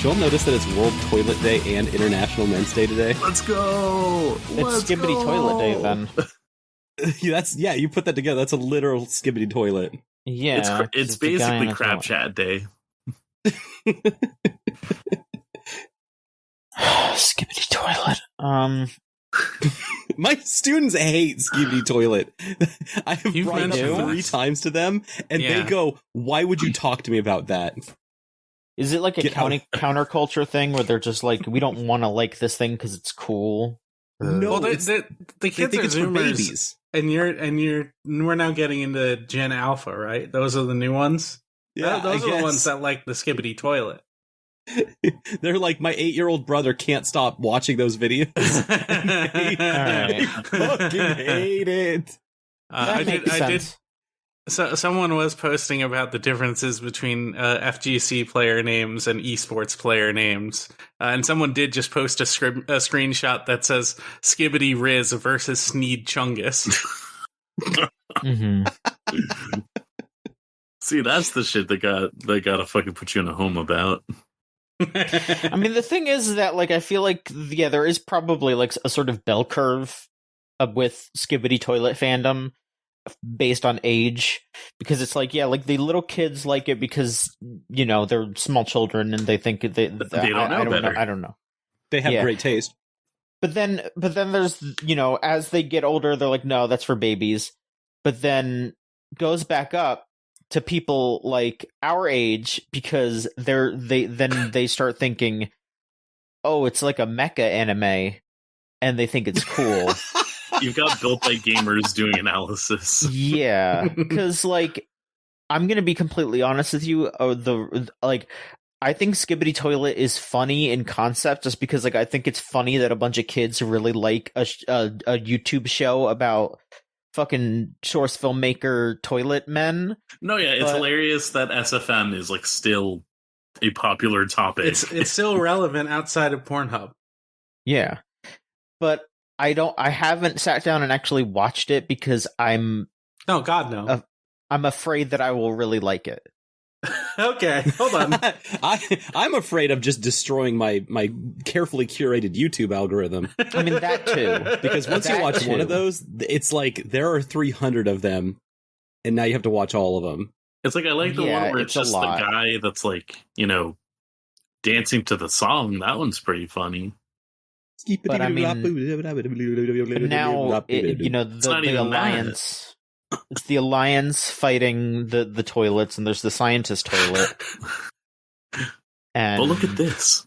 you all notice that it's World Toilet Day and International Men's Day today? Let's go! It's Skibbity Toilet Day, then. You put that together. That's a literal skibbity toilet. Yeah. It's basically Crap Chat Day. Skibbity Toilet. My students hate Skibbity Toilet. I have You've brought it mentioned up 3 this. times to them, and they go, "Why would you talk to me about that?" Is it like a counterculture thing where they're just like, we don't want to like this thing because it's cool? No, Well, the kids are Zoomers, and we're now getting into Gen Alpha, right? Those are the new ones. Yeah, those are the ones that like the Skibbity Toilet. They're like, my 8-year-old brother can't stop watching those videos. They fucking hate it. That makes sense. So someone was posting about the differences between FGC player names and esports player names, and someone did just post a screenshot that says Skibbity Riz versus Sneed Chungus. Mm-hmm. See, that's the shit that gotta fucking put you in a home about. I mean, the thing is that, like, I feel like, there is probably, like, a sort of bell curve with Skibbity Toilet fandom based on age, because it's like, like, the little kids like it because, they're small children and they think they don't know better. I don't know. They have great taste. But then there's, as they get older, they're like, no, that's for babies. But then goes back up to people like our age because they start thinking, oh, it's like a mecha anime, and they think it's cool. You've got Built by Gamers doing analysis. Yeah, because, like, I'm gonna be completely honest with you. I think Skibbity Toilet is funny in concept, just because, like, I think it's funny that a bunch of kids really like a YouTube show about fucking source filmmaker toilet men. No, yeah, it's hilarious that SFM is, like, still a popular topic. It's still relevant outside of Pornhub. Yeah, but I haven't sat down and actually watched it because I'm afraid that I will really like it. Okay, hold on. I'm afraid of just destroying my carefully curated YouTube algorithm. I mean, that too. Because once you watch one of those, it's like there are 300 of them, and now you have to watch all of them. It's like, I like the one where it's just the guy that's, like, dancing to the song. That one's pretty funny. But I mean, now, the Alliance... It's the Alliance fighting the toilets, and there's the scientist toilet. And, but look at this.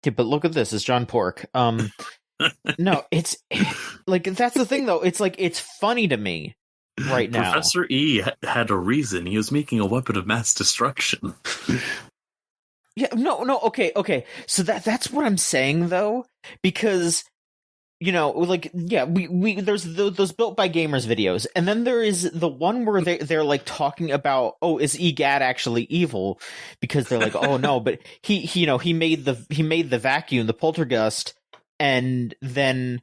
Yeah, but look at this. It's John Pork. No, it's... Like, that's the thing, though. It's like, it's funny to me right now. Professor E had a reason. He was making a weapon of mass destruction. Yeah, no, okay. So that's what I'm saying, though, because, we there's those Built by Gamers videos, and then there is the one where they're like talking about, oh, is EGAD actually evil? Because they're like, oh no, but he made the vacuum, the poltergust, and then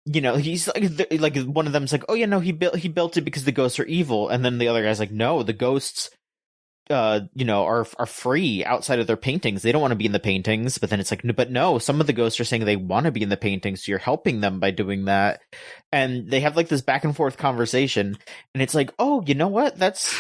he's like one of them's like, oh yeah, no, he built it because the ghosts are evil, and then the other guy's like, no, the ghosts are free outside of their paintings. They don't want to be in the paintings. But then it's like, but no, some of the ghosts are saying they want to be in the paintings, so you're helping them by doing that. And they have like this back and forth conversation, and it's like, oh, you know what? That's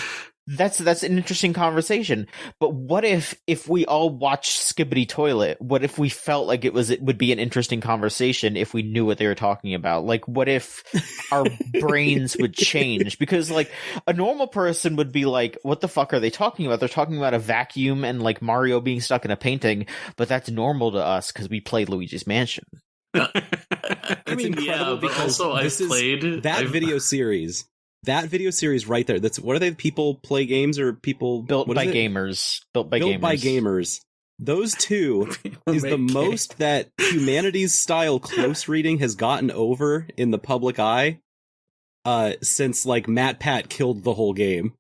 an interesting conversation. But what if we all watched Skibbity Toilet? What if we felt like it would be an interesting conversation if we knew what they were talking about? Like, what if our brains would change? Because, like, a normal person would be like, what the fuck are they talking about? They're talking about a vacuum and, like, Mario being stuck in a painting, but that's normal to us because we played Luigi's Mansion. It's incredible because also I've played that video series. That video series right there. That's what are they? People play games or people built by gamers. Built by gamers. Those two is the most that humanities style close reading has gotten over in the public eye since like Matt Pat killed the whole game.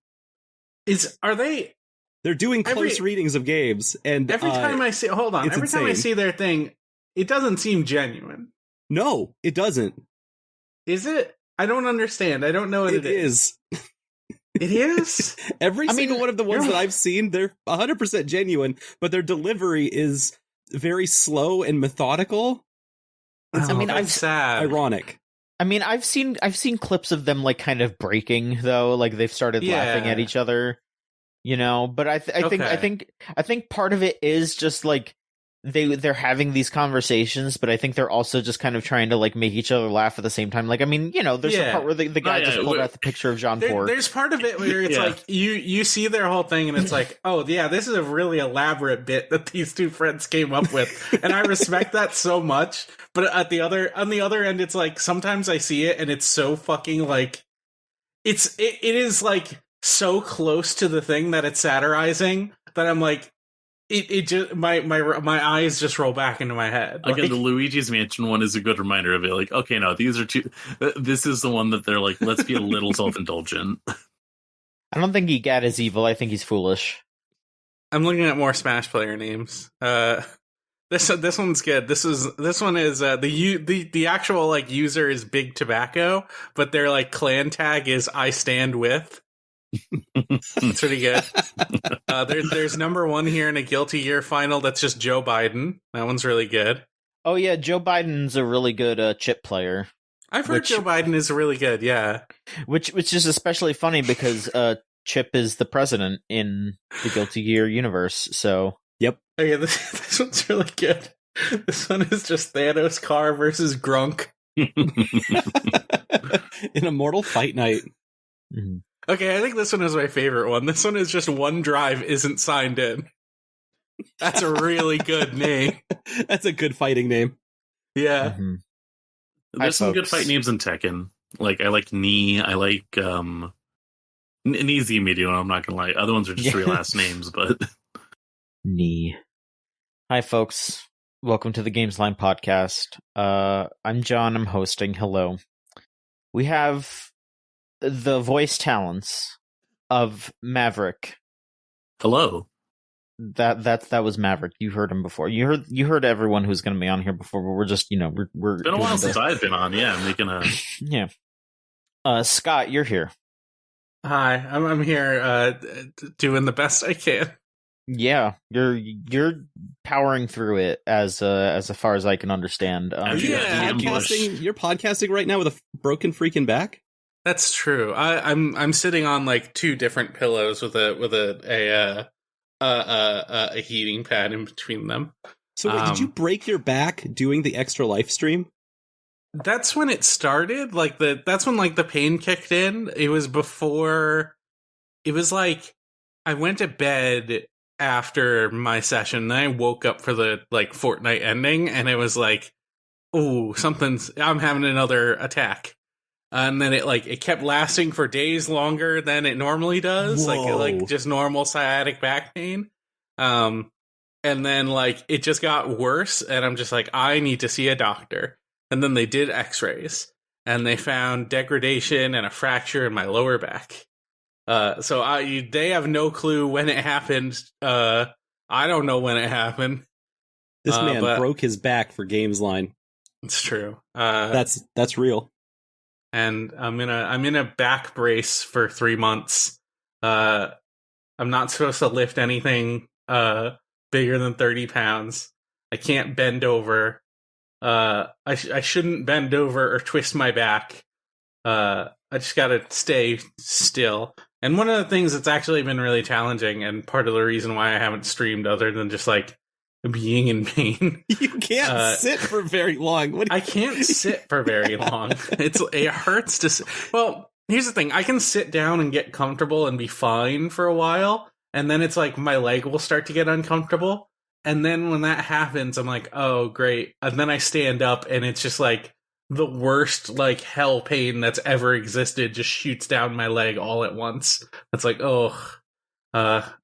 They're doing close readings of games, and every time I see time I see their thing, it doesn't seem genuine. No, it doesn't. Is it? I don't understand. I don't know what it is. It is. Every single one of the ones that I've seen, they're 100% genuine, but their delivery is very slow and methodical. It's sad. Ironic. I mean, I've seen clips of them like kind of breaking though, like they've started laughing at each other, But I think part of it is just like they're having these conversations, but I think they're also just kind of trying to like make each other laugh at the same time. Like, I mean, there's a part where the guy just pulled out the picture of John Ford. There's part of it where it's like you see their whole thing and it's like, oh yeah, this is a really elaborate bit that these two friends came up with, and I respect that so much. But on the other end, it's like sometimes I see it and it's so fucking like it is like so close to the thing that it's satirizing that I'm like. It just my eyes just roll back into my head. Again, the Luigi's Mansion one is a good reminder of it. Like, okay, no, these are two. This is the one that they're like, let's be a little self-indulgent. I don't think Egad is evil. I think he's foolish. I'm looking at more Smash player names. This one's good. This one is the actual like user is Big Tobacco, but their like clan tag is I stand with. It's pretty good. There's number one here in a Guilty Gear final that's just Joe Biden. That one's really good. Oh yeah, Joe Biden's a really good chip player. I've heard Joe Biden is really good, yeah. Which is especially funny because Chip is the president in the Guilty Gear universe, so... Yep. Oh yeah, this one's really good. This one is just Thanos Car versus Grunk. In a mortal fight night. Mm-hmm. Okay, I think this one is my favorite one. This one is just OneDrive isn't signed in. That's a really good name. That's a good fighting name. Yeah. Mm-hmm. There's some good fight names in Tekken. Like, I like Knee. I like, Knee's the immediate one, I'm not gonna lie. Other ones are just real last names, but... Knee. Hi, folks. Welcome to the Gamesline podcast. I'm John. I'm hosting. Hello. We have... the voice talents of Maverick. Hello. That was Maverick. You heard him before. You heard everyone w's going to be on here before. But we're just we're it's been a while since I've been on. Yeah, making a Scott, you're here. Hi, I'm here doing the best I can. Yeah, you're powering through it as far as I can understand. You're podcasting right now with a broken freaking back. That's true. I'm sitting on like two different pillows with a heating pad in between them. So wait, did you break your back doing the extra life stream? That's when it started. That's when the pain kicked in. It was before. It was like I went to bed after my session. Then I woke up for the Fortnite ending, and it was like, "Oh, I'm having another attack." And then it kept lasting for days longer than it normally does. Whoa. Like just normal sciatic back pain. And then it just got worse, and I'm just like, I need to see a doctor. And then they did x-rays, and they found degradation and a fracture in my lower back. So they have no clue when it happened. I don't know when it happened. This man broke his back for Gamesline. It's true. That's real. And I'm in a back brace for 3 months. I'm not supposed to lift anything bigger than 30 pounds. I can't bend over. I shouldn't bend over or twist my back. I just gotta stay still. And one of the things that's actually been really challenging, and part of the reason why I haven't streamed other than just being in pain. You can't sit for very long. I can't sit for very long. It hurts to sit. Well, here's the thing. I can sit down and get comfortable and be fine for a while, and then it's my leg will start to get uncomfortable. And then when that happens, I'm like, oh, great. And then I stand up, and it's just the worst hell pain that's ever existed just shoots down my leg all at once. It's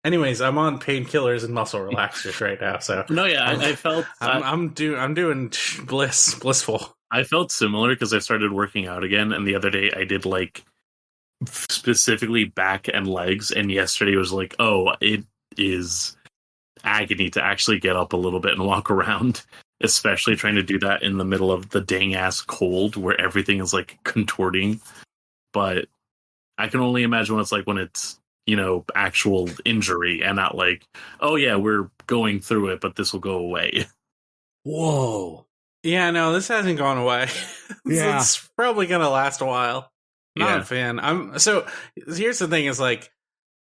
anyways, I'm on painkillers and muscle relaxers right now, so no, yeah, I felt I'm doing blissful. I felt similar because I started working out again, and the other day I did specifically back and legs, and yesterday was it is agony to actually get up a little bit and walk around, especially trying to do that in the middle of the dang ass cold where everything is contorting. But I can only imagine what it's like when it's, actual injury and not like, oh yeah, we're going through it, but this will go away. Whoa. Yeah, no, this hasn't gone away. Yeah. It's probably gonna last a while. Not a fan. So here's the thing: is like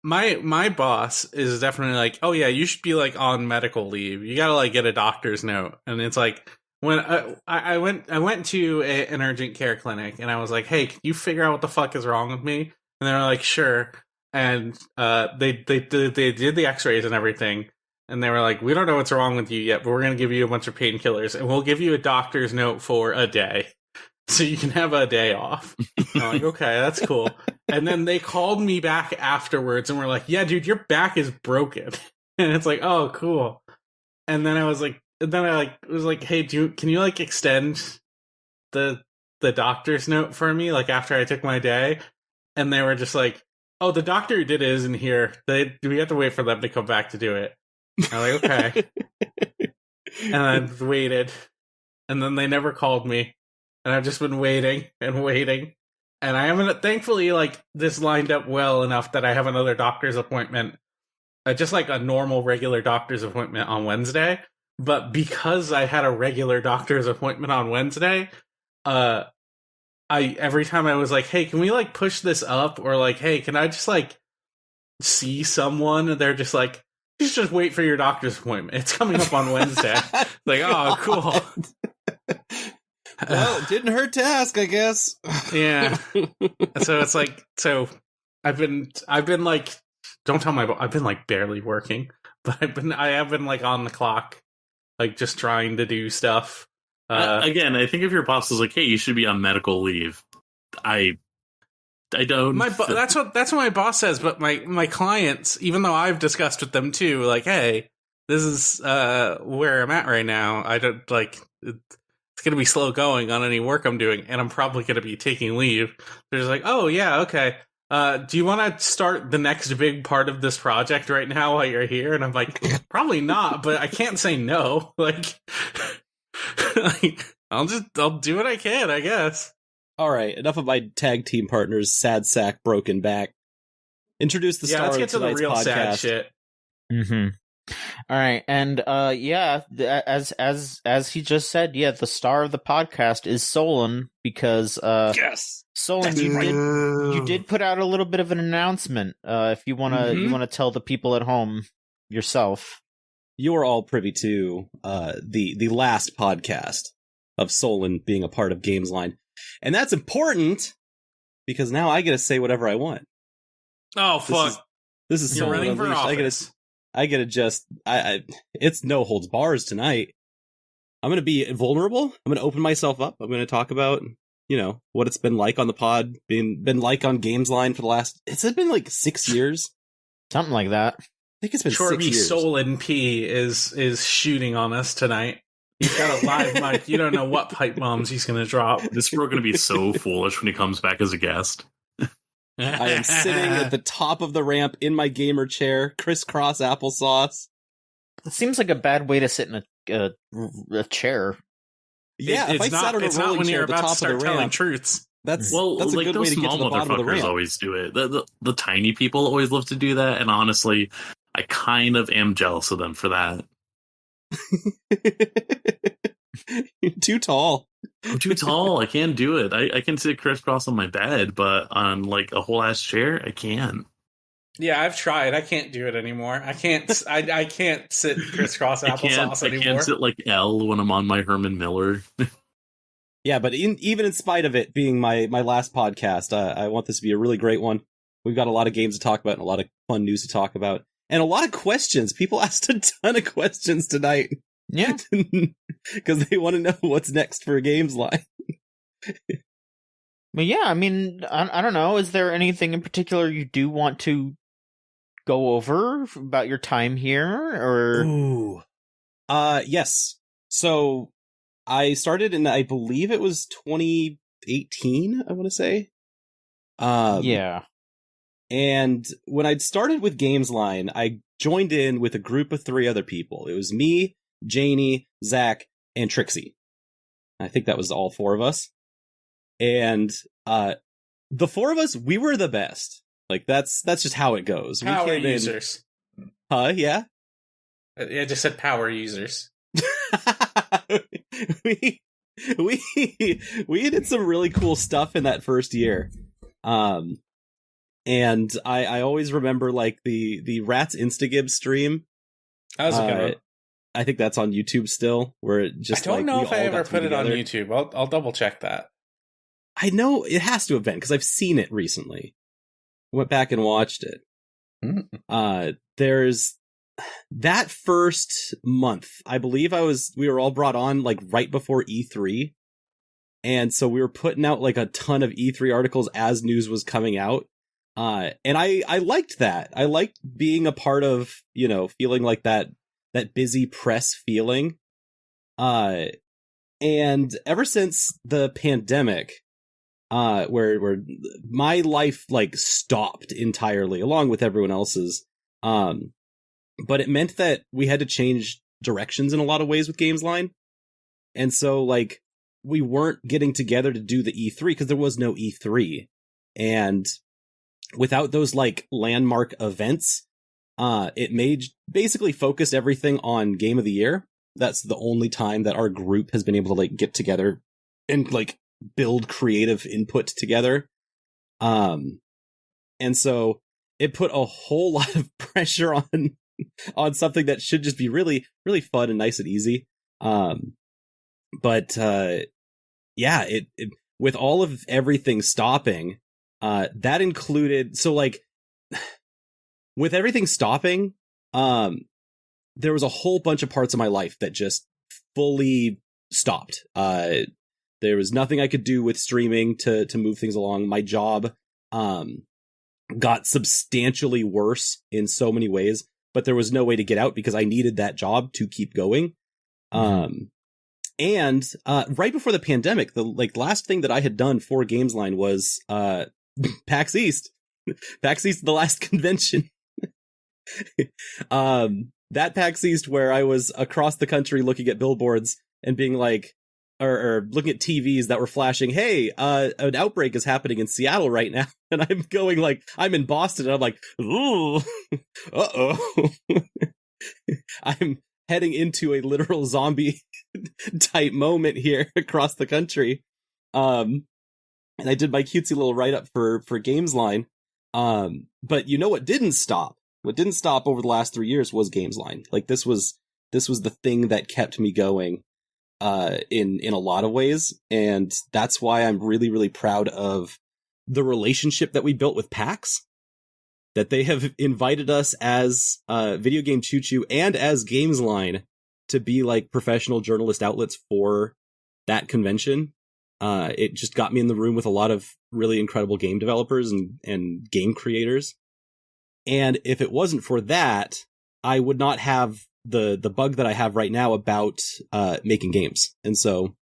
my boss is definitely like, oh yeah, you should be like on medical leave. You gotta like get a doctor's note, and it's like when I went to an urgent care clinic, and I was like, hey, can you figure out what the fuck is wrong with me? And they were like, sure. And they did the X-rays and everything. And they were like, we don't know what's wrong with you yet, but we're going to give you a bunch of painkillers, and we'll give you a doctor's note for a day. So you can have a day off. I'm like, okay, that's cool. And then they called me back afterwards and were like, yeah, dude, your back is broken. And it's like, oh, cool. And then I was like, hey, can you like extend the doctor's note for me, like after I took my day? And they were just like, oh, the doctor who did it isn't here. We have to wait for them to come back to do it. I'm like, okay. And I waited. And then they never called me. And I've just been waiting and waiting. And I haven't, thankfully, like, this lined up well enough that I have another doctor's appointment. Just like a normal, regular doctor's appointment on Wednesday. But because I had a regular doctor's appointment on Wednesday, every time I was like, hey, can we, like, push this up? Or, like, hey, can I just, like, see someone? And they're just like, you should just wait for your doctor's appointment. It's coming up on Wednesday. Like, oh, cool. Well, it didn't hurt to ask, I guess. Yeah. So it's like, I've been like, don't tell I've been like barely working, but I have been like on the clock, like just trying to do stuff. Again, I think if your boss is like, hey, you should be on medical leave, I don't. That's what my boss says. But my clients, even though I've discussed with them too, like, hey, this is where I'm at right now. I don't like it's going to be slow going on any work I'm doing, and I'm probably going to be taking leave. They're just like, oh yeah, okay. Do you want to start the next big part of this project right now while you're here? And I'm like, probably not, but I can't say no. Like, I'll do what I can, I guess. All right, enough of my tag team partners, sad sack, broken back. Introduce the star of tonight's podcast. Let's get to the real sad shit. Mm-hmm. All right, and as he just said, yeah, the star of the podcast is Solon, because yes, Solon, you did put out a little bit of an announcement. If you wanna tell the people at home yourself, you are all privy to the last podcast of Solon being a part of Gamesline, and that's important because now I get to say whatever I want. Oh fuck! This is You're Solon running for Unleashed. office. I get to just, it's no holds bars tonight. I'm going to be vulnerable. I'm going to open myself up. I'm going to talk about, what it's been like on the pod, been like on Gamesline for the last, it's been like 6 years. Something like that. I think it's been Shorty 6 years. Solon P is shooting on us tonight. He's got a live mic. You don't know what pipe bombs he's going to drop. This bro going to be so foolish when he comes back as a guest. I am sitting at the top of the ramp in my gamer chair, crisscross applesauce. It seems like a bad way to sit in a chair. Yeah, if I sat on a rolling chair at the top of the ramp, truths. That's a good way to get to the bottom of the ramp. Always do it. The tiny people always love to do that, and honestly, I kind of am jealous of them for that. You're too tall. I'm too tall. I can't do it. I can sit crisscross on my bed, but on like a whole ass chair, I can't. Yeah, I've tried. I can't do it anymore. I can't. I can't sit crisscross applesauce anymore. I can't sit like L when I'm on my Herman Miller. Yeah, but even in spite of it being my last podcast, I want this to be a really great one. We've got a lot of games to talk about and a lot of fun news to talk about. And a lot of questions. People asked a ton of questions tonight. Yeah. Because they want to know what's next for Gamesline. But yeah, I mean, I don't know. Is there anything in particular you do want to go over about your time here? Or Ooh. Yes. So I started in, I believe it was 2018, I want to say. Yeah. And when I'd started with Gamesline, I joined in with a group of 3 other people. It was me, Janie, Zach, and Trixie. I think that was all 4 of us. And the four of us, we were the best. Like that's just how it goes. Power we came users. Yeah. I just said power users. we did some really cool stuff in that first year. And I always remember like the Rats Instagib stream. How's it going? I think that's on YouTube still, where it just I don't know if I ever put it on YouTube. I'll double check that. I know it has to have been because I've seen it recently. Went back and watched it. There's that first month, I believe we were all brought on like right before E3. And so we were putting out like a ton of E3 articles as news was coming out. And I liked that. I liked being a part of, feeling like that busy press feeling. And ever since the pandemic, where my life like stopped entirely along with everyone else's, but it meant that we had to change directions in a lot of ways with Gamesline. And so like we weren't getting together to do the E3 because there was no E3. And without those like landmark events, it basically focused everything on Game of the Year. That's the only time that our group has been able to like get together and like build creative input together. And so it put a whole lot of pressure on something that should just be really, really fun and nice and easy. But it with all of everything stopping, that included, so like with everything stopping, there was a whole bunch of parts of my life that just fully stopped. There was nothing I could do with streaming to move things along. My job got substantially worse in so many ways, but there was no way to get out because I needed that job to keep going. And right before the pandemic, the last thing that I had done for Gamesline was PAX East. PAX East, the last convention. That PAX East where I was across the country looking at billboards and being like, or looking at TVs that were flashing, hey, an outbreak is happening in Seattle right now. And I'm going like, I'm in Boston, and I'm like, ooh, uh-oh. I'm heading into a literal zombie type moment here across the country. And I did my cutesy little write-up for Gamesline. But you know what didn't stop? What didn't stop over the last 3 years was Gamesline. Like this was the thing that kept me going in a lot of ways, and that's why I'm really, really proud of the relationship that we built with PAX. That they have invited us as Video Game Choo Choo and as Gamesline to be like professional journalist outlets for that convention. It just got me in the room with a lot of really incredible game developers and game creators. And if it wasn't for that, I would not have the bug that I have right now about making games. And so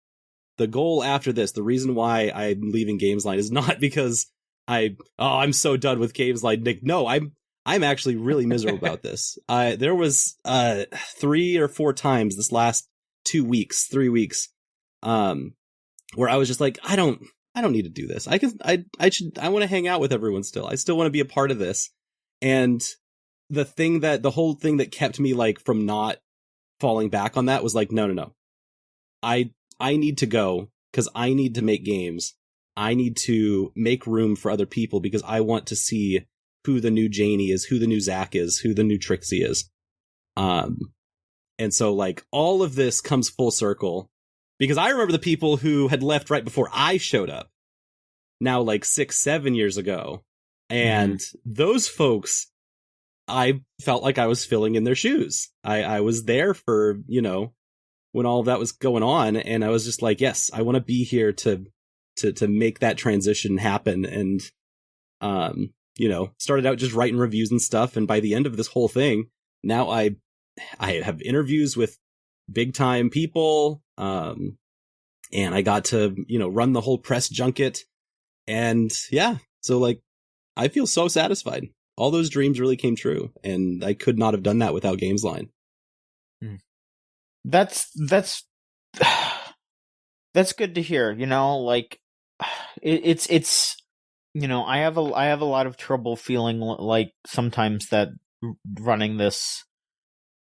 the goal after this, the reason why I'm leaving Gamesline is not because I'm so done with Gamesline, Nick. No, I'm actually really miserable about this. There was 3 or 4 times this last 3 weeks, where I was just like, I don't need to do this. I want to hang out with everyone still. I still want to be a part of this. And the whole thing that kept me like from not falling back on that was like, no. I need to go because I need to make games. I need to make room for other people because I want to see who the new Janie is, who the new Zach is, who the new Trixie is. And so like all of this comes full circle because I remember the people who had left right before I showed up now like 6-7 years ago. And those folks, I felt like I was filling in their shoes. I was there for, when all of that was going on. And I was just like, yes, I want to be here to make that transition happen. And, started out just writing reviews and stuff. And by the end of this whole thing, now I have interviews with big time people. And I got to, run the whole press junket. And yeah, so like, I feel so satisfied. All those dreams really came true, and I could not have done that without Gamesline. That's good to hear. Like it's I have a lot of trouble feeling like sometimes that running this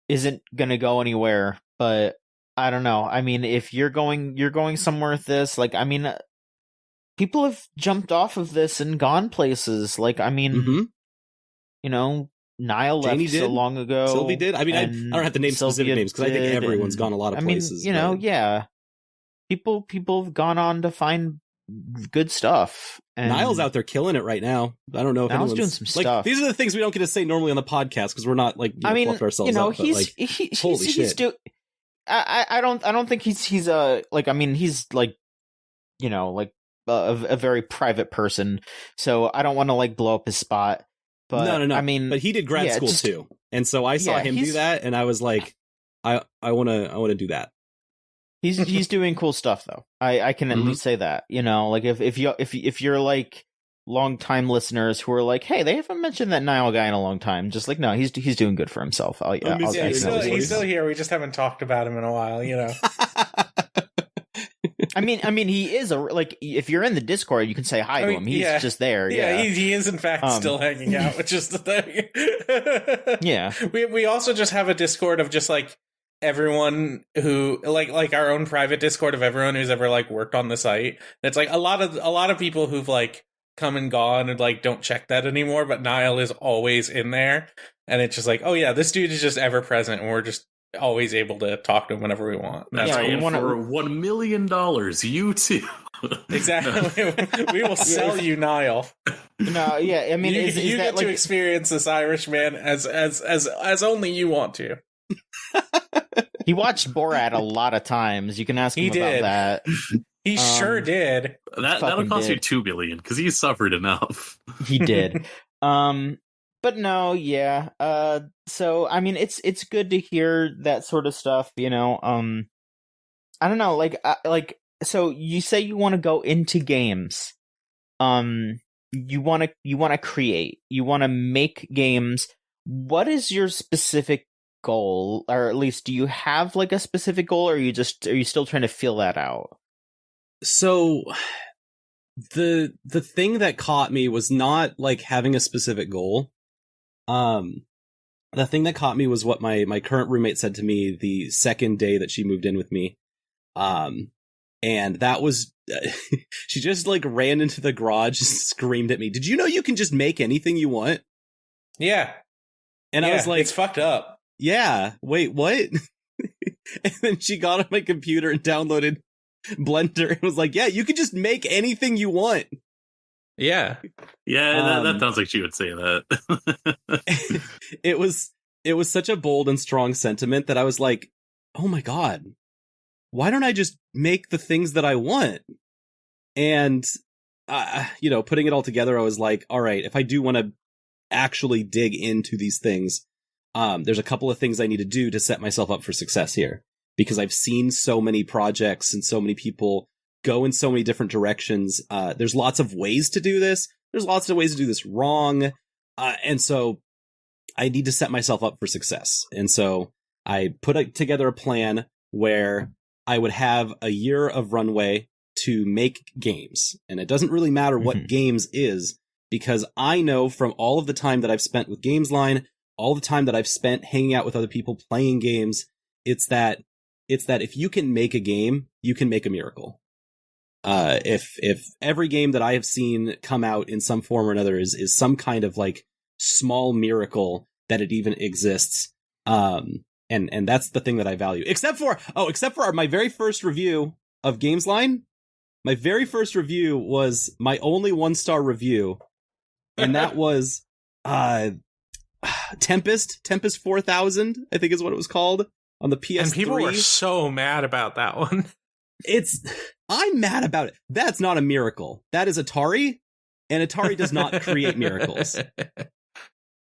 isn't going to go anywhere, but I don't know. I mean, if you're going somewhere with this, like, I mean, people have jumped off of this and gone places. Like, I mean, Niall Janie left did. so long ago. Sylvie did. I mean, I don't have to name specific names because I think everyone's gone a lot of places. Yeah. People have gone on to find good stuff. And Niall's out there killing it right now. I don't know if Niall's anyone's doing some stuff. These are the things we don't get to say normally on the podcast because we're not like fluff ourselves up. He's I don't think he's like, I mean, he's like, like a very private person, so I don't want to like blow up his spot. But no. I mean, but he did grad school too, and so I saw him do that, and I was like, I want to do that. He's doing cool stuff though. I can at least say that. Like if you're like long-time listeners who are like, hey, they haven't mentioned that Niall guy in a long time, just like, no, he's doing good for himself. He's still here. We just haven't talked about him in a while. I mean, he is if you're in the Discord, you can say hi to him. He's just there. Yeah, he is in fact still hanging out, which is the thing. Yeah. We also just have a Discord of just like everyone who like our own private Discord of everyone who's ever like worked on the site. It's like a lot of people who've like come and gone and like don't check that anymore, but Niall is always in there, and it's just like, oh yeah, this dude is just ever present, and we're just always able to talk to him whenever we want. That's for $1 million, you too. Exactly. We will sell you Niall. No, yeah, I mean, you is get that, to experience this Irishman as only you want to. He watched Borat a lot of times. You can ask him about that. He sure did. That'll cost you $2 billion because he suffered enough. He did. But no, yeah. So I mean, it's good to hear that sort of stuff. I don't know. So you say you want to go into games. You want to create. You want to make games. What is your specific goal, or at least do you have like a specific goal, or are you still trying to feel that out? So the thing that caught me was not like having a specific goal. The thing that caught me was what my current roommate said to me the second day that she moved in with me. And that was, she just like ran into the garage, screamed at me, "Did you know you can just make anything you want?" Yeah. And I was like, it's fucked up. Yeah. Wait, what? And then she got on my computer and downloaded Blender and was like, yeah, you can just make anything you want. Yeah. Yeah, that sounds like she would say that. It was such a bold and strong sentiment that I was like, oh my God, why don't I just make the things that I want? And, putting it all together, I was like, all right, if I do want to actually dig into these things, there's a couple of things I need to do to set myself up for success here, because I've seen so many projects and so many people go in so many different directions. There's lots of ways to do this. There's lots of ways to do this wrong. And so I need to set myself up for success. And so I put together a plan where I would have a year of runway to make games. And it doesn't really matter what games is, because I know from all of the time that I've spent with Gamesline, all the time that I've spent hanging out with other people playing games, it's that if you can make a game, you can make a miracle. If every game that I have seen come out in some form or another is some kind of like small miracle that it even exists. And that's the thing that I value. Except for my very first review of Gamesline. My very first review was my only 1-star review, and that was Tempest 4000, I think is what it was called, on the PS3. And people were so mad about that one. I'm mad about it. That's not a miracle. That is Atari, and Atari does not create miracles.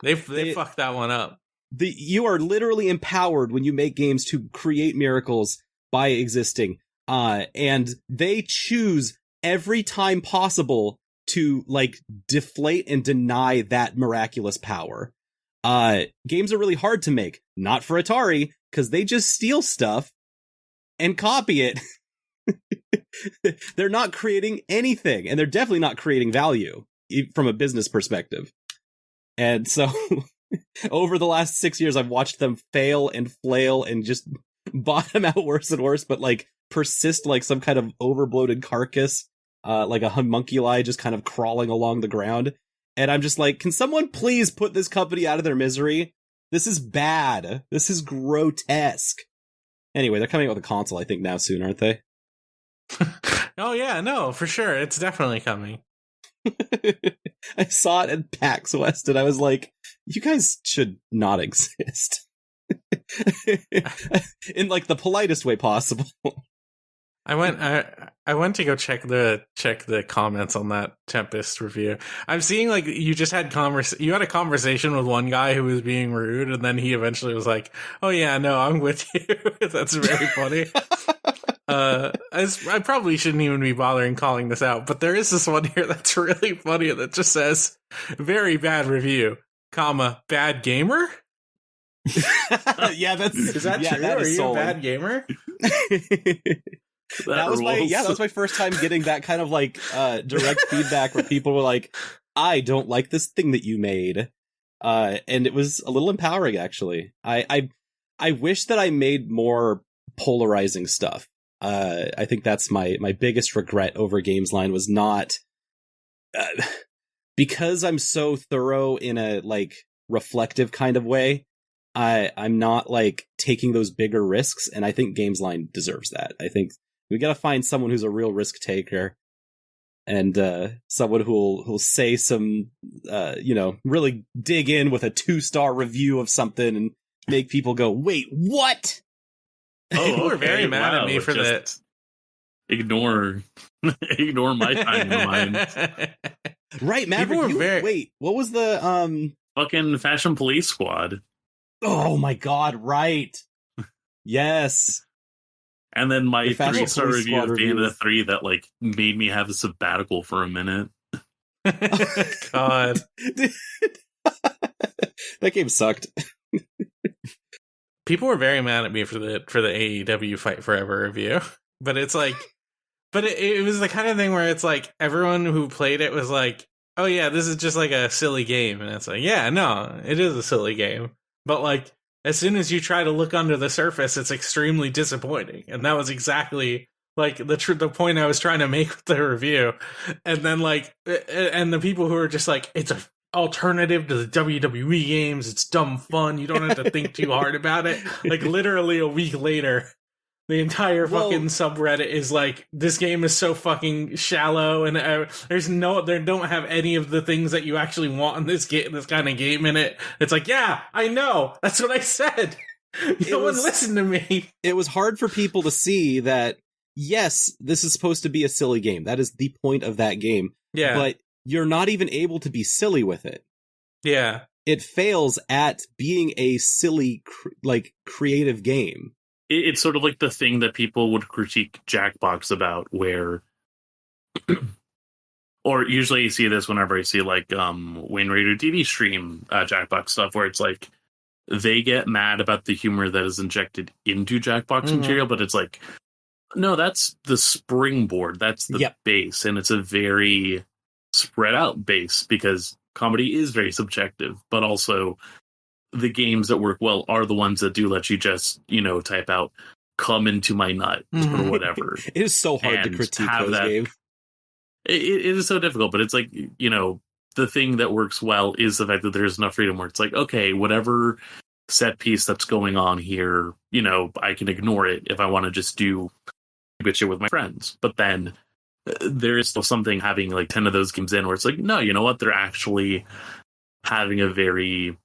They fucked that one up. You are literally empowered when you make games to create miracles by existing. And they choose every time possible to like deflate and deny that miraculous power. Games are really hard to make, not for Atari, because they just steal stuff and copy it. They're not creating anything, and they're definitely not creating value from a business perspective. And so over the last 6 years, I've watched them fail and flail and just bottom out worse and worse, but like persist like some kind of overbloated carcass, like a homunculi just kind of crawling along the ground. And I'm just like, can someone please put this company out of their misery? This is bad. This is grotesque. Anyway, they're coming out with a console, I think, now soon, aren't they? Oh, yeah, no, for sure. It's definitely coming. I saw it at PAX West, and I was like, you guys should not exist. In, like, the politest way possible. I went to go check the comments on that Tempest review. I'm seeing like you just had you had a conversation with one guy who was being rude, and then he eventually was like, "Oh yeah, no, I'm with you." That's very funny. I probably shouldn't even be bothering calling this out, but there is this one here that's really funny that just says, "Very bad review, comma, bad gamer." Yeah, is that true? Are you Solon. A bad gamer? That was my first time getting that kind of like direct feedback where people were like, I don't like this thing that you made. And it was a little empowering, actually. I wish that I made more polarizing stuff. I think that's my biggest regret over Gamesline was not because I'm so thorough in a like reflective kind of way. I'm not like taking those bigger risks, and I think Gamesline deserves that. I think we gotta find someone who's a real risk taker, and someone who'll say some, really dig in with a 2-star review of something and make people go, "Wait, what?" People were very mad at me for that. Ignore my time in mind. Right, Maverick. Wait, what was the fucking Fashion Police Squad? Oh my god! Right. Yes. And then my 3-star review of Bayonetta 3 that like made me have a sabbatical for a minute. God. That game sucked. People were very mad at me for the AEW Fight Forever review. But it's like it was the kind of thing where it's like everyone who played it was like, "Oh yeah, this is just like a silly game." And it's like, "Yeah, no, it is a silly game." But like as soon as you try to look under the surface, it's extremely disappointing. And that was exactly like the point I was trying to make with the review. And then like, and the people who are just like, it's an alternative to the WWE games. It's dumb fun. You don't have to think too hard about it. Like literally a week later, the entire fucking subreddit is like, this game is so fucking shallow, and they don't have any of the things that you actually want in this game, this kind of game in it. It's like, yeah, I know, that's what I said. No one listened to me. It was hard for people to see that, yes, this is supposed to be a silly game. That is the point of that game. Yeah. But you're not even able to be silly with it. Yeah. It fails at being a silly, creative game. It's sort of like the thing that people would critique Jackbox about, where, or usually you see this whenever I see like Wayne Raider TV stream Jackbox stuff, where it's like they get mad about the humor that is injected into Jackbox material, but it's like, no, that's the springboard, that's the base, and it's a very spread out base because comedy is very subjective, but also the games that work well are the ones that do let you just, type out, "come into my nut," or whatever. It is so hard to critique those games. It is so difficult, but it's like, the thing that works well is the fact that there's enough freedom where it's like, okay, whatever set piece that's going on here, I can ignore it if I want to just do good shit with my friends. But then there is still something having like 10 of those games in where it's like, no, you know what? They're actually having a very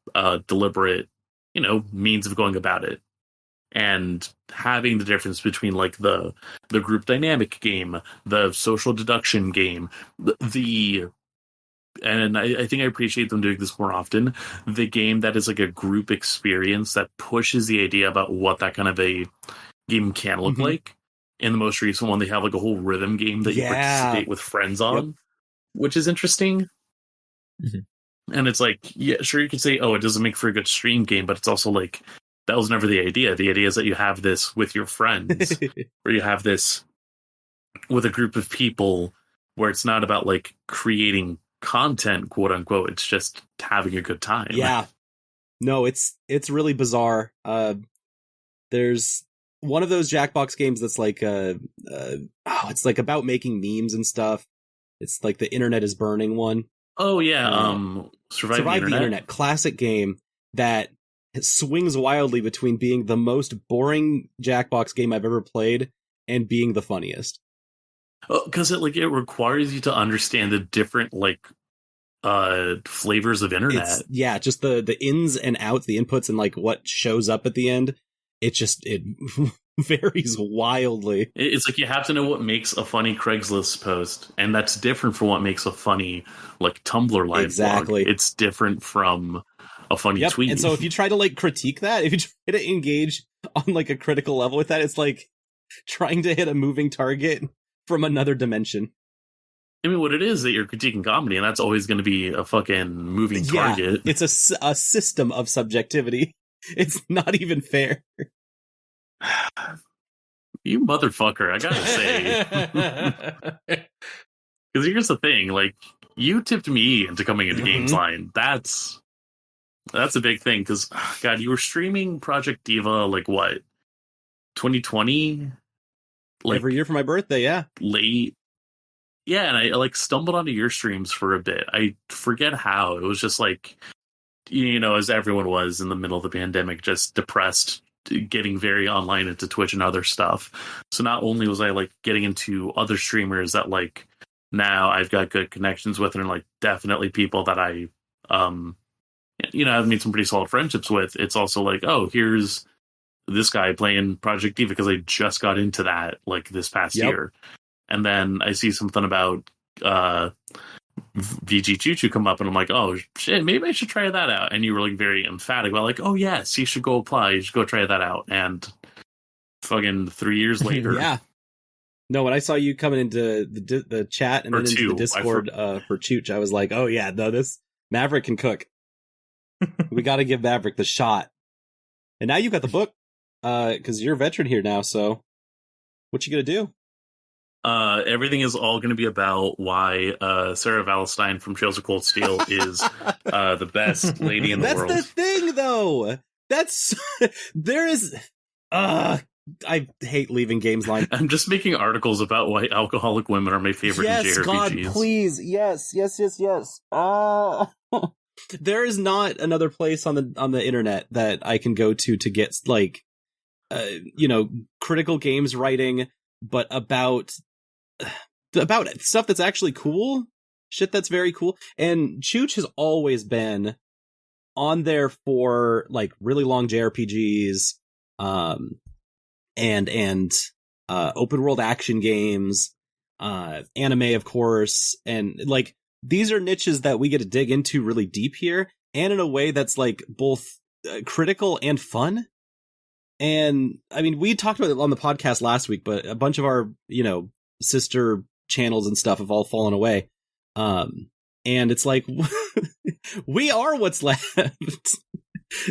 deliberate, means of going about it, and having the difference between like the group dynamic game, the social deduction game, and I think I appreciate them doing this more often, the game that is like a group experience that pushes the idea about what that kind of a game can look like. In the most recent one, they have like a whole rhythm game that you participate with friends on, which is interesting. And it's like, yeah, sure, you could say, oh, it doesn't make for a good stream game, but it's also like, that was never the idea. The idea is that you have this with your friends, or you have this with a group of people where it's not about like creating content, quote unquote. It's just having a good time. Yeah. No, it's really bizarre. There's one of those Jackbox games that's like it's like about making memes and stuff. It's like the internet is burning one. Oh yeah, Survive the Internet. Classic game that swings wildly between being the most boring Jackbox game I've ever played and being the funniest. Because it requires you to understand the different flavors of internet. Just the ins and outs, the inputs, and like what shows up at the end. It varies wildly. It's like you have to know what makes a funny Craigslist post, and that's different from what makes a funny Tumblr live exactly. blog. It's different from a funny tweet. And so if you try to critique that, if you try to engage on a critical level with that, it's like trying to hit a moving target from another dimension. I mean, what it is that you're critiquing comedy, and that's always going to be a fucking moving target. It's a system of subjectivity. It's not even fair. You motherfucker, I gotta say. Because here's the thing, you tipped me into coming into Gamesline. That's a big thing, because, God, you were streaming Project Diva, what? 2020? Every year for my birthday, yeah. Late. Yeah, and I, stumbled onto your streams for a bit. I forget how. It was just, as everyone was in the middle of the pandemic, just depressed, getting very online into Twitch and other stuff. So not only was I getting into other streamers that now I've got good connections with, and definitely people that I I've made some pretty solid friendships with. It's also here's this guy playing Project Diva because I just got into that this past year. And then I see something about VG Choo Choo come up, and I'm like, oh shit, maybe I should try that out. And you were very emphatic about oh yes, you should go apply, you should go try that out. And fucking 3 years later. Yeah. No, when I saw you coming into the chat and then into the Discord for Chooch, I was like, oh yeah, no, this Maverick can cook. We got to give Maverick the shot. And now you got the book, because you're a veteran here now. So what you gonna do? Everything is all going to be about why Sarah Valentine from Trails of Cold Steel is the best lady in the world. That's the thing, though. There is. I hate leaving Gamesline. I'm just making articles about why alcoholic women are my favorite in JRPGs. God, please, yes. There is not another place on the internet that I can go to get critical games writing, but about stuff that's actually cool, shit that's very cool. And Chooch has always been on there for really long JRPGs, and open world action games, anime, of course, and these are niches that we get to dig into really deep here, and in a way that's both critical and fun. And I mean, we talked about it on the podcast last week, but a bunch of our sister channels and stuff have all fallen away. And it's we are what's left.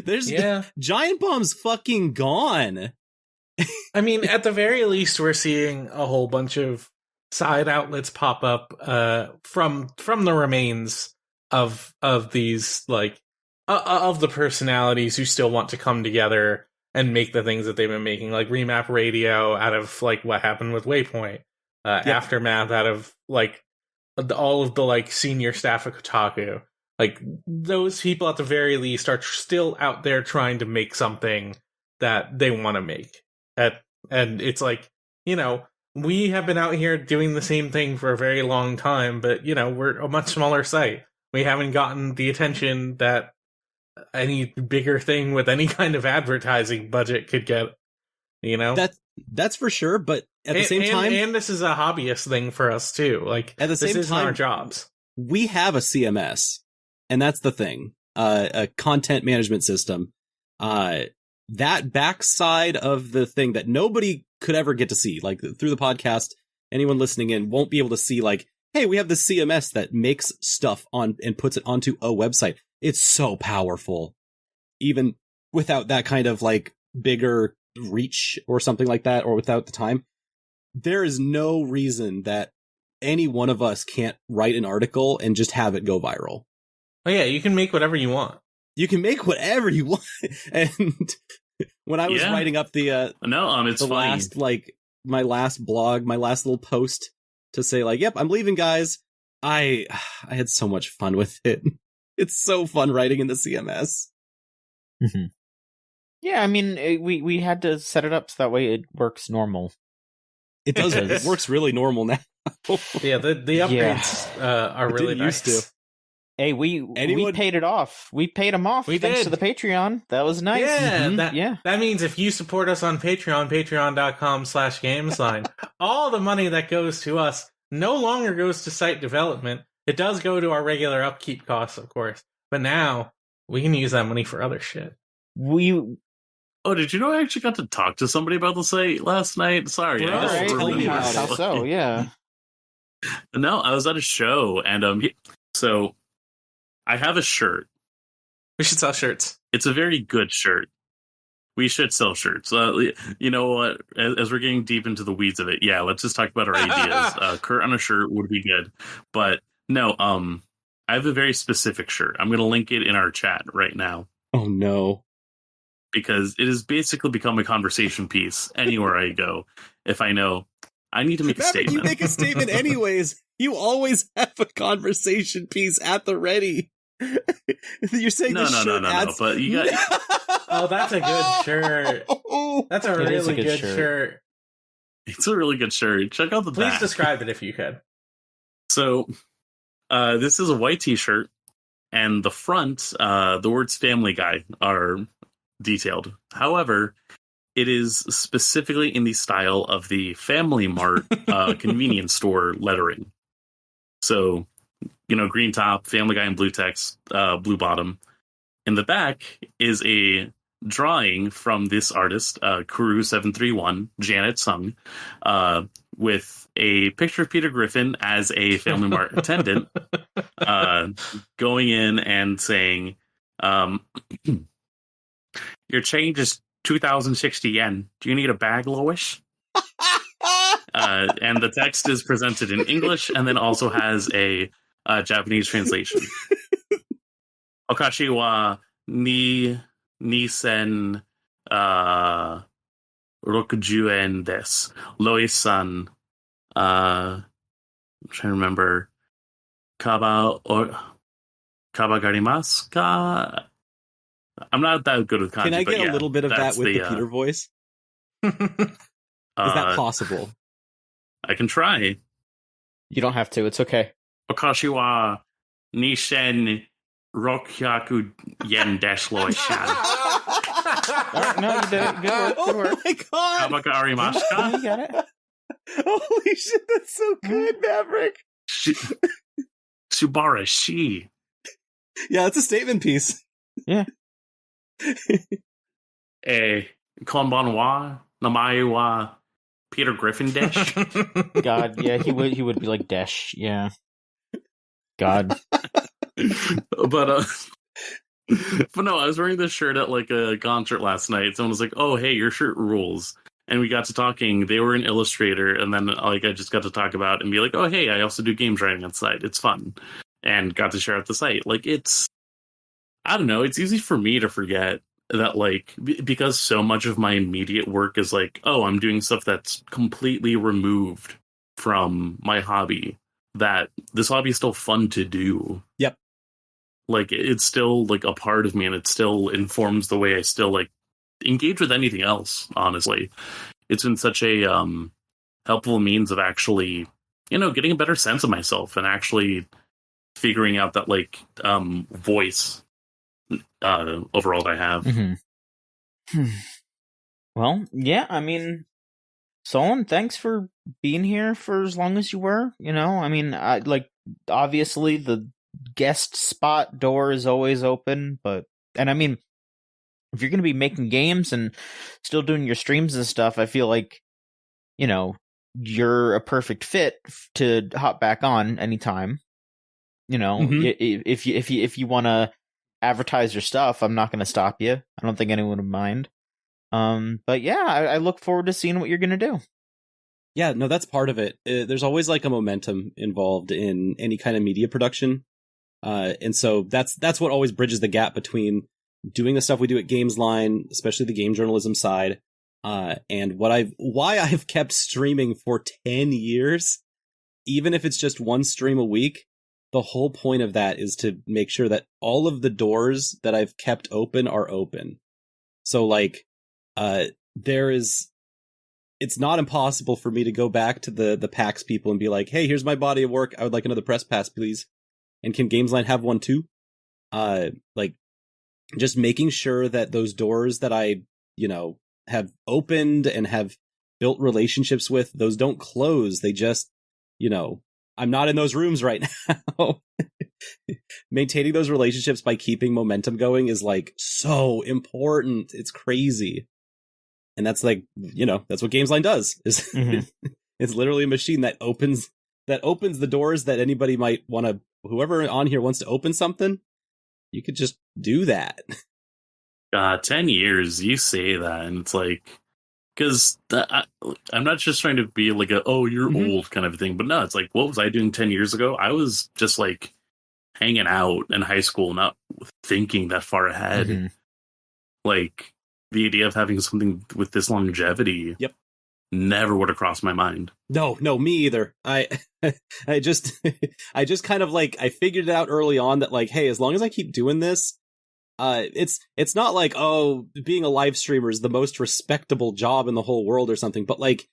There's Giant Bomb's fucking gone. I mean, at the very least, we're seeing a whole bunch of side outlets pop up from the remains of these of the personalities who still want to come together and make the things that they've been making, like Remap Radio out of what happened with Waypoint, Aftermath out of all of the senior staff of Kotaku. Those people at the very least are still out there trying to make something that they want to make. And it's we have been out here doing the same thing for a very long time, but we're a much smaller site. We haven't gotten the attention that any bigger thing with any kind of advertising budget could get. That's for sure. But at the same time, and this is a hobbyist thing for us too. At the same this isn't time, our jobs. We have a CMS, and that's the thing. A content management system. That backside of the thing that nobody could ever get to see, through the podcast, anyone listening in won't be able to see, hey, we have the CMS that makes stuff on and puts it onto a website. It's so powerful, even without that kind of bigger reach or something like that, or without the time. There is no reason that any one of us can't write an article and just have it go viral. Oh yeah, you can make whatever you want. You can make whatever you want. And when I was writing up it's the funny. last, like, my last blog, my last little post to say, like, yep, I'm leaving, guys. I had so much fun with it. It's so fun writing in the CMS. Mm-hmm. Yeah, I mean, we had to set it up so that way it works normal. It does. It works really normal now. Yeah, the upgrades are really nice. Used to. Hey, we paid it off. We paid them off. We thanks did. to the Patreon. That was nice. Yeah, Mm-hmm. that means if you support us on Patreon, patreon.com/Gamesline, all the money that goes to us no longer goes to site development. It does go to our regular upkeep costs, of course, but now we can use that money for other shit. Oh, did you know I actually got to talk to somebody about the site last night? Sorry, Bro, I just right? totally Tell me about it. How so? Yeah. No, I was at a show, and so I have a shirt. We should sell shirts. It's a very good shirt. We should sell shirts. You know what? As we're getting deep into the weeds of it, yeah, let's just talk about our ideas. Kurt on a shirt would be good, but no. I have a very specific shirt. I'm going to link it in our chat right now. Oh no. Because it has basically become a conversation piece anywhere I go. If I know, I need to make a Maverick, statement. you make a statement anyways. You always have a conversation piece at the ready. You're saying no, but you got. Oh, that's a good shirt. That's a really good shirt. It's a really good shirt. Check out the back. Please describe it if you could. So, this is a white T-shirt, and the front, the words "Family Guy" are detailed. However, it is specifically in the style of the Family Mart convenience store lettering. So, green top, Family Guy in blue text, blue bottom. In the back is a drawing from this artist, Kuru731, Janet Sung, with a picture of Peter Griffin as a Family Mart attendant, going in and saying, your change is 2,060 yen. Do you need a bag, Lois? And the text is presented in English and then also has a Japanese translation. Okashi wa nisen 60 yen desu. Lois-san, I'm trying to remember. Kaba garimasu ka? I'm not that good with kanji. Can I get a little bit of that with the Peter voice? Is that possible? I can try. You don't have to. It's okay. Okashi wa nishen rokyaku yen desu Lois-san. Alright, no, you did it. Good work. Good work. Oh my god! Kaba garimasu ka? You got it. Holy shit, that's so good, Maverick! Subara shi. Yeah, it's a statement piece. Yeah. Konbanwa namae wa Peter Griffin desu. God, yeah, he would be like Desh, yeah. God. But no, I was wearing this shirt at like a concert last night. Someone was like, "Oh, hey, your shirt rules." And we got to talking. They were an illustrator, and then I just got to talk about and be like, "Oh, hey, I also do games writing on the site. It's fun." And got to share out the site. Like, I don't know, it's easy for me to forget that, like, because so much of my immediate work is like, oh, I'm doing stuff that's completely removed from my hobby, that this hobby is still fun to do. Yep. Like, it's still, like, a part of me, and it still informs the way I still, like, engage with anything else, honestly. It's been such a helpful means of actually, getting a better sense of myself and actually figuring out that, like, voice overall that I have. Mm-hmm. Well, yeah, I mean, Solon, thanks for being here for as long as you were. I mean, obviously the guest spot door is always open, and I mean, if you're going to be making games and still doing your streams and stuff, I feel like, you're a perfect fit to hop back on anytime. If you want to advertise your stuff, I'm not going to stop you. I don't think anyone would mind. But yeah, I look forward to seeing what you're going to do. Yeah, no, that's part of it. There's always like a momentum involved in any kind of media production. And so that's what always bridges the gap between doing the stuff we do at Gamesline, especially the game journalism side, and why I've kept streaming for 10 years, even if it's just one stream a week. The whole point of that is to make sure that all of the doors that I've kept open are open. So like, it's not impossible for me to go back to the PAX people and be like, hey, here's my body of work. I would like another press pass, please. And can Gamesline have one too? Like, just making sure that those doors that I, have opened and have built relationships with, those don't close. They just, I'm not in those rooms right now. Maintaining those relationships by keeping momentum going is like so important. It's crazy. And that's like, that's what Gamesline does. Is It's literally a machine that opens the doors that anybody might want to, whoever on here wants to open something, you could just do that. 10 years, you say that, and it's like, because I'm not just trying to be like you're old kind of thing, but no, it's like, what was I doing 10 years ago? I was just like hanging out in high school, not thinking that far ahead. Like, the idea of having something with this longevity never would have crossed my mind. No, me either. I just kind of like, I figured it out early on that like, hey, as long as I keep doing this, it's not like, being a live streamer is the most respectable job in the whole world or something, but like,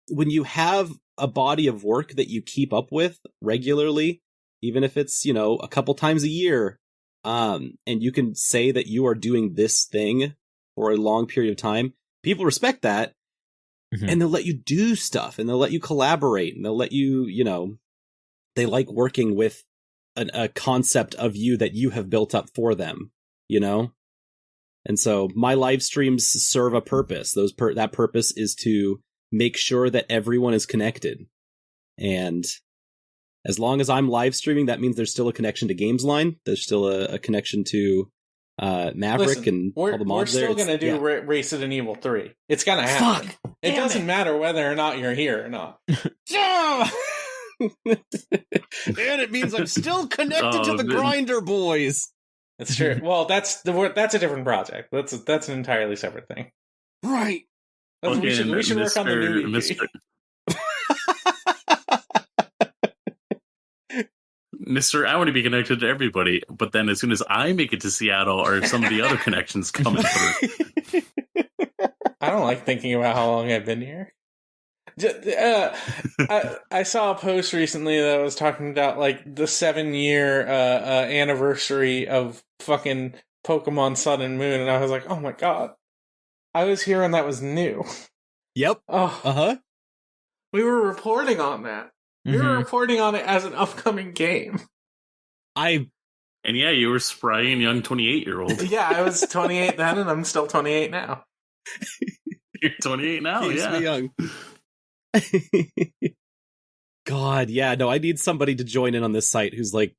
when you have a body of work that you keep up with regularly, even if it's, a couple times a year, and you can say that you are doing this thing for a long period of time, people respect that, and they'll let you do stuff, and they'll let you collaborate, and they'll let you, they like working with a concept of you that you have built up for them, And so my live streams serve a purpose. That purpose is to make sure that everyone is connected. And as long as I'm live streaming, that means there's still a connection to Gamesline. There's still a connection to Maverick and all the mods there. We're still going to do Resident Evil 3. It's going to happen. It doesn't matter whether or not you're here or not. And it means I'm still connected to the Grinder Boys. That's true. Well, that's a different project. That's an entirely separate thing. Right. We should work on the new EP. Mr. I want to be connected to everybody, but then as soon as I make it to Seattle, are some of the other connections coming through? I don't like thinking about how long I've been here. I saw a post recently that was talking about like the 7-year anniversary of fucking Pokemon Sun and Moon, and I was like, oh my god, I was here when that was new. Yep. Oh. We were reporting on that. We were reporting on it as an upcoming game. And yeah, you were spry and young 28-year-old. Yeah, I was 28 then, and I'm still 28 now. You're 28 now, Keeps me young. God, yeah, no, I need somebody to join in on this site who's like,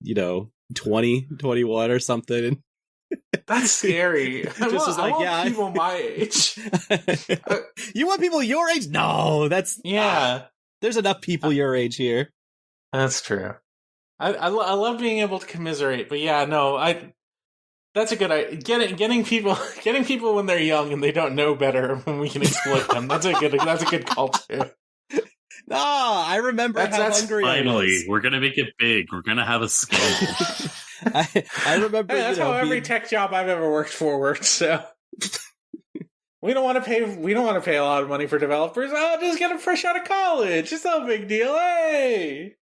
20, 21 or something. That's scary. I want people my age. You want people your age? No, that's... there's enough people your age here. That's true. I love being able to commiserate, but yeah, no, that's a good idea. Getting people when they're young and they don't know better when we can exploit them. That's a good call too. I remember how hungry I was. Finally, we're gonna make it big. We're gonna have a scandal. I remember. Hey, that's how every tech job I've ever worked for worked. So we don't want to pay. We don't want to pay a lot of money for developers. Just get them fresh out of college. It's no big deal. Hey.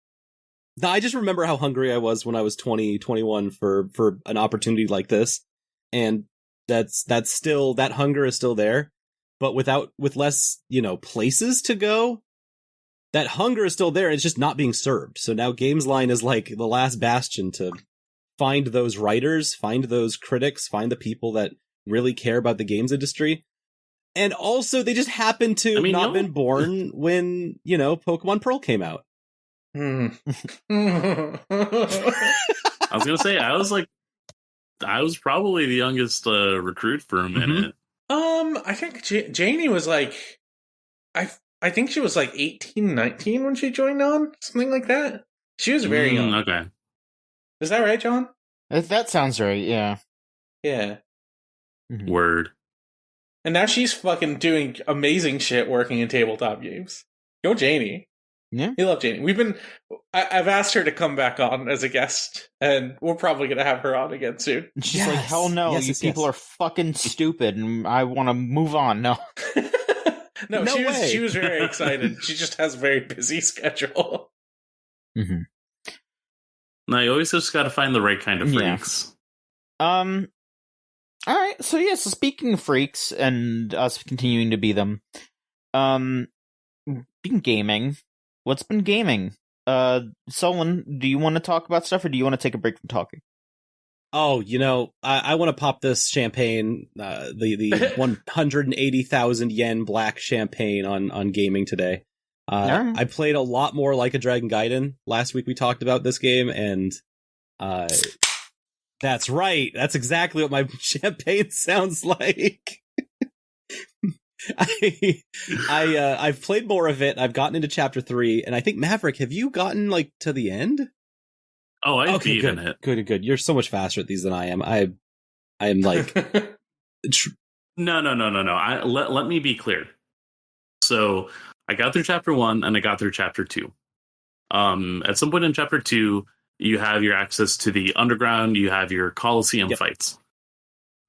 No, I just remember how hungry I was when I was 20, 21 for an opportunity like this, and that's still, that hunger is still there, but with less places to go. That hunger is still there. It's just not being served. So now Gamesline is like the last bastion to find those writers, find those critics, find the people that really care about the games industry. And also, they just happen to not been born when, Pokemon Pearl came out. I was going to say, I was probably the youngest recruit for a minute. I think Janie was like, I I think she was like 18, 19 when she joined on, something like that. She was very young. Okay. Is that right, John? That sounds right, yeah. Yeah. Word. And now she's fucking doing amazing shit working in tabletop games. Go Janie. Yeah. We love Janie. I've asked her to come back on as a guest, and we're probably going to have her on again soon. And she's like, hell no, you people are fucking stupid, and I want to move on. No. No, No way. She was very excited. She just has a very busy schedule. Mm-hmm. Now, you always just got to find the right kind of freaks. Yeah. All right, so so speaking of freaks and us continuing to be them, been gaming. What's been gaming? Solon, do you want to talk about stuff, or do you want to take a break from talking? Oh, I want to pop this champagne, the 180,000 yen black champagne on gaming today. Right. I played a lot more Like a Dragon Gaiden. Last week we talked about this game, and that's right. That's exactly what my champagne sounds like. I've played more of it. I've gotten into chapter 3, and I think Maverick, have you gotten to the end? Oh, I've beaten it. Good. You're so much faster at these than I am. I am like No. Let me be clear. So I got through chapter 1 and I got through chapter 2. At some point in chapter 2, you have your access to the underground. You have your Coliseum fights.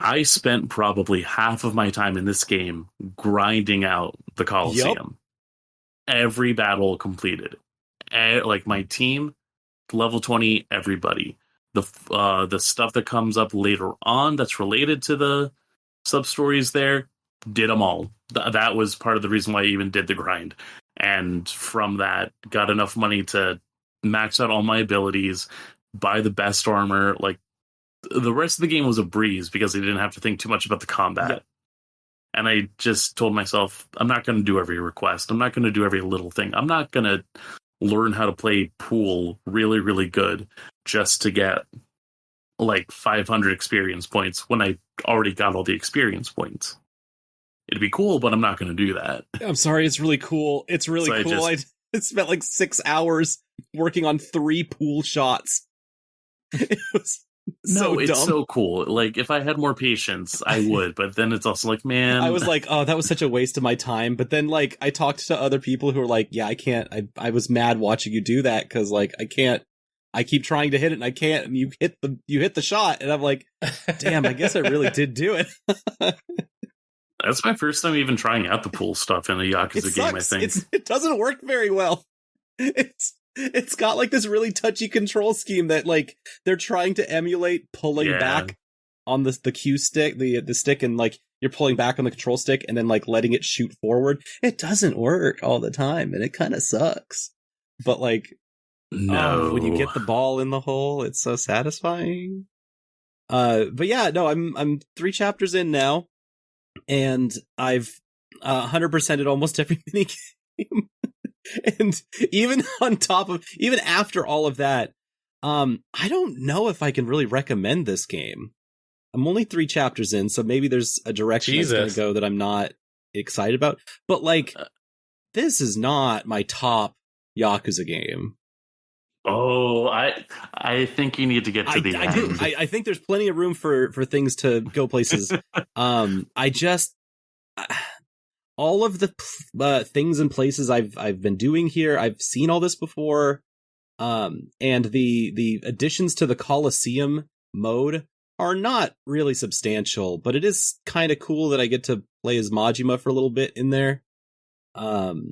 I spent probably half of my time in this game grinding out the Coliseum. Every battle completed. My team, level 20, everybody. The stuff that comes up later on that's related to the sub-stories there, did them all. That was part of the reason why I even did the grind. And from that, got enough money to max out all my abilities, buy the best armor. The rest of the game was a breeze because I didn't have to think too much about the combat. Yep. And I just told myself, I'm not going to do every request. I'm not going to do every little thing. I'm not going to learn how to play pool really, really good just to get 500 experience points when I already got all the experience points. It'd be cool, but I'm not going to do that. I'm sorry, it's really cool. It's really cool. I spent 6 hours working on 3 pool shots. It was it's dumb. So cool. If I had more patience, I would. But then it's also man. I was like, oh, that was such a waste of my time. But then I talked to other people who were like, yeah, I can't. I was mad watching you do that because I can't. I keep trying to hit it and I can't. And you hit the shot, and I'm like, damn, I guess I really did do it. That's my first time even trying out the pool stuff in a Yakuza game, I think. It doesn't work very well. It's got this really touchy control scheme that they're trying to emulate pulling back on the Q stick, the stick, and you're pulling back on the control stick and then letting it shoot forward. It doesn't work all the time, and it kind of sucks. But no, when you get the ball in the hole, it's so satisfying. But yeah, no, I'm 3 chapters in now. And I've 100%ed almost every mini game. And even after all of that, I don't know if I can really recommend this game. I'm only 3 chapters in, so maybe there's a direction it's going to go that I'm not excited about. But this is not my top Yakuza game. Oh, I think you need to get to the end. I think there's plenty of room for things to go places. All of the things and places I've been doing here, I've seen all this before. And the additions to the Coliseum mode are not really substantial, but it is kind of cool that I get to play as Majima for a little bit in there. That's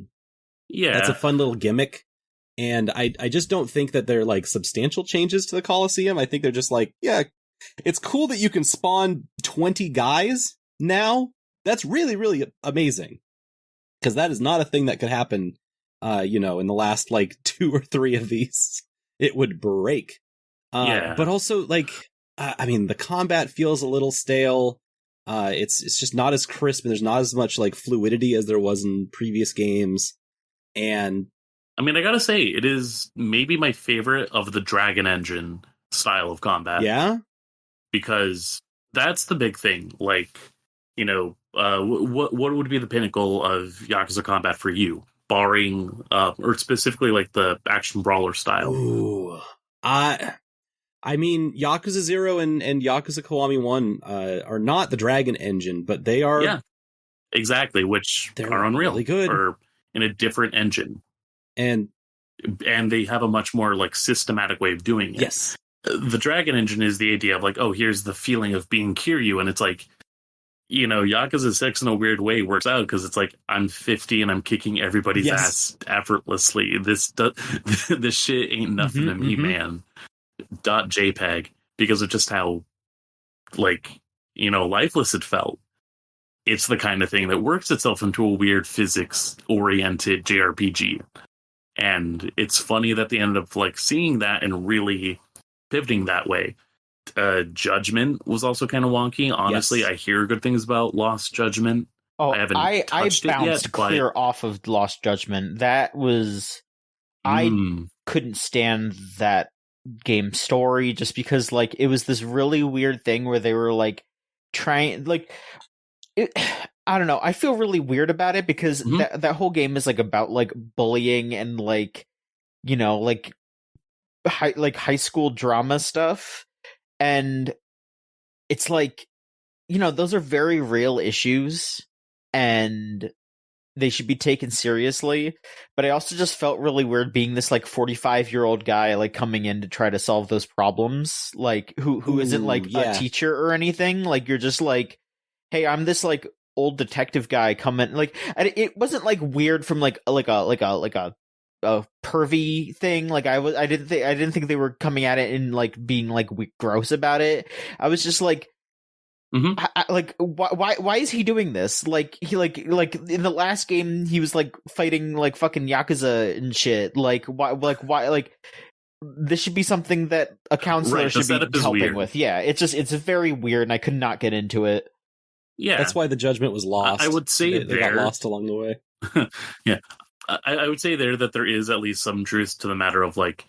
a fun little gimmick. And I just don't think that they're substantial changes to the Coliseum. I think they're just it's cool that you can spawn 20 guys now. That's really, really amazing. Because that is not a thing that could happen, in the last 2 or 3 of these. It would break. But also, the combat feels a little stale. It's just not as crisp, and there's not as much fluidity as there was in previous games. And I gotta say, it is maybe my favorite of the Dragon Engine style of combat. Yeah? Because that's the big thing. What would be the pinnacle of Yakuza combat for you? barring or specifically like the action brawler style. Ooh. I mean, Yakuza 0 and Yakuza Kiwami 1 are not the Dragon engine, but they are... Yeah, exactly, which are Unreal. Really good. Or in a different engine. And they have a much more like systematic way of doing it. Yes. The Dragon engine is the idea of like, oh, here's the feeling of being Kiryu, and it's like, you know, Yakuza 6 in a weird way works out because it's like, I'm 50 and I'm kicking everybody's ass effortlessly. This shit ain't nothing to me, man. .jpg, because of just how, like, you know, lifeless it felt. It's the kind of thing that works itself into a weird physics-oriented JRPG. And it's funny that they ended up, like, seeing that and really pivoting that way. Judgment was also kind of wonky. Honestly, Yes. I hear good things about Lost Judgment. Oh, I haven't I touched it bounced yet, but- clear off of Lost Judgment. That was... I couldn't stand that game story just because, like, it was this really weird thing where they were, like, trying... like, I don't know. I feel really weird about it because that whole game is, like, about, like, bullying and, like, you know, like high school drama stuff. And it's like, you know, those are very real issues and they should be taken seriously. But I also just felt really weird being this like 45-year-old guy like coming in to try to solve those problems, like who isn't like a teacher or anything. Like you're just like, hey, I'm this like old detective guy coming. Like it wasn't like weird from like a pervy thing. Like I didn't think they were coming at it and like being like gross about it. I was just like, like why is he doing this? Like he like in the last game he was like fighting like fucking Yakuza and shit. Like why this should be something that a counselor should be helping with. Yeah, it's very weird and I could not get into it. Yeah, that's why the Judgment was lost. I would say they got lost along the way. Yeah. I would say there that there is at least some truth to the matter of, like,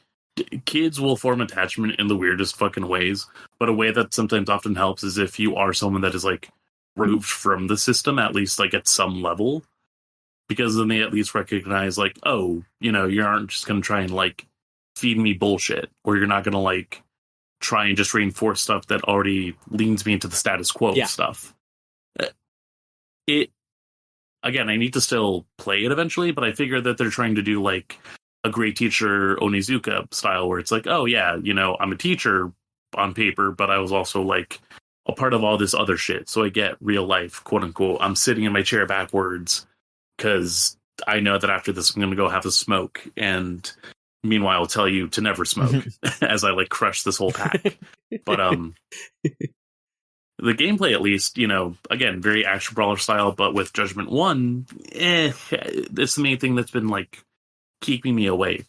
kids will form attachment in the weirdest fucking ways, but a way that sometimes often helps is if you are someone that is, like, removed from the system, at least, like, at some level, because then they at least recognize, like, oh, you know, you aren't just going to try and, like, feed me bullshit, or you're not going to, like, try and just reinforce stuff that already leans me into the status quo stuff. Again, I need to still play it eventually, but I figure that they're trying to do, like, a great teacher Onizuka style, where it's like, oh, yeah, you know, I'm a teacher on paper, but I was also, like, a part of all this other shit. So I get real life, quote-unquote. I'm sitting in my chair backwards because I know that after this I'm going to go have a smoke. And meanwhile, I'll tell you to never smoke as I, like, crush this whole pack. But, the gameplay, at least, you know, again, very action brawler style, but with Judgment 1, it's the main thing that's been, like, keeping me away.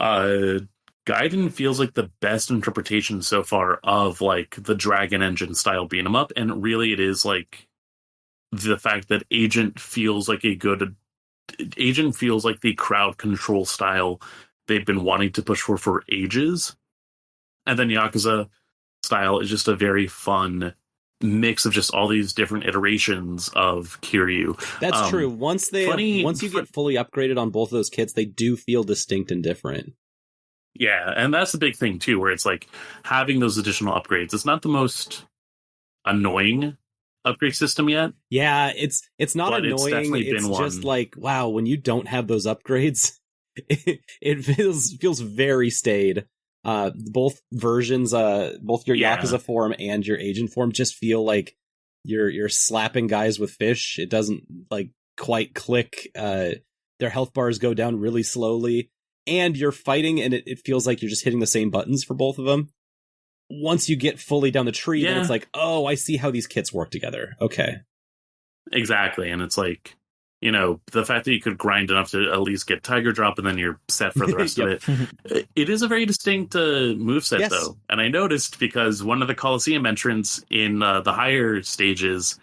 Gaiden feels like the best interpretation so far of, like, the Dragon Engine style beat 'em up, and really it is, like, the fact that Agent feels like the crowd control style they've been wanting to push for ages. And then Yakuza style is just a very fun mix of just all these different iterations of Kiryu. That's true. Once you get fully upgraded on both of those kits, they do feel distinct and different. Yeah, and that's the big thing too, where it's like having those additional upgrades. It's not the most annoying upgrade system yet. Yeah, it's not annoying. It's just like, wow, when you don't have those upgrades, it feels very staid. Both versions, both your Yakuza form and your Agent form just feel like you're slapping guys with fish. It doesn't like quite click. Their health bars go down really slowly, and you're fighting, and it feels like you're just hitting the same buttons for both of them. Once you get fully down the tree, then it's like, oh, I see how these kits work together. Okay, exactly, and it's like, you know, the fact that you could grind enough to at least get Tiger Drop and then you're set for the rest of it. It is a very distinct moveset, though. And I noticed because one of the Coliseum entrants in the higher stages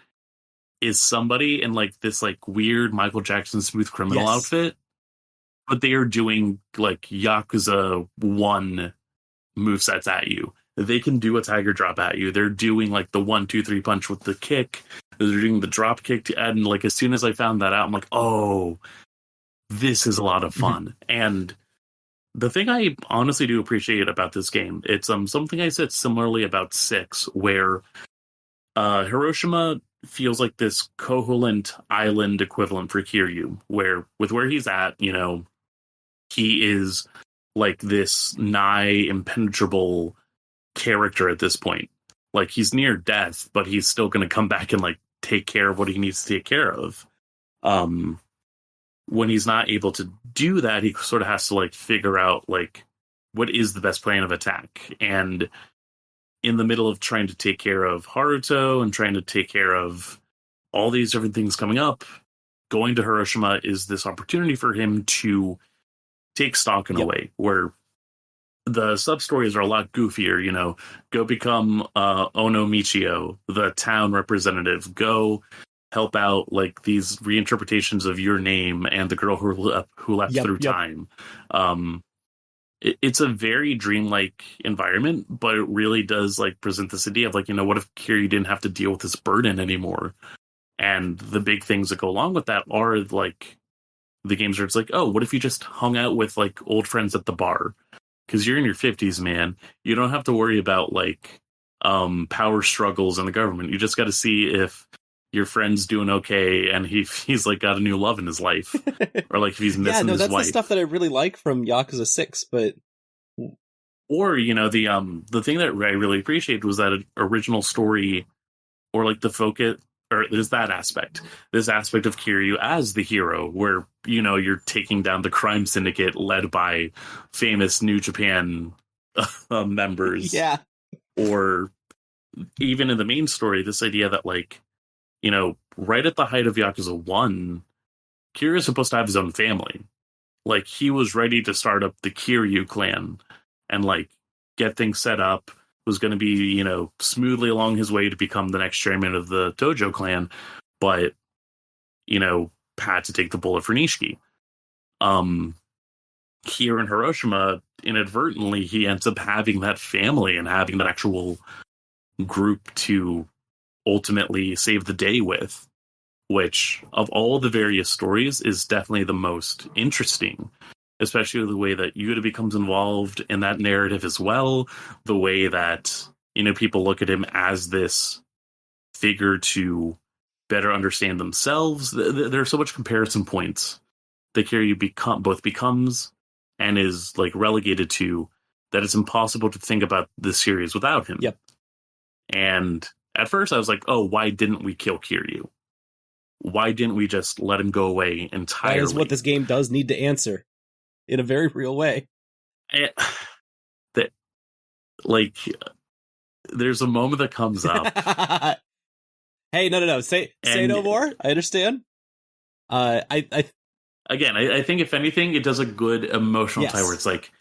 is somebody in like this like weird Michael Jackson Smooth Criminal outfit. But they are doing like Yakuza 1 movesets at you. They can do a Tiger Drop at you. They're doing like the 1-2-3 punch with the kick. They're doing the drop kick to add, and like as soon as I found that out, I'm like, oh, this is a lot of fun. And the thing I honestly do appreciate about this game, it's something I said similarly about 6, where Hiroshima feels like this covalent island equivalent for Kiryu, where with where he's at, you know, he is like this nigh impenetrable character at this point. Like, he's near death, but he's still going to come back and like take care of what he needs to take care of. When he's not able to do that, he sort of has to like figure out like what is the best plan of attack. And in the middle of trying to take care of Haruto and trying to take care of all these different things coming up, going to Hiroshima is this opportunity for him to take stock in a way where the sub-stories are a lot goofier, you know, go become Ono Michio, the town representative, go help out like these reinterpretations of your name and the girl who left through time. It's a very dreamlike environment, but it really does like present this idea of like, you know, what if Kiryu didn't have to deal with this burden anymore? And the big things that go along with that are like the games where it's like, oh, what if you just hung out with like old friends at the bar? Because you're in your 50s, man. You don't have to worry about like power struggles in the government. You just got to see if your friend's doing okay and he's like got a new love in his life, or like if he's missing his that's wife. the stuff that I really like from Yakuza 6. But or you know the thing that I really appreciated was that original story, or like the focus, or there's that aspect, this aspect of Kiryu as the hero, where you know you're taking down the crime syndicate led by famous New Japan members, or even in the main story, this idea that like, you know, right at the height of Yakuza 1, Kiryu is supposed to have his own family. Like, he was ready to start up the Kiryu clan and, like, get things set up, was going to be, you know, smoothly along his way to become the next chairman of the Tojo clan, but, you know, had to take the bullet for Nishiki. Here in Hiroshima, inadvertently, he ends up having that family and having that actual group to ultimately save the day with, which of all the various stories is definitely the most interesting, especially the way that Yuta becomes involved in that narrative as well, the way that, you know, people look at him as this figure to better understand themselves. There are so much comparison points that Kiryu becomes and is like relegated to, that it's impossible to think about this series without him. And at first I was like, oh, why didn't we kill Kiryu? Why didn't we just let him go away entirely? That is what this game does need to answer in a very real way. Like, there's a moment that comes up. Hey, no. Say no more. I understand. I think if anything, it does a good emotional tie where it's like,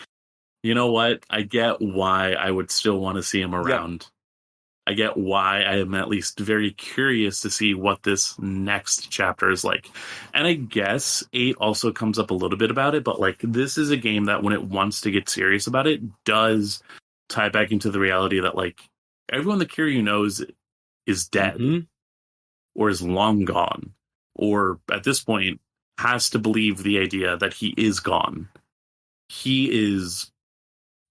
you know what? I get why I would still want to see him around. I get why I am at least very curious to see what this next chapter is like. And I guess 8 also comes up a little bit about it, but like, this is a game that when it wants to get serious about it, does tie back into the reality that like everyone that Kiryu knows is dead or is long gone, or at this point has to believe the idea that he is gone. He is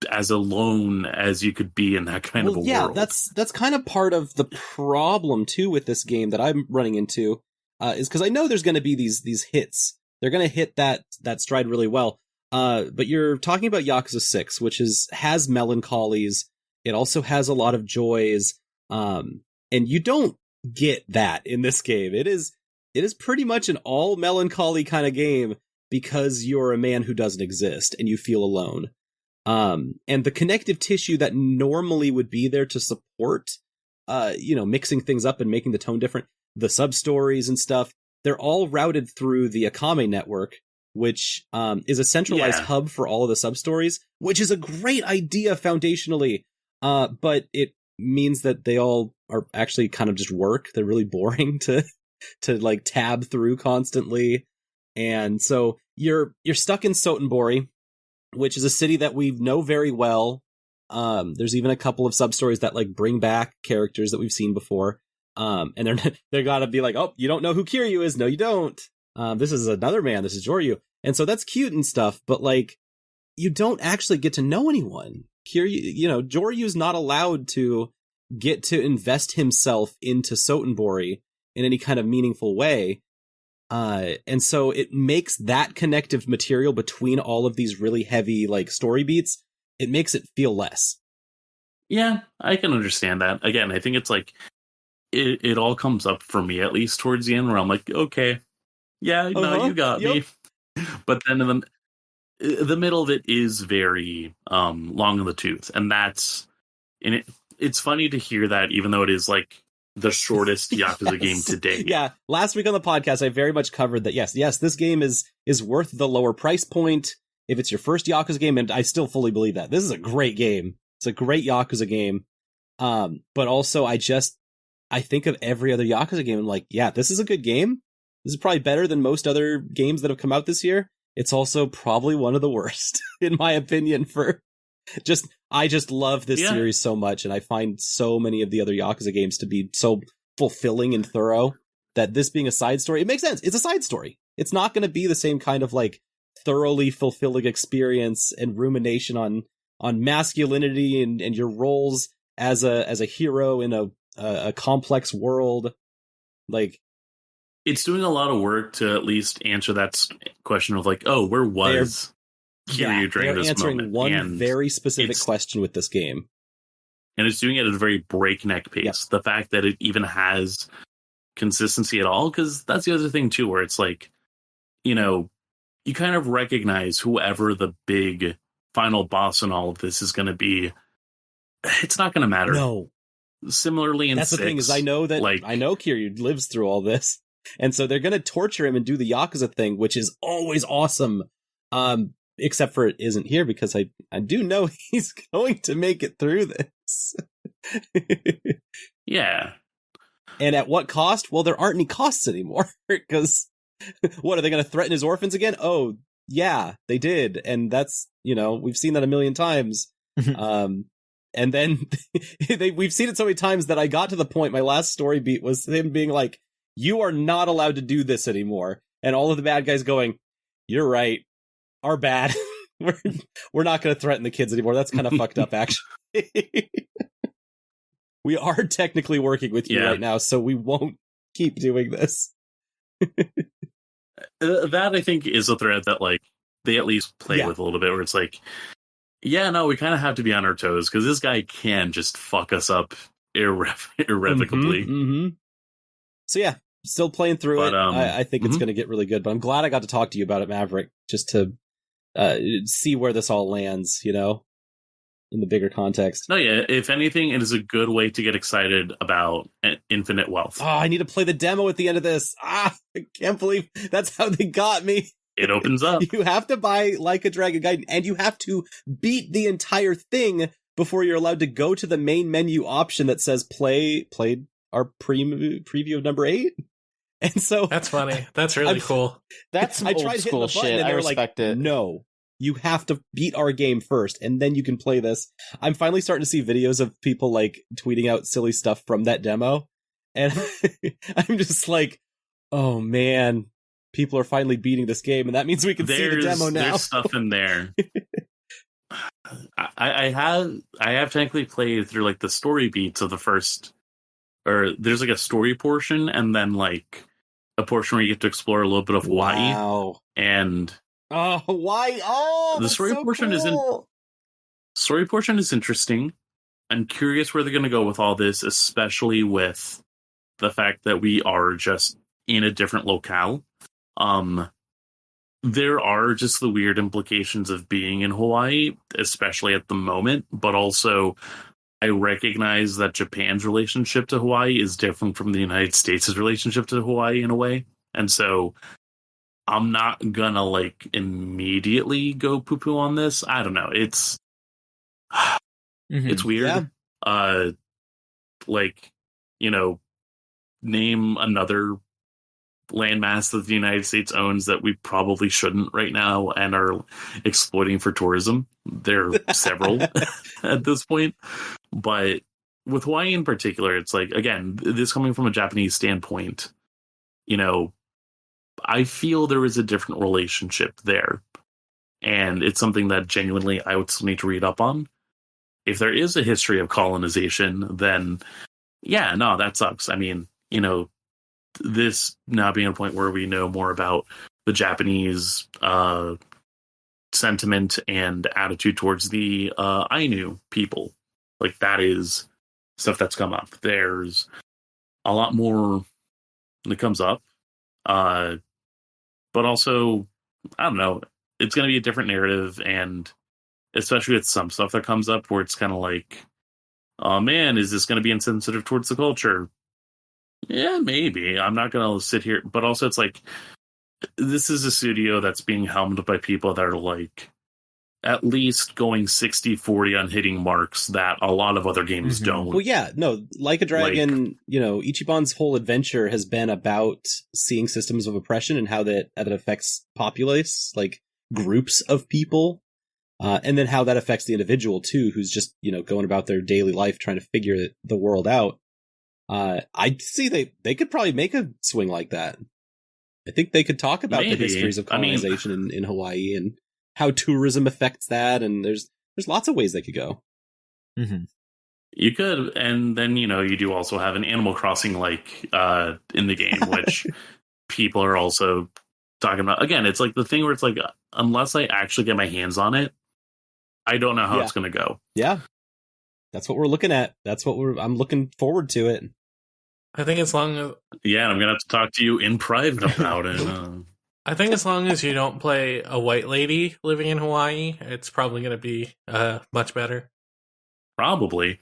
as alone as you could be in that kind of a world. That's kind of part of the problem too with this game that I'm running into, is because I know there's going to be these hits. They're going to hit that stride really well. But you're talking about Yakuza 6, which has melancholies. It also has a lot of joys. And you don't get that in this game. It is pretty much an all melancholy kind of game because you're a man who doesn't exist and you feel alone. And the connective tissue that normally would be there to support, mixing things up and making the tone different, the sub-stories and stuff, they're all routed through the Akame network, which is a centralized hub for all of the sub-stories, which is a great idea foundationally, but it means that they all are actually kind of just work. They're really boring to like tab through constantly. And so you're stuck in Sotenbori, which is a city that we know very well. There's even a couple of sub-stories that like bring back characters that we've seen before. And they're gotta be like, oh, you don't know who Kiryu is? No, you don't. This is another man. This is Joryu. And so that's cute and stuff, but like, you don't actually get to know anyone. Here, Joryu's not allowed to get to invest himself into Sotenbori in any kind of meaningful way. And so it makes that connective material between all of these really heavy, like, story beats, it makes it feel less. Yeah, I can understand that. Again, I think it's like, it all comes up for me, at least towards the end, where I'm like, okay, yeah, no, you got me. But then in the middle of it is very long in the tooth. And it's funny to hear that, even though it is like the shortest Yakuza game to date. Yeah, last week on the podcast, I very much covered that. Yes, this game is worth the lower price point if it's your first Yakuza game, and I still fully believe that. This is a great game. It's a great Yakuza game. But also, I think of every other Yakuza game and like, yeah, this is a good game. This is probably better than most other games that have come out this year. It's also probably one of the worst, in my opinion, I just love this series so much, and I find so many of the other Yakuza games to be so fulfilling and thorough that this being a side story, it makes sense. It's a side story. It's not going to be the same kind of like thoroughly fulfilling experience and rumination on masculinity and your roles as a hero in a complex world. Like, it's doing a lot of work to at least answer that question of like, oh, where was Kiryu during this answering moment? One very specific question with this game. And it's doing it at a very breakneck pace. Yep. The fact that it even has consistency at all, because that's the other thing too, where it's like, you kind of recognize whoever the big final boss in all of this is going to be. It's not going to matter. No. Similarly, that's 6, the thing is, I know Kiryu lives through all this, and so they're going to torture him and do the Yakuza thing, which is always awesome. Except for it isn't here, because I do know he's going to make it through this. Yeah. And at what cost? Well, there aren't any costs anymore, because what, are they going to threaten his orphans again? Oh, yeah, they did. And that's, we've seen that a million times. And then we've seen it so many times that I got to the point, my last story beat was him being like, you are not allowed to do this anymore. And all of the bad guys going, you're right. Our bad. We're not going to threaten the kids anymore. That's kind of fucked up, actually. We are technically working with you right now, so we won't keep doing this. That, I think, is a thread that like they at least play with a little bit, where it's like, yeah, no, we kind of have to be on our toes, because this guy can just fuck us up irrevocably. Mm-hmm. So yeah, still playing through it. I think it's going to get really good, but I'm glad I got to talk to you about it, Maverick, just to see where this all lands, in the bigger context. No, yeah, if anything, it is a good way to get excited about Infinite Wealth. Oh, I need to play the demo at the end of this. I can't believe that's how they got me. It opens up. You have to buy Like a Dragon Gaiden, and you have to beat the entire thing before you're allowed to go to the main menu option that says play our preview of number 8. And so that's funny. That's really cool. That's some old school shit. I respect it. No, you have to beat our game first, and then you can play this. I'm finally starting to see videos of people like tweeting out silly stuff from that demo, and I'm just like, oh man, people are finally beating this game, and that means we can see the demo now. There's stuff in there. I have technically played through like the story beats of the first, or there's like a story portion, and then like a portion where you get to explore a little bit of Hawaii. Wow. And Hawaii! Oh, the story portion story portion is interesting. I'm curious where they're going to go with all this, especially with the fact that we are just in a different locale. There are just the weird implications of being in Hawaii, especially at the moment, but also I recognize that Japan's relationship to Hawaii is different from the United States' relationship to Hawaii in a way. And so I'm not gonna like immediately go poo-poo on this. I don't know. It's it's weird. Yeah. Name another landmass that the United States owns that we probably shouldn't right now and are exploiting for tourism. There are several at this point. But with Hawaii in particular, it's like, again, this coming from a Japanese standpoint, I feel there is a different relationship there. And it's something that genuinely I would still need to read up on. If there is a history of colonization, then yeah, no, that sucks. I mean, this now being a point where we know more about the Japanese sentiment and attitude towards the Ainu people. Like, that is stuff that's come up. There's a lot more that comes up. But also, I don't know, it's going to be a different narrative, and especially with some stuff that comes up where it's kind of like, oh man, is this going to be insensitive towards the culture? Yeah, maybe. I'm not going to sit here. But also, it's like, this is a studio that's being helmed by people that are like at least going 60-40 on hitting marks that a lot of other games don't. Well, yeah, no, Like a Dragon, Ichiban's whole adventure has been about seeing systems of oppression and how that affects populace, like groups of people, and then how that affects the individual too, who's just, going about their daily life trying to figure the world out. I see they could probably make a swing like that. I think they could talk about the histories of colonization in Hawaii and how tourism affects that, and there's lots of ways they could go. Mm-hmm. You could, and then you do also have an Animal Crossing like in the game, which people are also talking about. Again, it's like the thing where it's like, unless I actually get my hands on it, I don't know how it's going to go. Yeah, that's what we're looking at. I'm looking forward to it. I think as long as... Yeah, I'm going to have to talk to you in private about it. I think as long as you don't play a white lady living in Hawaii, it's probably going to be much better. Probably.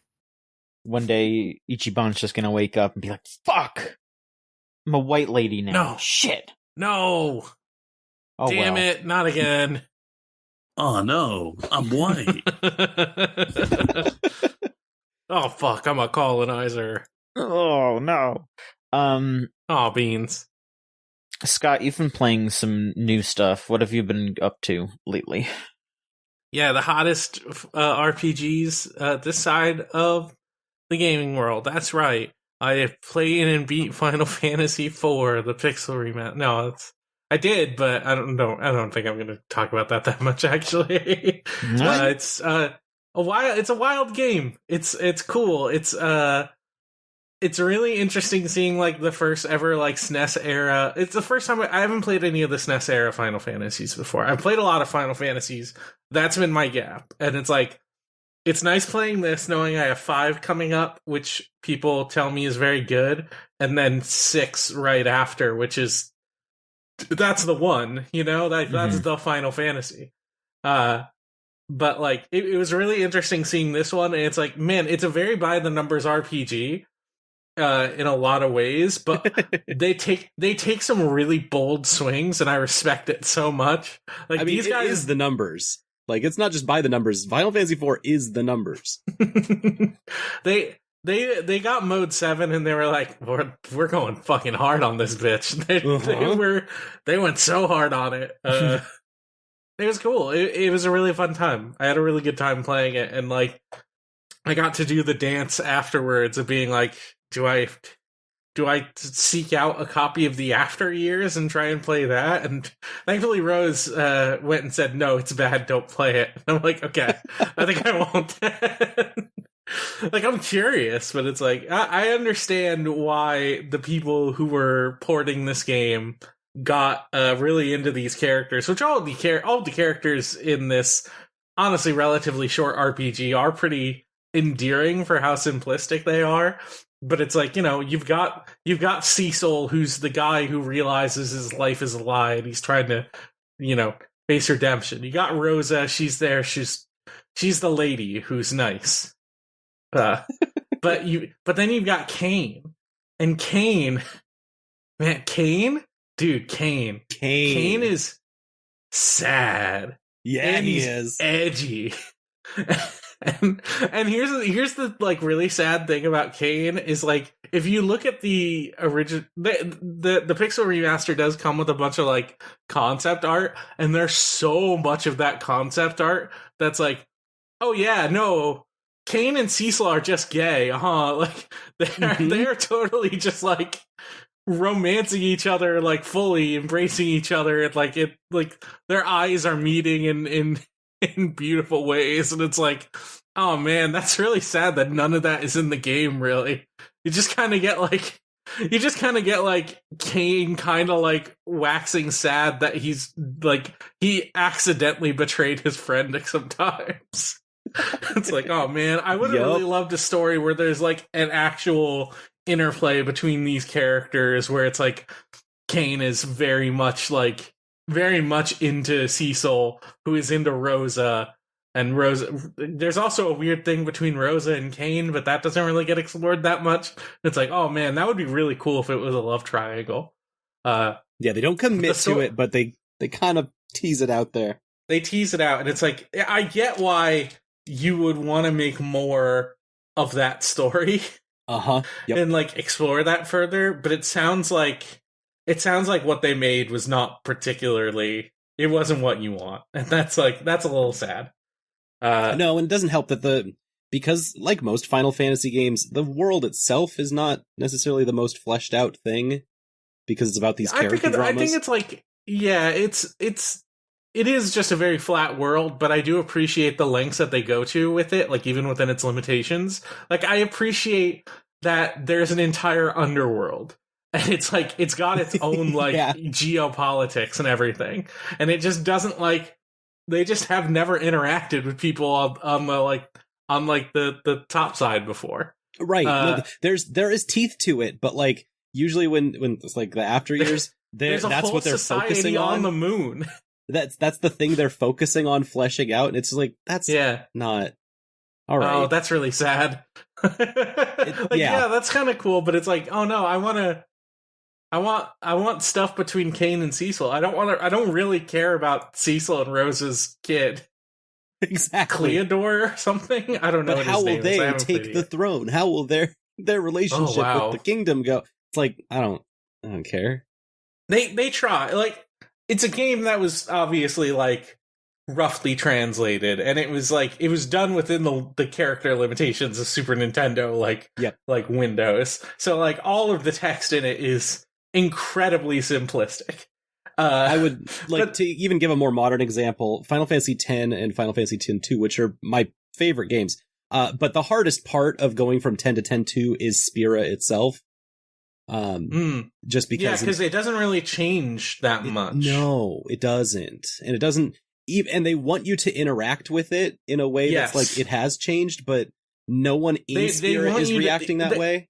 One day, Ichiban's just going to wake up and be like, fuck! I'm a white lady now. No. Shit! No! Oh, damn it, not again. Oh no, I'm white. Oh fuck, I'm a colonizer. Oh no. Oh, beans. Scott, you've been playing some new stuff. What have you been up to lately? Yeah, the hottest RPGs this side of the gaming world. That's right. I played and beat Final Fantasy IV, the Pixel Remaster. No, I did, but I don't think I'm going to talk about that much. Actually, it's a wild game. It's cool. It's really interesting seeing like the first ever like SNES era. It's the first time I haven't played any of the SNES era Final Fantasies before. I've played a lot of Final Fantasies. That's been my gap, and it's like, it's nice playing this, knowing I have 5 coming up, which people tell me is very good, and then 6 right after, which is, that's the one, that's the Final Fantasy. But like, it was really interesting seeing this one, and it's like, man, it's a very by the numbers RPG in a lot of ways, but they take some really bold swings, and I respect it so much. Like, these guys, it is the numbers. Like, it's not just by the numbers. Final Fantasy IV is the numbers. They got mode 7 and they were like, we're going fucking hard on this bitch. They went so hard on it. It was cool. It was a really fun time. I had a really good time playing it, and like, I got to do the dance afterwards of being like, do I seek out a copy of the After Years and try and play that? And thankfully Rose went and said, no, it's bad, don't play it. And I'm like, okay, I think I won't. Like, I'm curious, but it's like, I understand why the people who were porting this game got really into these characters, which all the characters in this honestly relatively short RPG are pretty endearing for how simplistic they are. But it's like, you've got Cecil, who's the guy who realizes his life is a lie and he's trying to, face redemption. You got Rosa, she's there, she's the lady who's nice. But then you've got Kane. And Kane, man, Kane is sad. Yeah, and he he's is edgy. And here's the like really sad thing about Kane is, like, if you look at the original, the Pixel Remaster does come with a bunch of like concept art, and there's so much of that concept art that's like, oh yeah, no, Kane and Cecil are just gay, like they're totally just like romancing each other, like fully embracing each other, and like their eyes are meeting in beautiful ways, and it's like, oh man, that's really sad that none of that is in the game. Really, you just kind of get like Kane kind of like waxing sad that he accidentally betrayed his friend sometimes. It's like, oh man, I would have really loved a story where there's like an actual interplay between these characters, where it's like Kane is very much into Cecil, who is into Rosa, and Rosa. There's also a weird thing between Rosa and Kane, but that doesn't really get explored that much. It's like, oh man, that would be really cool if it was a love triangle. Yeah, they don't commit to it, but they kind of tease it out there. They tease it out, and it's like, I get why you would want to make more of that story. Yep. And like explore that further, but it sounds like what they made was not particularly, it wasn't what you want, and that's a little sad. No, and it doesn't help that because like most Final Fantasy games, the world itself is not necessarily the most fleshed out thing, because it's about these character dramas. I think it's like, yeah, it is just a very flat world, but I do appreciate the lengths that they go to with it, like even within its limitations. Like, I appreciate that there's an entire underworld, and it's like, it's got its own like geopolitics and everything, and it just doesn't like, they just have never interacted with people on the top side before. Right. No, there is teeth to it, but like usually when it's like the after years, that's what they're focusing on the moon. That's the thing they're focusing on fleshing out, and it's like, that's not all right. Oh, that's really sad. That's kind of cool, but it's like, oh no, I want stuff between Kane and Cecil. I don't really care about Cecil and Rose's kid. Exactly. Cleodor or something? I don't know. But how will they take the throne? How will their relationship with the kingdom go? It's like, I don't care. They try. Like, it's a game that was obviously like roughly translated, and it was done within the character limitations of Super Nintendo, like Windows. So like all of the text in it is incredibly simplistic. I would like to even give a more modern example: Final Fantasy X and Final Fantasy X-2, which are my favorite games. But the hardest part of going from 10 to 10-2 is Spira itself. Just because it doesn't really change that much. No, it doesn't, and it doesn't even. And they want you to interact with it in a way that's like, it has changed, but no one in Spira is reacting that way.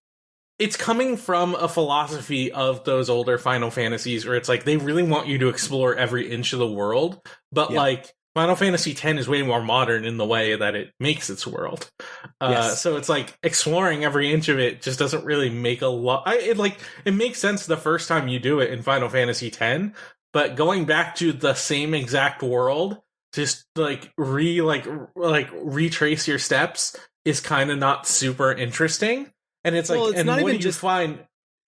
It's coming from a philosophy of those older Final Fantasies, where it's like they really want you to explore every inch of the world, but like Final Fantasy X is way more modern in the way that it makes its world. So it's like exploring every inch of it just doesn't really make a lot. It makes sense the first time you do it in Final Fantasy X, but going back to the same exact world, just like retrace your steps is kind of not super interesting. And it's like, it's and not what even do you just find?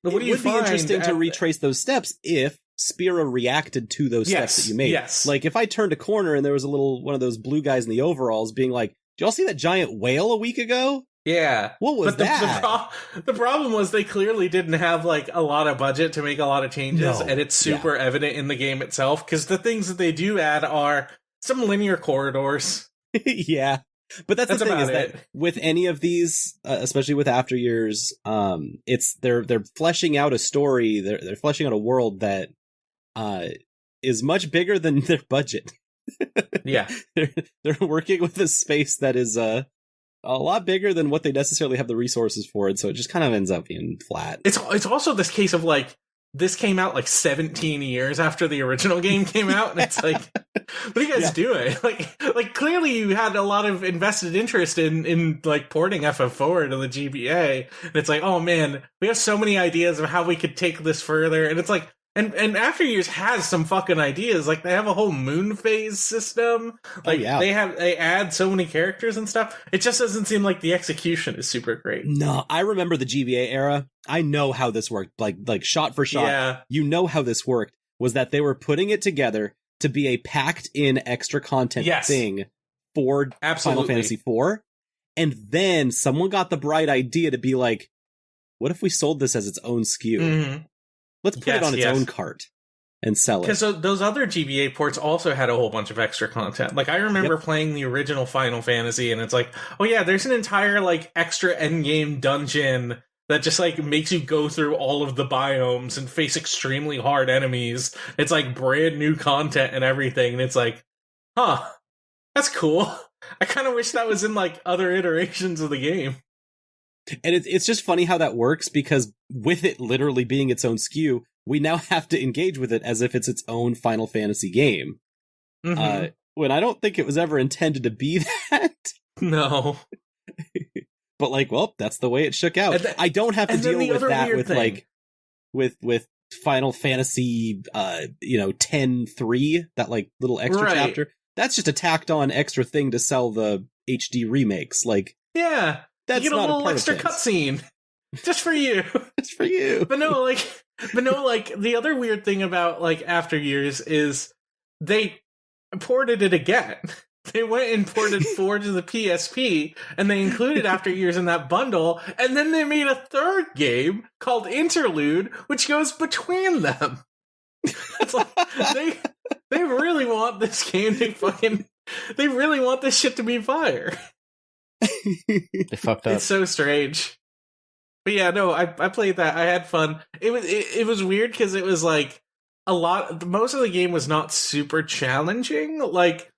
It would be interesting to retrace those steps if Spira reacted to those steps that you made. Yes. Like if I turned a corner and there was one of those blue guys in the overalls being like, "Did y'all see that giant whale a week ago?" Yeah. What was that? The problem was they clearly didn't have like a lot of budget to make a lot of changes, and it's super evident in the game itself, because the things that they do add are some linear corridors. Yeah. But that's the thing, is that with any of these, especially with After Years, it's they're fleshing out a story, they're fleshing out a world that is much bigger than their budget. Yeah, they're working with a space that is a lot bigger than what they necessarily have the resources for, and so it just kind of ends up being flat. It's also this case of like, this came out like 17 years after the original game came out, and it's like, what are you guys doing? Like clearly you had a lot of invested interest in like porting FF4 to the GBA, and it's like, oh man, we have so many ideas of how we could take this further, and it's like, and After Years has some fucking ideas. Like, they have a whole moon phase system. Like, they add so many characters and stuff. It just doesn't seem like the execution is super great. No, I remember the GBA era. I know how this worked. Like shot for shot. Yeah. You know how this worked, was that they were putting it together to be a packed in extra content thing for Final Fantasy IV. And then someone got the bright idea to be like, what if we sold this as its own SKU? Mm-hmm. let's put it on its own cart and sell it. Because those other GBA ports also had a whole bunch of extra content. Like, I remember playing the original Final Fantasy, and it's like, oh yeah, there's an entire, like, extra endgame dungeon that just, like, makes you go through all of the biomes and face extremely hard enemies. It's, like, brand new content and everything, and it's like, huh, that's cool. I kind of wish that was in, like, other iterations of the game. And it's just funny how that works, because with it literally being its own SKU, we now have to engage with it as if it's its own Final Fantasy game. Mm-hmm. When I don't think it was ever intended to be that. No. But, like, well, that's the way it shook out. I don't have to deal with that with, like, with Final Fantasy, 10-3, that, like, little extra chapter. That's just a tacked on extra thing to sell the HD remakes. Like, yeah, that's you get not a little extra cutscene just for you. It's for you. But no, like the other weird thing about, like, After Years is they ported it again. They went and ported 4 to the PSP, and they included After Years in that bundle, and then they made a third game called Interlude, which goes between them. It's like, they really want this game to they really want this shit to be fire. They fucked up. It's so strange. But yeah, no, I played that. I had fun. It was weird because it was like most of the game was not super challenging. Like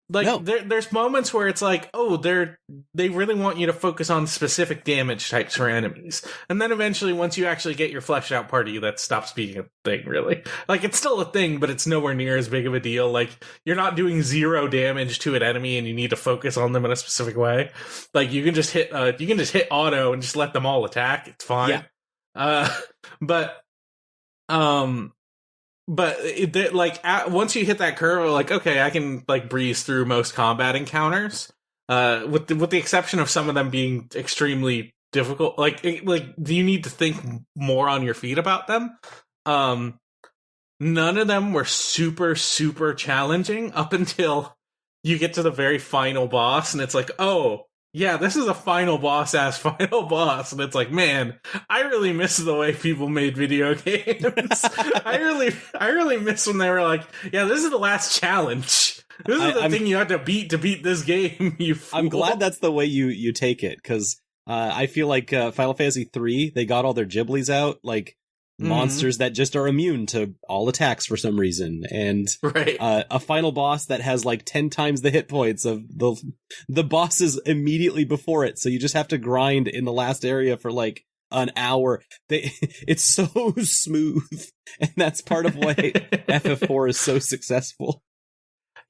no. There's moments where it's like, oh, they really want you to focus on specific damage types for enemies. And then eventually, once you actually get your fleshed out party, that stops being a thing, really. Like, it's still a thing, but it's nowhere near as big of a deal. Like, you're not doing 0 damage to an enemy and you need to focus on them in a specific way. Like, you can just hit auto and just let them all attack. It's fine. Yeah. Once you hit that curve, like, okay, I can, like, breeze through most combat encounters, with the exception of some of them being extremely difficult. Like, do you need to think more on your feet about them? None of them were super, super challenging up until you get to the very final boss, and it's like, oh, yeah, this is a final boss, and it's like, man, I really miss the way people made video games. I really miss when they were like, yeah, this is the last challenge. This is the thing you have to beat this game. You fool. I'm glad that's the way you take it, because I feel like Final Fantasy 3, they got all their Ghiblies out, like monsters that just are immune to all attacks for some reason, and a final boss that has like 10 times the hit points of the bosses immediately before it, so you just have to grind in the last area for like an hour. It's so smooth, and that's part of why FF4 is so successful.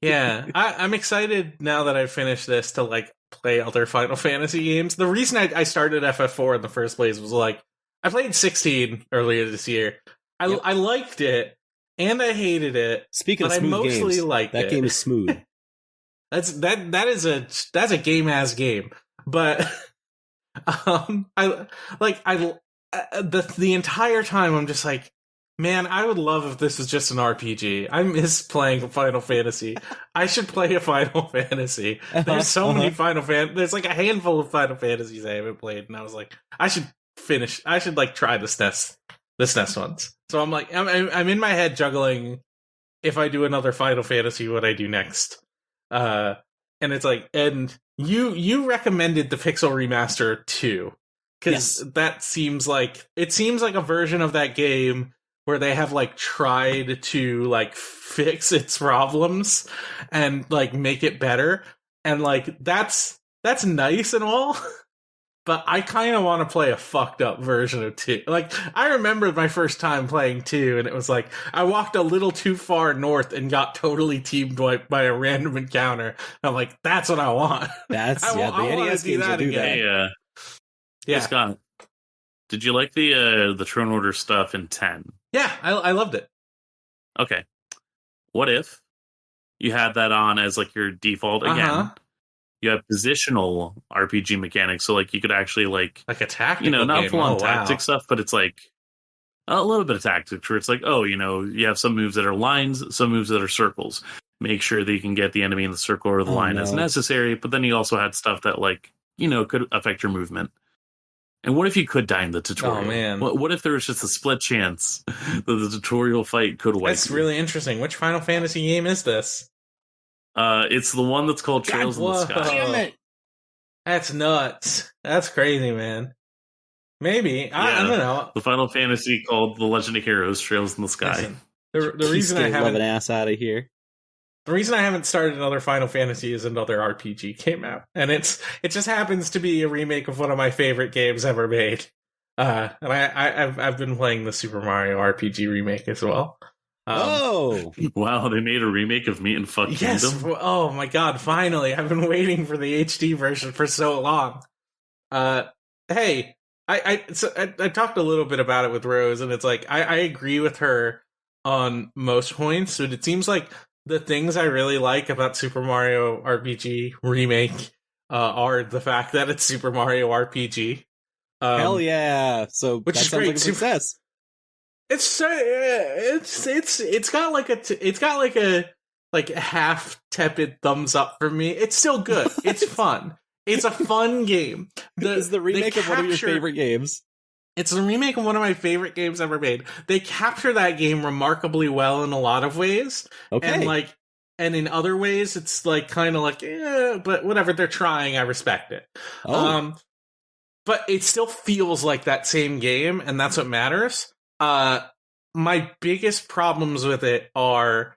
Yeah, I'm excited now that I've finished this to, like, play other Final Fantasy games. The reason I started FF4 in the first place was, like, I played 16 earlier this year. I liked it, and I hated it. Speaking of smooth I mostly games, liked that it. Game is smooth. That's a game-ass game. But the entire time I'm just like, man, I would love if this was just an RPG. I miss playing Final Fantasy. I should play a Final Fantasy. There's so many there's like a handful of Final Fantasies I haven't played, and I was like, I should like try the SNES ones. So I'm like, I'm in my head juggling, if I do another Final Fantasy, what I do next. And it's like, and you recommended the Pixel Remaster 2, because that seems like a version of that game where they have, like, tried to, like, fix its problems and, like, make it better. And, like, that's nice and all, but I kind of want to play a fucked up version of 2. Like, I remember my first time playing 2, and it was like, I walked a little too far north and got totally team wiped by a random encounter. And I'm like, that's what I want. The NES games will do that. Yeah. Scott, did you like the Throne Order stuff in 10? Yeah, I loved it. Okay. What if you had that on as, like, your default again? You have positional RPG mechanics, so, like, you could actually, like a tactical not game. full-on tactic stuff, but it's, like, a little bit of tactics, where it's like, oh, you have some moves that are lines, some moves that are circles. Make sure that you can get the enemy in the circle or the line as necessary, but then you also had stuff that, like, could affect your movement. And what if you could die in the tutorial? Oh, man. What if there was just a split chance that the tutorial fight could wipe That's you? really interesting. Which Final Fantasy game is this? It's the one that's called Trails in the Sky. Damn it! That's nuts. That's crazy, man. Maybe. I don't know. The Final Fantasy called The Legend of Heroes: Trails in the Sky. Listen, the reason I haven't ass out of here. The reason I haven't started another Final Fantasy is another RPG came out, and it just happens to be a remake of one of my favorite games ever made. And I've been playing the Super Mario RPG Remake as well. Wow, they made a remake of Meat and Fuck Yes. Kingdom. Oh my God! Finally, I've been waiting for the HD version for so long. Hey, I talked a little bit about it with Rose, and it's like I agree with her on most points, but it seems like the things I really like about Super Mario RPG Remake are the fact that it's Super Mario RPG. Hell yeah! So which that is sounds great. like a success. It's got like a half tepid thumbs up for me. It's still good. It's fun. It's a fun game. It's the remake of one of your favorite games. It's the remake of one of my favorite games ever made. They capture that game remarkably well in a lot of ways. Okay. And in other ways, it's like kind of like, but whatever they're trying, I respect it. Oh. But it still feels like that same game, and that's what matters. My biggest problems with it are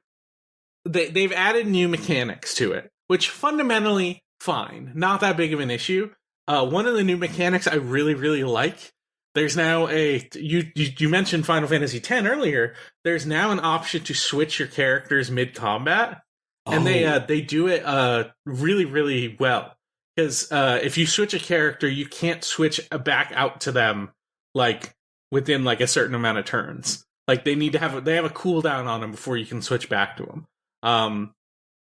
they've added new mechanics to it, which fundamentally fine, not that big of an issue. One of the new mechanics I really, really like. There's now you mentioned Final Fantasy X earlier. There's now an option to switch your characters mid combat, and they do it really, really well. Because if you switch a character, you can't switch back out to them like within like a certain amount of turns. Like they have a cooldown on them before you can switch back to them.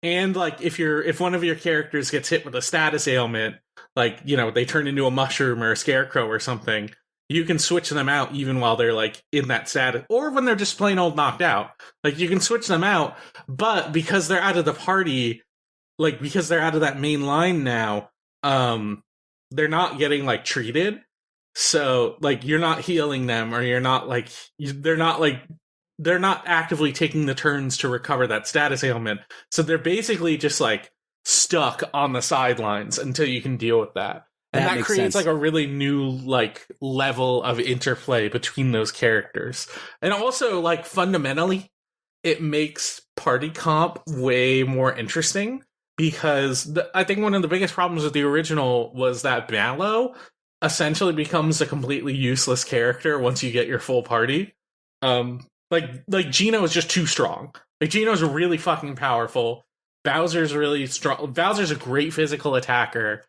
And like if one of your characters gets hit with a status ailment, like they turn into a mushroom or a scarecrow or something, you can switch them out even while they're like in that status, or when they're just plain old knocked out. Like you can switch them out, but because they're out of the party, like because they're out of that main line now, they're not getting like treated. So like you're not healing them, or you're not like they're not actively taking the turns to recover that status ailment. So they're basically just like stuck on the sidelines until you can deal with that. And that creates like a really new like level of interplay between those characters. And also like fundamentally it makes party comp way more interesting, because I think one of the biggest problems with the original was that Mallow essentially becomes a completely useless character once you get your full party. Like Gino is just too strong. Like Gino's really fucking powerful. Bowser's really strong. Bowser's a great physical attacker.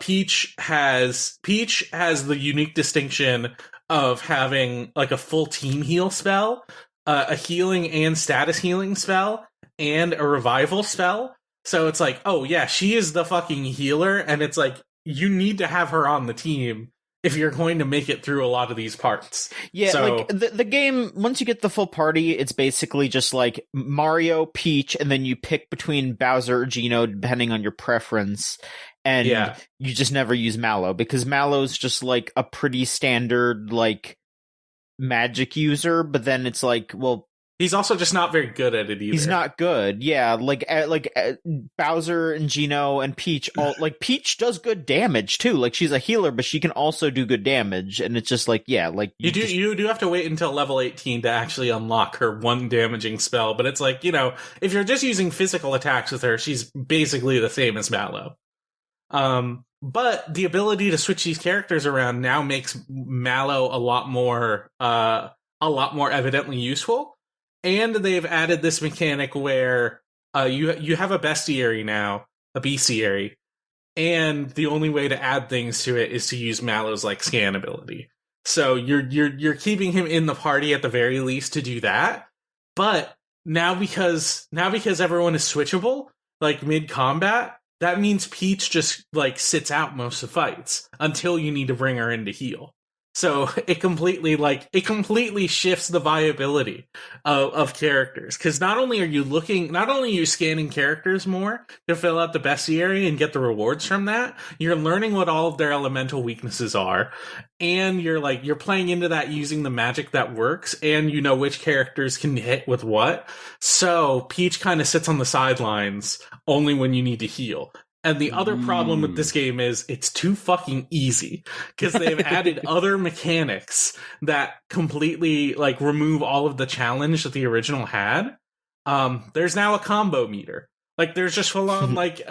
Peach has the unique distinction of having like a full team heal spell, a healing and status healing spell, and a revival spell. So it's like, oh yeah, she is the fucking healer, and it's like you need to have her on the team if you're going to make it through a lot of these parts. Yeah, so, like the game, once you get the full party, it's basically just like Mario, Peach, and then you pick between Bowser or Gino depending on your preference. And you just never use Mallow, because Mallow's just like a pretty standard like magic user, but then it's like, well, he's also just not very good at it either. He's not good. Yeah, like Bowser and Gino and Peach, all like Peach does good damage too. Like she's a healer, but she can also do good damage, and it's just like, yeah, like you do have to wait until level 18 to actually unlock her one damaging spell, but it's like, if you're just using physical attacks with her, she's basically the same as Mallow. But the ability to switch these characters around now makes Mallow a lot more evidently useful. And they've added this mechanic where you have a bestiary now, a bestiary, and the only way to add things to it is to use Mallow's like scan ability. So you're keeping him in the party at the very least to do that. But now because everyone is switchable, like mid combat, that means Peach just like sits out most of the fights until you need to bring her in to heal. So it completely shifts the viability of characters. Because not only are you scanning characters more to fill out the bestiary and get the rewards from that, you're learning what all of their elemental weaknesses are, and you're playing into that using the magic that works, and you know which characters can hit with what. So Peach kind of sits on the sidelines only when you need to heal. And the other problem with this game is it's too fucking easy, because they've added other mechanics that completely like remove all of the challenge that the original had. There's now a combo meter. Like there's just full on like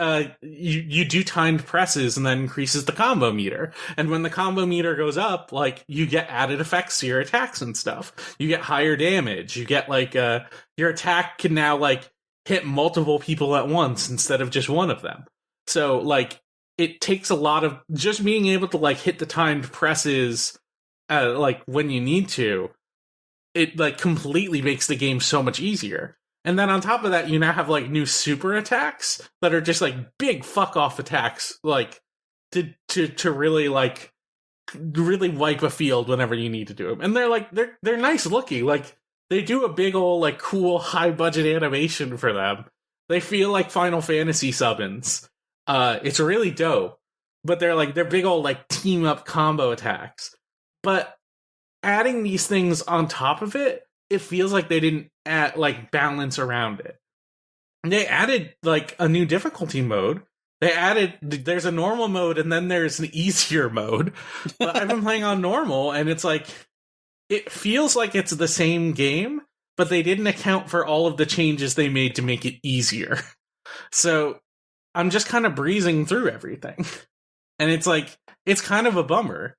you do timed presses and that increases the combo meter. And when the combo meter goes up, like you get added effects to your attacks and stuff. You get higher damage. You get like your attack can now like hit multiple people at once instead of just one of them. So, like, it takes a lot of just being able to, like, hit the timed presses, like, when you need to. It, like, completely makes the game so much easier. And then on top of that, you now have, like, new super attacks that are just, like, big fuck-off attacks, like, to really, like, really wipe a field whenever you need to do them. And they're, like, they're nice looking. Like, they do a big old, like, cool, high-budget animation for them. They feel like Final Fantasy summons. It's really dope, but they're big old like team up combo attacks. But adding these things on top of it, it feels like they didn't add like balance around it. They added like a new difficulty mode. There's a normal mode and then there's an easier mode. But I've been playing on normal and it's like, it feels like it's the same game, but they didn't account for all of the changes they made to make it easier. So I'm just kind of breezing through everything. And it's like, it's kind of a bummer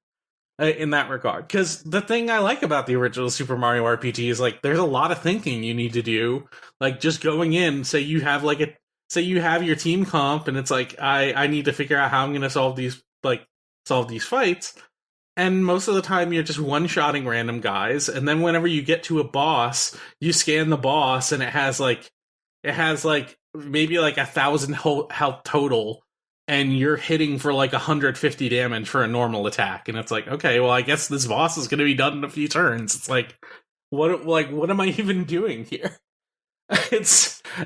in that regard. Because the thing I like about the original Super Mario RPG is like, there's a lot of thinking you need to do. Like just going in, say you have your team comp and it's like, I need to figure out how I'm going to solve these fights. And most of the time you're just one-shotting random guys. And then whenever you get to a boss, you scan the boss and it has maybe like 1,000 health total, and you're hitting for like 150 damage for a normal attack, and it's like, okay, well, I guess this boss is going to be done in a few turns. It's like, what am I even doing here?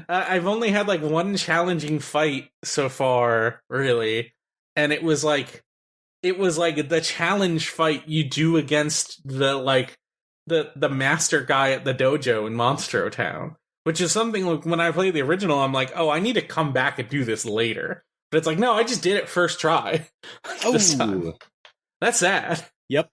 I've only had like one challenging fight so far, really, and it was like the challenge fight you do against the master guy at the dojo in Monstro Town. Which is something like when I played the original, I'm like, oh, I need to come back and do this later. But it's like, no, I just did it first try. This time. That's sad. Yep.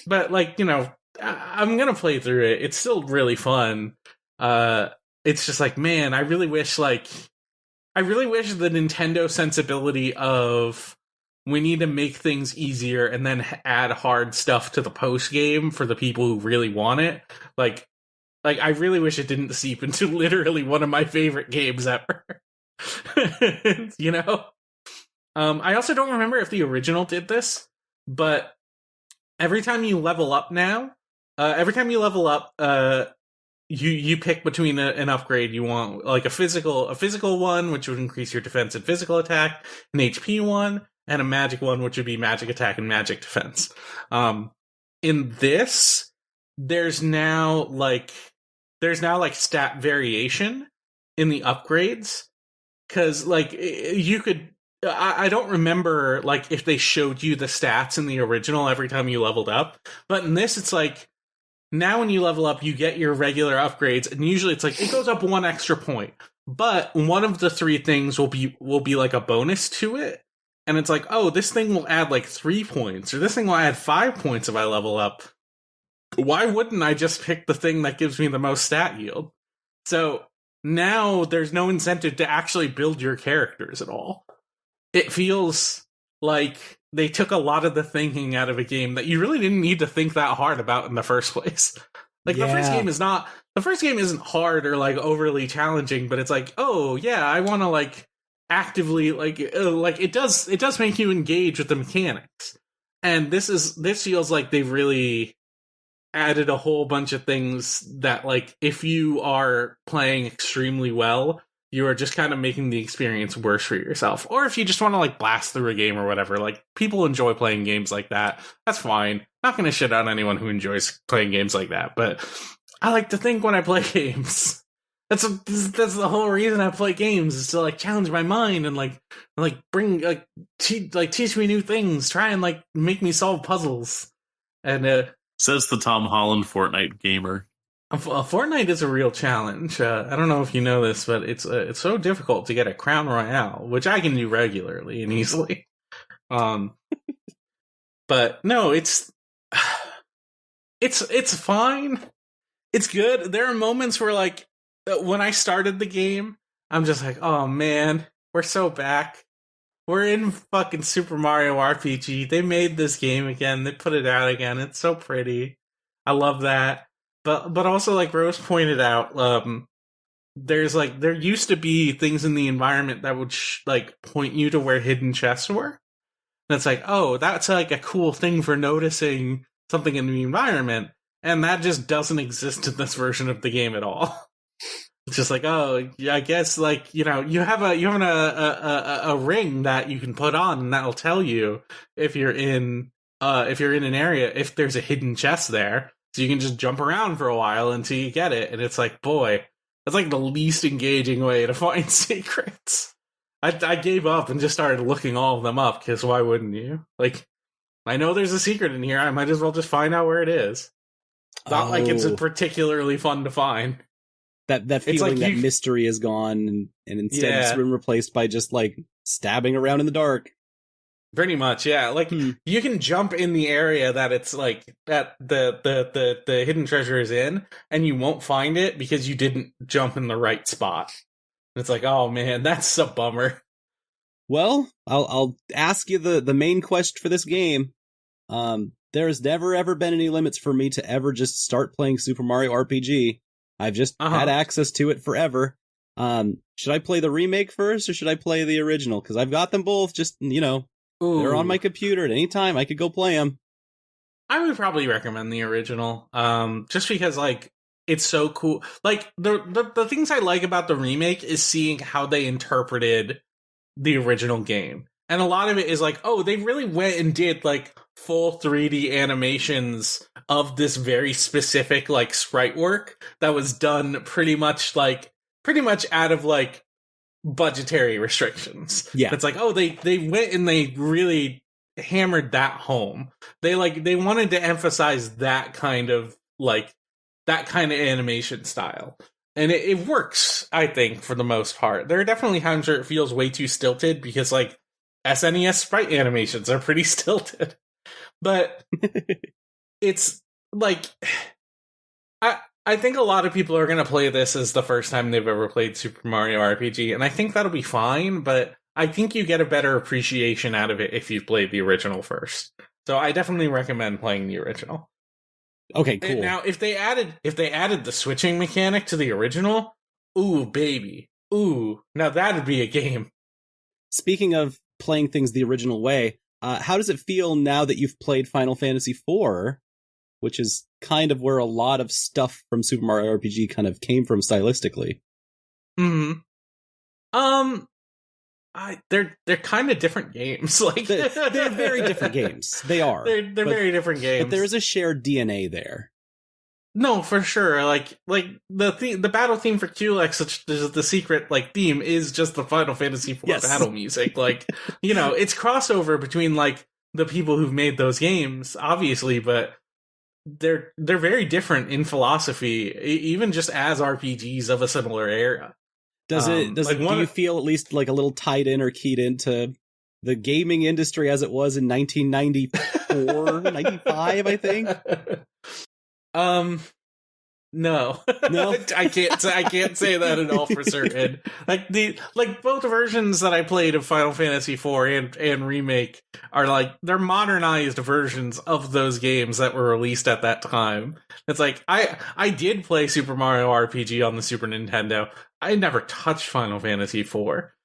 But like, you know, I'm gonna play through it. It's still really fun. It's just like, man, I really wish the Nintendo sensibility of we need to make things easier and then add hard stuff to the post game for the people who really want it. Like, I really wish it didn't seep into literally one of my favorite games ever. You know? I also don't remember if the original did this, but every time you level up now, you pick between an upgrade you want, like a physical one, which would increase your defense and physical attack, an HP one, and a magic one, which would be magic attack and magic defense. In this, there's now like stat variation in the upgrades, because like you could, I don't remember like if they showed you the stats in the original every time you leveled up, but in this it's like, now when you level up you get your regular upgrades, and usually it's like it goes up 1 extra point, but one of the 3 things will be like a bonus to it, and it's like, oh, this thing will add like 3 points, or this thing will add 5 points if I level up. Why wouldn't I just pick the thing that gives me the most stat yield? So now there's no incentive to actually build your characters at all. It feels like they took a lot of the thinking out of a game that you really didn't need to think that hard about in the first place. Like, the first game isn't hard or like overly challenging, but it's like, oh yeah, I want to like actively like it does make you engage with the mechanics. And this feels like they've really added a whole bunch of things that, like, if you are playing extremely well, you are just kind of making the experience worse for yourself. Or if you just want to like blast through a game or whatever, like people enjoy playing games like that. That's fine. Not going to shit on anyone who enjoys playing games like that. But I like to think when I play games. That's the whole reason I play games, is to like challenge my mind and like bring teach me new things, try and like make me solve puzzles. And says the Tom Holland Fortnite gamer. Fortnite is a real challenge. I don't know if you know this, but it's so difficult to get a Crown Royale, which I can do regularly and easily. But no, it's fine. It's good. There are moments where like when I started the game, I'm just like, oh man, we're so back. We're in fucking Super Mario RPG. They made this game again. They put it out again. It's so pretty. I love that. But also, like Rose pointed out, there used to be things in the environment that would like point you to where hidden chests were. And it's like, oh, that's like a cool thing for noticing something in the environment, and that just doesn't exist in this version of the game at all. It's just like, oh, yeah, I guess like you have a ring that you can put on, and that'll tell you if you're in an area if there's a hidden chest there. So you can just jump around for a while until you get it, and it's like, boy, that's like the least engaging way to find secrets. I gave up and just started looking all of them up, because why wouldn't you? Like, I know there's a secret in here, I might as well just find out where it is. Not like it's particularly fun to find. That feeling that mystery is gone, and instead it's been replaced by just like stabbing around in the dark. Pretty much, yeah. Like you can jump in the area that it's like that the hidden treasure is in, and you won't find it because you didn't jump in the right spot. And it's like, oh man, that's a bummer. Well, I'll ask you the main quest for this game. There's never ever been any limits for me to ever just start playing Super Mario RPG. I've just had access to it forever. Should I play the remake first, or should I play the original? Because I've got them both. Just they're on my computer at any time. I could go play them. I would probably recommend the original, just because like it's so cool. Like the things I like about the remake is seeing how they interpreted the original game, and a lot of it is like, oh, they really went and did like full 3D animations of this very specific like sprite work that was done pretty much out of like budgetary restrictions. Yeah, it's like, oh, they went and they really hammered that home. They wanted to emphasize that kind of animation style, and it works, I think, for the most part. There are definitely times where it feels way too stilted, because like SNES sprite animations are pretty stilted, but it's like I think a lot of people are going to play this as the first time they've ever played Super Mario RPG, and I think that'll be fine, but I think you get a better appreciation out of it if you've played the original first. So I definitely recommend playing the original. Okay, cool. And now, if they added the switching mechanic to the original, ooh, baby. Ooh, now that'd be a game. Speaking of playing things the original way, how does it feel now that you've played Final Fantasy IV, which is kind of where a lot of stuff from Super Mario RPG kind of came from stylistically? They're kind of different games. Like they're very different games. They are. They're very different games. But there's a shared DNA there. No, for sure. Like the battle theme for QLEX, which is the secret like theme, is just the Final Fantasy IV battle music. Like, it's crossover between like the people who've made those games, obviously, but they're very different in philosophy, even just as RPGs of a similar era. Do you feel at least like a little tied in or keyed into the gaming industry as it was in 1994, 95, I think? No, I can't say that at all for certain. Like both versions that I played of Final Fantasy IV and Remake are they're modernized versions of those games that were released at that time. It's like I did play Super Mario RPG on the Super Nintendo. I never touched Final Fantasy IV.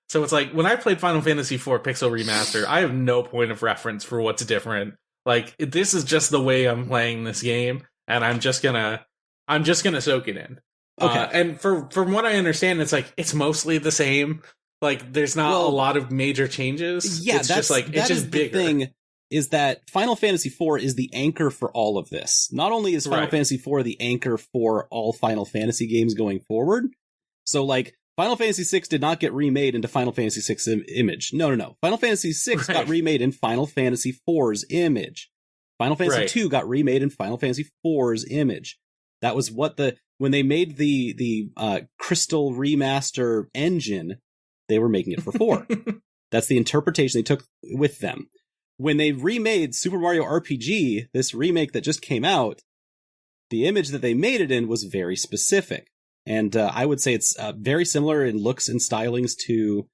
So it's like when I played Final Fantasy IV Pixel Remastered, I have no point of reference for what's different. Like, this is just the way I'm playing this game, and I'm just gonna soak it in. Okay. And from what I understand, it's like it's mostly the same. Like there's not a lot of major changes. Yeah, it's just like it's just bigger. The thing is that Final Fantasy IV is the anchor for all of this. Not only is Final Fantasy IV the anchor for all Final Fantasy games going forward, so like Final Fantasy VI did not get remade into Final Fantasy VI image. No. Final Fantasy VI got remade in Final Fantasy IV's image. Final Fantasy II got remade in Final Fantasy IV's image. That was what when they made the Crystal Remaster engine, they were making it for 4. That's the interpretation they took with them. When they remade Super Mario RPG, this remake that just came out, the image that they made it in was very specific. And I would say it's very similar in looks and stylings to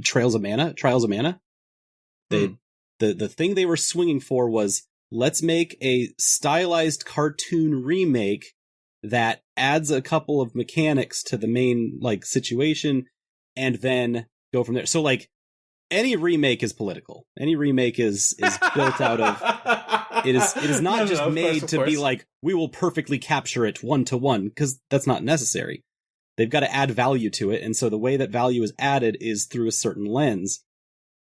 Trials of Mana. The thing they were swinging for was, let's make a stylized cartoon remake that adds a couple of mechanics to the main like situation, and then go from there. So like any remake is political. Any remake is built out of it is not just made to be like, we will perfectly capture it 1-to-1, because that's not necessary. They've got to add value to it, and so the way that value is added is through a certain lens.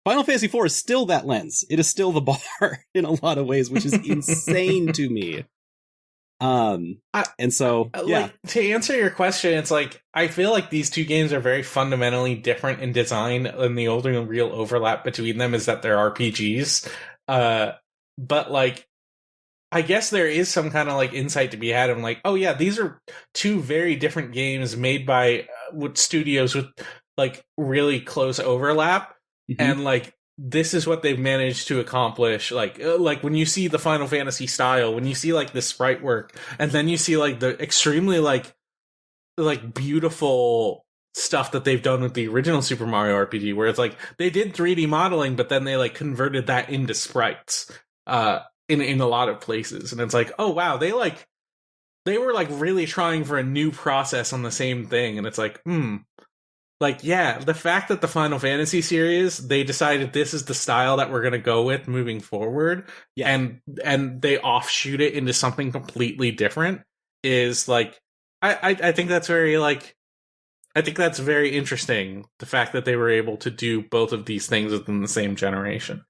Final Fantasy IV is still that lens. It is still the bar in a lot of ways, which is insane to me. And so, yeah. Like, to answer your question, it's like, I feel like these two games are very fundamentally different in design, and the only real overlap between them is that they're RPGs. But like, I guess there is some kind of like insight to be had. I'm like, oh yeah, these are two very different games made by with studios with like really close overlap. Mm-hmm. And like, this is what they've managed to accomplish. Like when you see the Final Fantasy style, when you see like the sprite work, and then you see like the extremely like beautiful stuff that they've done with the original Super Mario RPG, where it's like they did 3D modeling, but then they like converted that into sprites in a lot of places. And it's like, oh wow, they were like really trying for a new process on the same thing. And it's like, like, yeah, the fact that the Final Fantasy series, they decided this is the style that we're going to go with moving forward, and they offshoot it into something completely different is like, I think that's very like, I think that's very interesting. The fact that they were able to do both of these things within the same generation.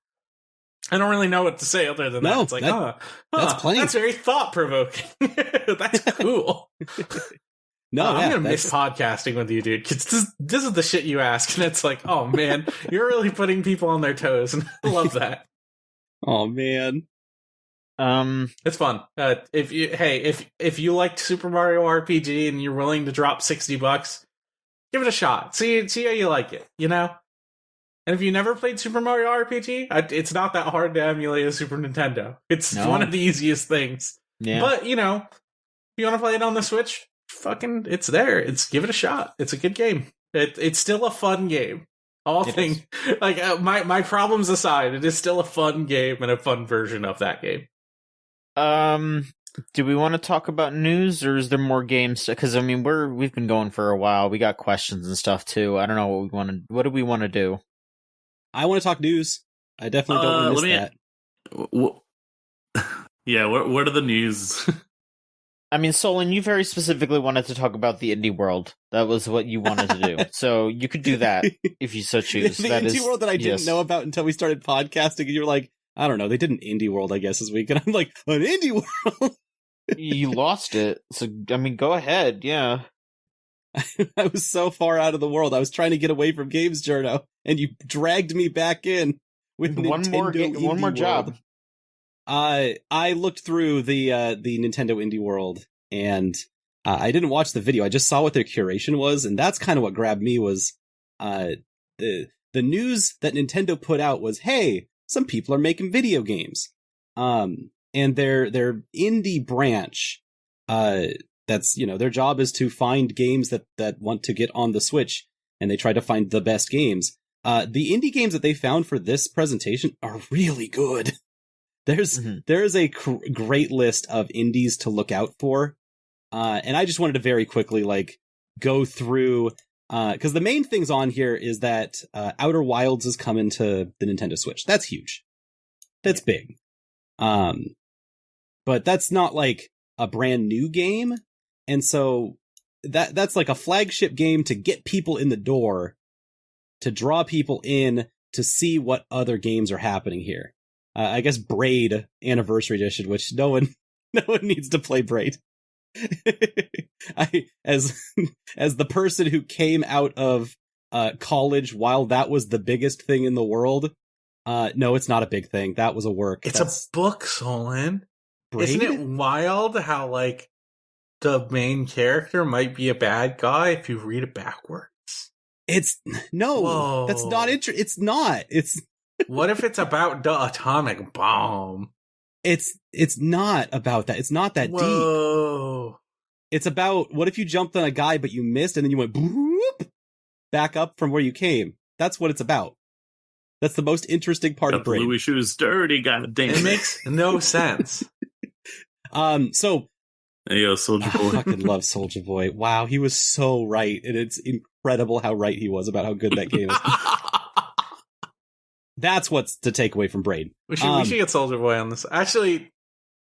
I don't really know what to say other than that. It's like, that's plenty. That's very thought provoking. That's cool. No, I'm gonna miss podcasting with you, dude. Because this is the shit you ask, and it's like, oh man, you're really putting people on their toes, and I love that. Oh man, it's fun. If you liked Super Mario RPG and you're willing to drop $60, give it a shot. See how you like it. You know. And if you never played Super Mario RPG, it's not that hard to emulate a Super Nintendo. It's one of the easiest things. Yeah. But you know, if you want to play it on the Switch, fucking, it's there. Give it a shot. It's a good game. It's still a fun game. Like my problems aside, it is still a fun game and a fun version of that game. Do we want to talk about news, or is there more games? Because I mean, we've been going for a while. We got questions and stuff too. I don't know what do we want to do. I want to talk news. I definitely don't want to miss that. Yeah, what are the news? I mean, Solon, you very specifically wanted to talk about the indie world. That was what you wanted to do. So you could do that if you so choose. The indie world that I didn't know about until we started podcasting, and you were like, I don't know, they did an indie world, I guess, this week. And I'm like, an indie world? You lost it. So, I mean, go ahead, yeah. I was so far out of the world. I was trying to get away from Games Journo, and you dragged me back in with one more job. I looked through the Nintendo Indie World, and I didn't watch the video. I just saw what their curation was, and that's kind of what grabbed me. Was the news that Nintendo put out was, hey, some people are making video games, and their indie branch, that's, you know, their job is to find games that want to get on the Switch, and they try to find the best games. The indie games that they found for this presentation are really good. There's a great list of indies to look out for, and I just wanted to very quickly like go through, because the main things on here is that Outer Wilds is coming to the Nintendo Switch. That's huge. That's big. But that's not like a brand new game. And so that's like a flagship game to get people in the door, to draw people in to see what other games are happening here. I guess Braid Anniversary Edition, which no one needs to play Braid. As the person who came out of college while that was the biggest thing in the world, no, it's not a big thing. That was a work. It's a book, Solon. Braid? Isn't it wild how, like, the main character might be a bad guy if you read it backwards? It's no. Whoa. That's not It's not. It's what if it's about the atomic bomb? It's not about that. It's not that deep. Whoa. It's about, what if you jumped on a guy but you missed and then you went boop, back up from where you came? That's what it's about. That's the most interesting part of Braid. Louis shoes dirty, goddamn. It makes no sense. So there you go, Soldier Boy. I fucking love Soldier Boy. Wow, he was so right, and it's incredible how right he was about how good that game is. That's what's to take away from Braid. We should get Soldier Boy on this. Actually,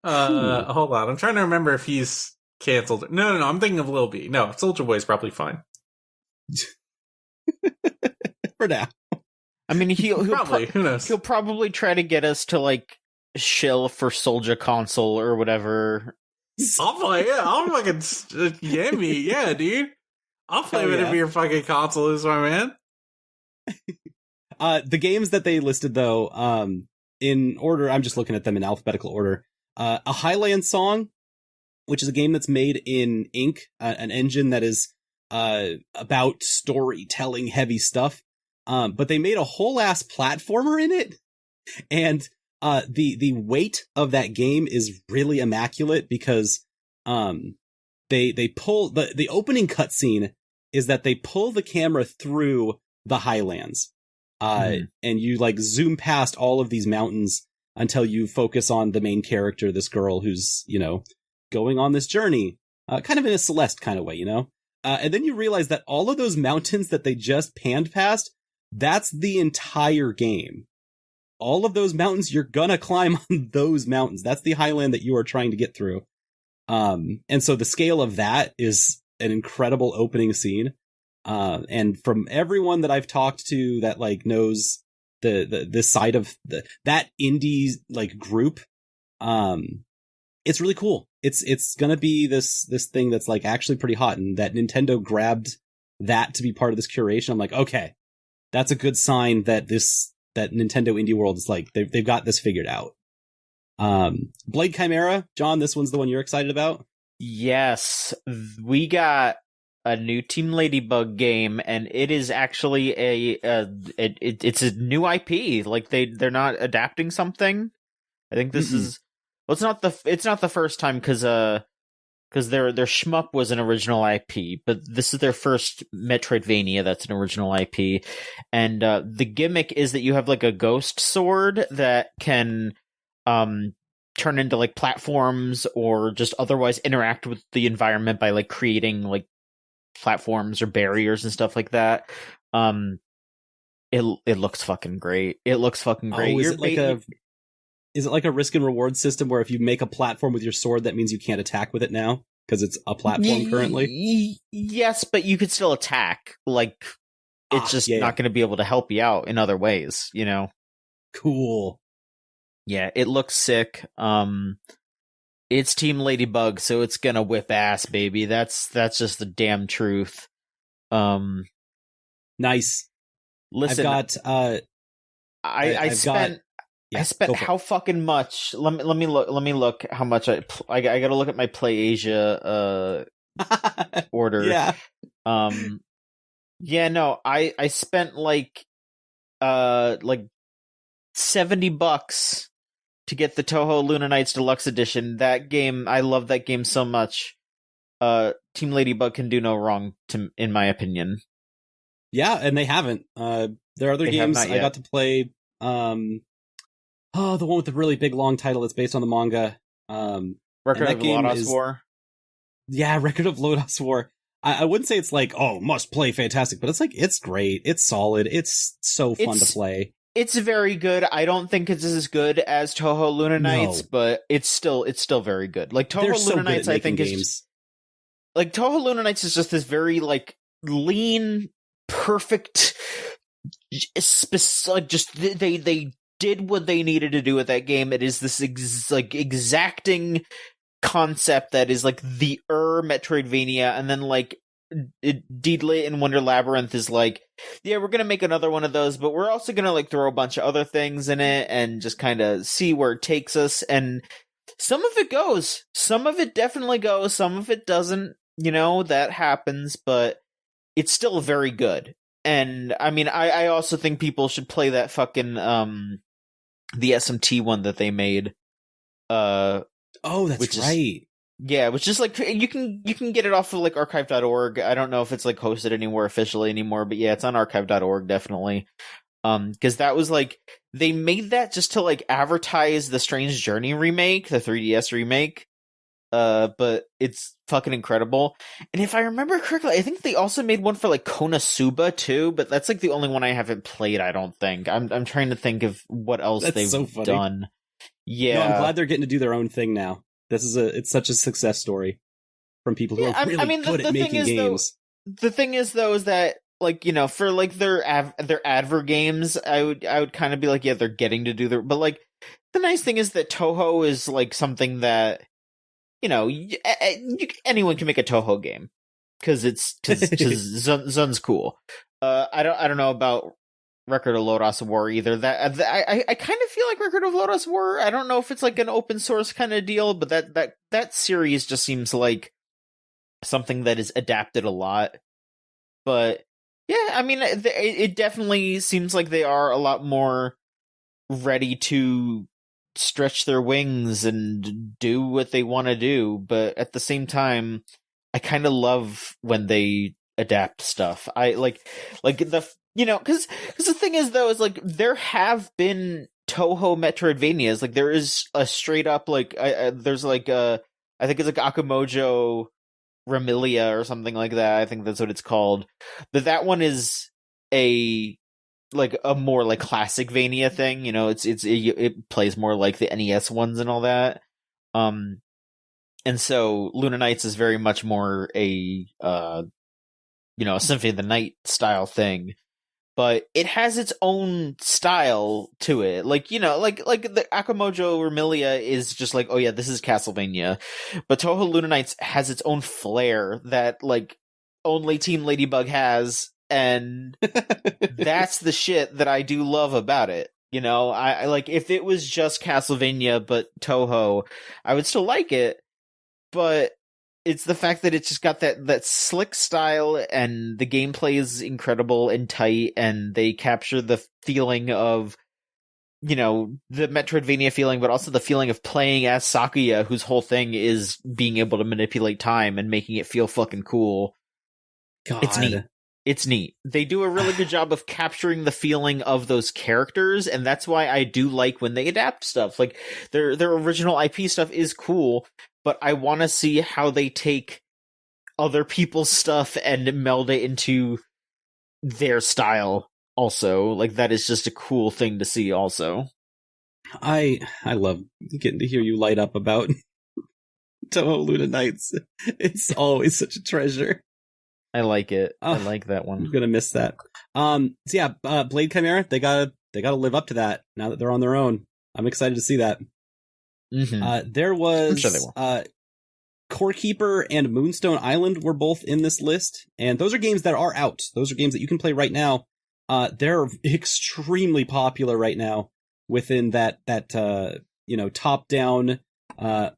hold on. I'm trying to remember if he's canceled. No. I'm thinking of Lil B. No, Soldier Boy is probably fine. For now. I mean, he'll probably. Who knows? He'll probably try to get us to, like, shill for Soldier console or whatever. I'll play it. I'll fucking yeah, dude. I'll play whatever your fucking console is, my man. The games that they listed, though, in order, I'm just looking at them in alphabetical order. A Highland Song, which is a game that's made in Ink, an engine that is about storytelling heavy stuff. But they made a whole ass platformer in it, and the weight of that game is really immaculate because they pull the opening cutscene is that they pull the camera through the highlands, and you like zoom past all of these mountains until you focus on the main character, this girl who's, you know, going on this journey, kind of in a Celeste kind of way, you know, and then you realize that all of those mountains that they just panned past, that's the entire game. All of those mountains, you're gonna climb on those mountains. That's the highland that you are trying to get through. And so the scale of that is an incredible opening scene. And from everyone that I've talked to that like knows this side of that indie like group, it's really cool. It's gonna be this thing that's like actually pretty hot, and that Nintendo grabbed that to be part of this curation. I'm like, okay, that's a good sign that that Nintendo indie world is like, they've got this figured out. Blade Chimera, John, this one's the one you're excited about? Yes, we got a new Team Ladybug game, and it is actually it's a new IP. Like they're not adapting something. I think this is, well, it's not the first time because their Shmup was an original IP, but this is their first Metroidvania that's an original IP. And the gimmick is that you have like a ghost sword that can turn into like platforms or just otherwise interact with the environment by like creating like platforms or barriers and stuff like that. It looks fucking great. It looks fucking great. Oh, is it like a risk and reward system where if you make a platform with your sword, that means you can't attack with it now because it's a platform currently? Yes, but you could still attack. Like, it's just not going to be able to help you out in other ways, you know? Cool. Yeah, it looks sick. It's Team Ladybug, so it's going to whip ass, baby. That's just the damn truth. Nice. Listen, I spent how fucking much? Let me look how much I got to look at my PlayAsia order. Yeah. Yeah, no, I spent like $70 to get the Toho Luna Nights Deluxe Edition. That game, I love that game so much. Team Ladybug can do no wrong, in my opinion. Yeah, and they haven't. There are other games I got to play. The one with the really big long title that's based on the manga. Record of Lodos War? Yeah, Record of Lodos War. I wouldn't say it's like, oh, must play fantastic, but it's like, it's great. It's solid. It's so fun to play. It's very good. I don't think it's as good as Toho Luna Nights, but it's still very good. Like Toho Luna Nights, I think like Touhou Luna Nights is just this very like lean, perfect, like just they did what they needed to do with that game. It is this exacting concept that is like the Metroidvania, and then like Deedlit and Wonder Labyrinth is like, yeah, we're gonna make another one of those, but we're also gonna like throw a bunch of other things in it and just kind of see where it takes us. And some of it goes, some of it definitely goes, some of it doesn't. That happens, but it's still very good. And I mean, I also think people should play that fucking the SMT one that they made. Oh, that's right. Yeah, which is like you can get it off of like archive.org. I don't know if it's like hosted anywhere officially anymore, but yeah, it's on archive.org definitely. Because that was like they made that just to like advertise the Strange Journey remake, the 3DS remake. But it's fucking incredible. And if I remember correctly, I think they also made one for like Konosuba too, but that's like the only one I haven't played, I don't think. I'm trying to think of what else they've done. Yeah. No, I'm glad they're getting to do their own thing now. It's such a success story from people who are really good at making games. The thing is though is that like, for like their advert games, I would kind of be like, yeah, they're getting to do their, but like the nice thing is that Touhou is like something that anyone can make a Touhou game because Zun's cool. I don't know about Record of Lodoss War either. That I kind of feel like Record of Lodoss War. I don't know if it's like an open source kind of deal, but that series just seems like something that is adapted a lot. But yeah, I mean, it definitely seems like they are a lot more ready to stretch their wings and do what they want to do, but at the same time, I kind of love when they adapt stuff. I like the because the thing is though is like there have been Touhou Metroidvanias. Like there is a straight up like there's like I think it's like Akumojo Remilia or something like that. I think that's what it's called. But that one is a more like classic Vania thing, it plays more like the NES ones and all that. And so Luna Nights is very much more a Symphony of the Night style thing, but it has its own style to it. Like the Akumojo Remilia is just like, oh yeah, this is Castlevania, but Touhou Luna Nights has its own flair that like only Team Ladybug has. And that's the shit that I do love about it. I like if it was just Castlevania but Touhou, I would still like it. But it's the fact that it's just got that slick style, and the gameplay is incredible and tight, and they capture the feeling of the Metroidvania feeling, but also the feeling of playing as Sakuya, whose whole thing is being able to manipulate time and making it feel fucking cool. God. It's neat. They do a really good job of capturing the feeling of those characters, and that's why I do like when they adapt stuff. Like their original IP stuff is cool, but I want to see how they take other people's stuff and meld it into their style also. Like that is just a cool thing to see also. I love getting to hear you light up about Touhou Luna Nights. It's always such a treasure. I like it. I like that one. I'm gonna miss that. So yeah, Blade Chimera, they gotta live up to that now that they're on their own. I'm excited to see that. Mm-hmm. There was I'm sure they will. Core Keeper and Moonstone Island were both in this list, and those are games that are out. Those are games that you can play right now. They're extremely popular right now within that top-down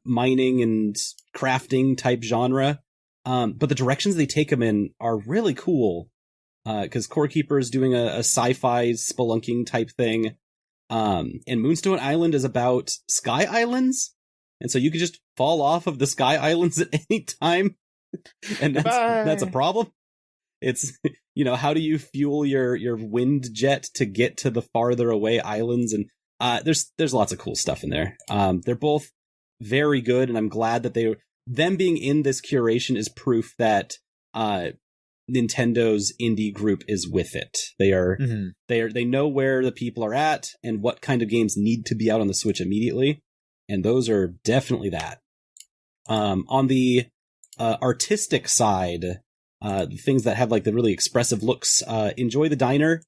mining and crafting type genre. But the directions they take them in are really cool. Because Core Keeper is doing a sci-fi spelunking type thing. And Moonstone Island is about sky islands. And so you can just fall off of the sky islands at any time. And that's a problem. It's, how do you fuel your wind jet to get to the farther away islands? And there's lots of cool stuff in there. They're both very good, and I'm glad that them being in this curation is proof that Nintendo's indie group is with it. They know where the people are at and what kind of games need to be out on the Switch immediately, and those are definitely that. On the artistic side, the things that have like the really expressive looks, Enjoy the Diner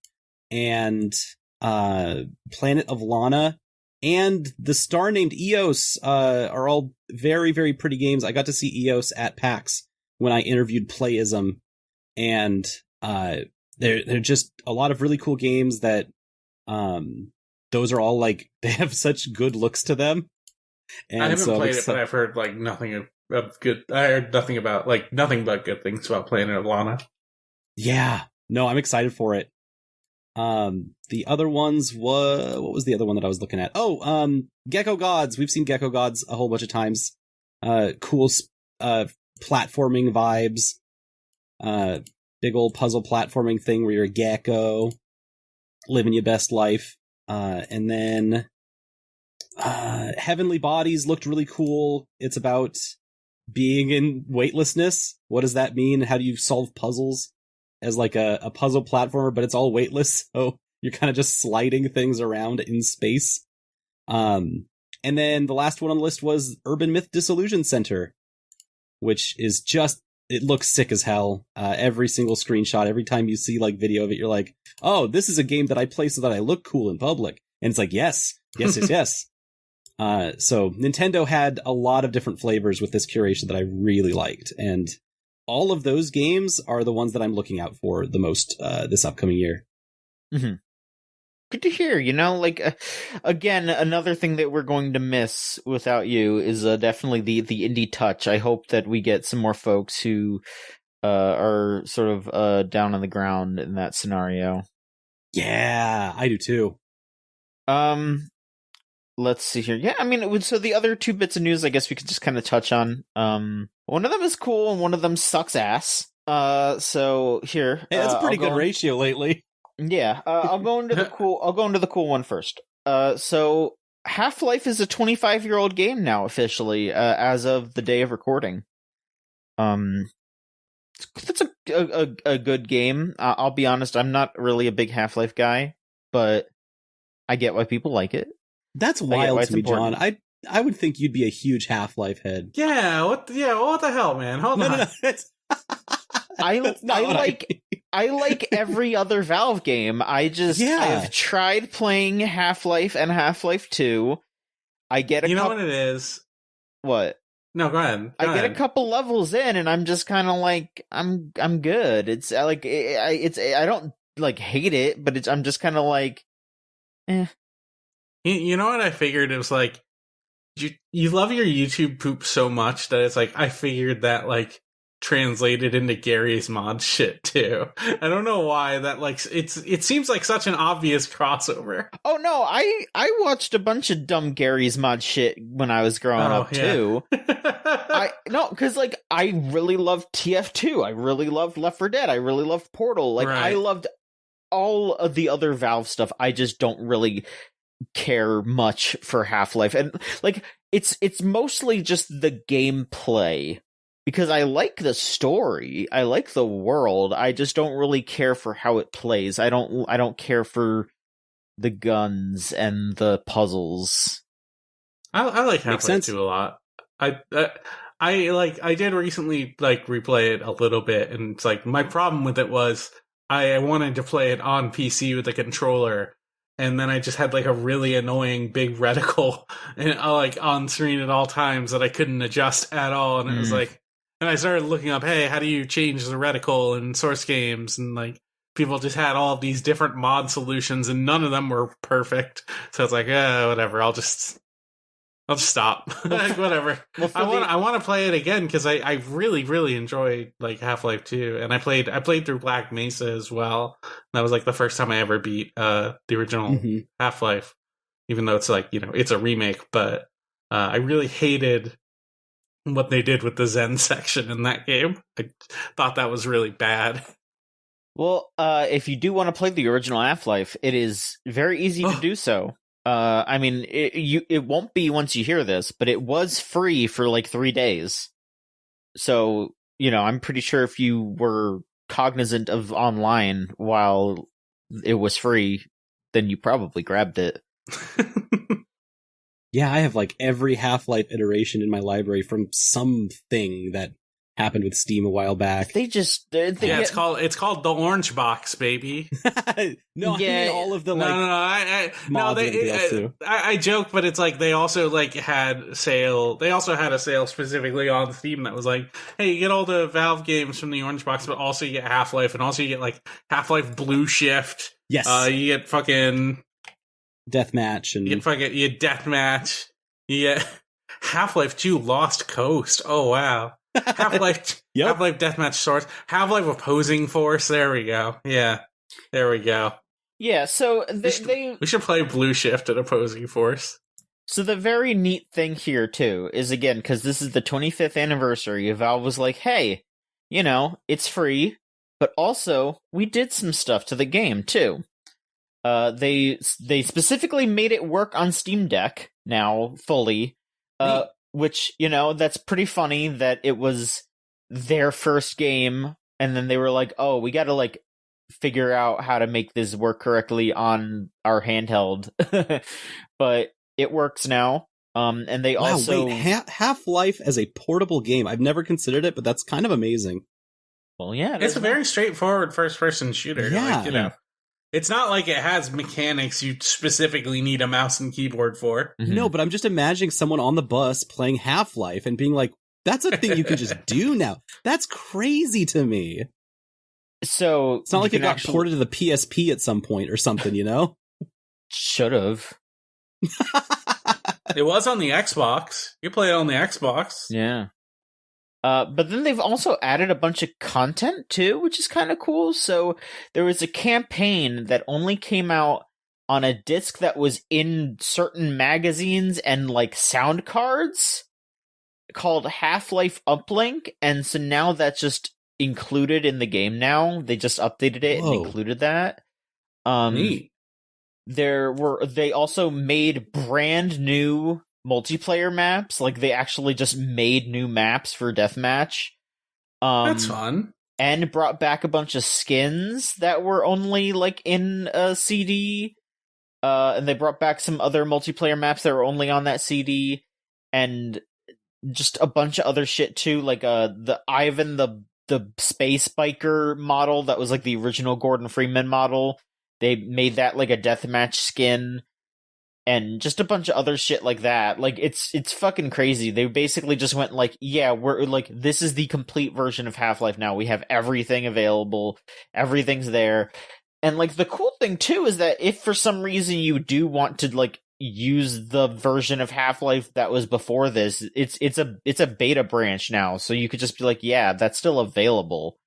and Planet of Lana and the star named Eos are all very, very pretty games. I got to see Eos at PAX when I interviewed Playism, and they're just a lot of really cool games that those are all like, they have such good looks to them. And I haven't played it, but I've heard like nothing of good. I heard nothing about like nothing but good things about Planet of Lana. Yeah, no, I'm excited for it. The other ones what was the other one that I was looking at? Oh, Gecko Gods. We've seen Gecko Gods a whole bunch of times. Cool, platforming vibes. Big old puzzle platforming thing where you're a gecko, living your best life. And then, Heavenly Bodies looked really cool. It's about being in weightlessness. What does that mean? How do you solve puzzles as like a puzzle platformer, but it's all weightless, so you're kind of just sliding things around in space. And then the last one on the list was Urban Myth Disillusion Center, which is just, it looks sick as hell. Every single screenshot, every time you see like video of it, you're like, oh, this is a game that I play so that I look cool in public. And it's like, yes. So Nintendo had a lot of different flavors with this curation that I really liked. And all of those games are the ones that I'm looking out for the most this upcoming year. Mm-hmm. Good to hear. You know, like, again, another thing that we're going to miss without you is definitely the indie touch. I hope that we get some more folks who are sort of down on the ground in that scenario. Yeah, I do too. Let's see here. Yeah, I mean, so the other two bits of news, I guess we could just kind of touch on. One of them is cool, and one of them sucks ass. So here, hey, that's a pretty good ratio lately. Yeah, I'll go into the cool. I'll go into the cool one first. So Half-Life is a 25-year-old game now officially, as of the day of recording. That's a good game. I'll be honest, I'm not really a big Half-Life guy, but I get why people like it. That's wild to me, John. I would think you'd be a huge Half-Life head. Yeah, what the hell, man? Hold on. No, I like every other Valve game. I have tried playing Half-Life and Half-Life 2. I get you know what it is? What? No, go ahead. I get a couple levels in, and I'm just kind of like, I'm good. It's like I don't like hate it, but I'm just kind of like, eh. You know what I figured? It was like, you love your YouTube poop so much that it's like, I figured that like translated into Gary's mod shit too. I don't know why that like, it seems like such an obvious crossover. Oh no, I watched a bunch of dumb Gary's mod shit when I was growing up too. Because like I really loved TF2. I really loved Left 4 Dead. I really loved Portal. Like I loved all of the other Valve stuff. I just don't really care much for Half-Life, and like it's mostly just the gameplay, because I like the story, I like the world, I just don't really care for how it plays. I don't care for the guns and the puzzles. I like Half-Life 2 a lot. I did recently like replay it a little bit, and it's like my problem with it was I wanted to play it on PC with a controller. And then I just had like a really annoying big reticle and like on screen at all times that I couldn't adjust at all. And it was like, and I started looking up, hey, how do you change the reticle in Source games? And like people just had all of these different mod solutions, and none of them were perfect. So it's like, whatever. I'll just stop. Like, whatever. I want to play it again because I really, really enjoy like Half-Life 2, and I played through Black Mesa as well. That was like the first time I ever beat the original Half-Life, even though it's like, you know, it's a remake. But I really hated what they did with the Zen section in that game. I thought that was really bad. Well, if you do want to play the original Half-Life, it is very easy to do so. I mean, it won't be once you hear this, but it was free for like 3 days. So, you know, I'm pretty sure if you were cognizant of online while it was free, then you probably grabbed it. Yeah, I have like every Half-Life iteration in my library from something that happened with Steam a while back. They just it's called the Orange Box, baby. No, I mean all of the I joke, but it's like they also like had a sale specifically on Steam that was like, hey, you get all the Valve games from the Orange Box, but also you get Half-Life, and also you get like Half-Life Blue Shift. Yes, you get fucking Deathmatch, and you get Deathmatch. You get Half-Life 2 Lost Coast. Oh wow. Half-Life Half-Life Deathmatch Source. Half-Life Opposing Force. There we go. Yeah. There we go. Yeah, so we should play Blue Shift at Opposing Force. So the very neat thing here, too, is, again, because this is the 25th anniversary, Valve was like, hey, it's free, but also, we did some stuff to the game, too. They specifically made it work on Steam Deck, now, fully, which, that's pretty funny that it was their first game, and then they were like, oh, we gotta, like, figure out how to make this work correctly on our handheld. But it works now. And they also... Half-Life as a portable game. I've never considered it, but that's kind of amazing. Well, yeah. It's a very straightforward first-person shooter. Yeah. Like, it's not like it has mechanics you specifically need a mouse and keyboard for. Mm-hmm. No, but I'm just imagining someone on the bus playing Half-Life and being like, that's a thing you can just do now. That's crazy to me. So it's not like it got ported to the PSP at some point or something, Should have. It was on the Xbox. You play it on the Xbox. Yeah. But then they've also added a bunch of content too, which is kind of cool. So there was a campaign that only came out on a disc that was in certain magazines and like sound cards called Half-Life Uplink. And so now that's just included in the game now. They just updated it and included that. Neat. They also made brand new multiplayer maps. Like they actually just made new maps for Deathmatch. That's fun. And brought back a bunch of skins that were only like in a CD. And they brought back some other multiplayer maps that were only on that CD, and just a bunch of other shit too, like the Ivan the space biker model that was like the original Gordon Freeman model. They made that like a deathmatch skin, and just a bunch of other shit like that. Like it's fucking crazy. They basically just went like, yeah, we're like, this is the complete version of Half-Life now. We have everything available. Everything's there. And like the cool thing too is that if for some reason you do want to like use the version of Half-Life that was before this, it's a beta branch now. So you could just be like, yeah, that's still available.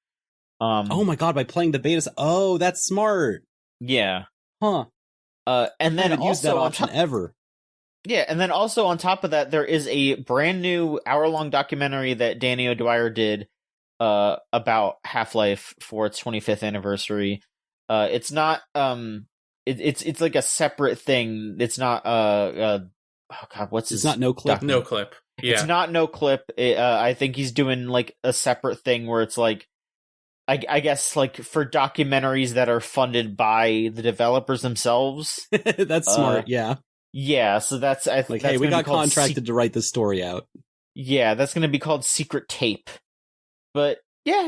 Oh my god, by playing the betas. Oh, that's smart. Yeah. Huh. And then also use that option ever. Yeah, and then also on top of that, there is a brand new hour-long documentary that Danny O'Dwyer did about Half-Life for its 25th anniversary. It's not it's like a separate thing. It's not oh god, what's it's not no clip. No clip. Yeah. It's not no clip. I think he's doing like a separate thing where it's like I guess like for documentaries that are funded by the developers themselves. That's smart, yeah. Yeah, so that's like, hey, we got contracted to write this story out. Yeah, that's going to be called Secret Tape. But yeah,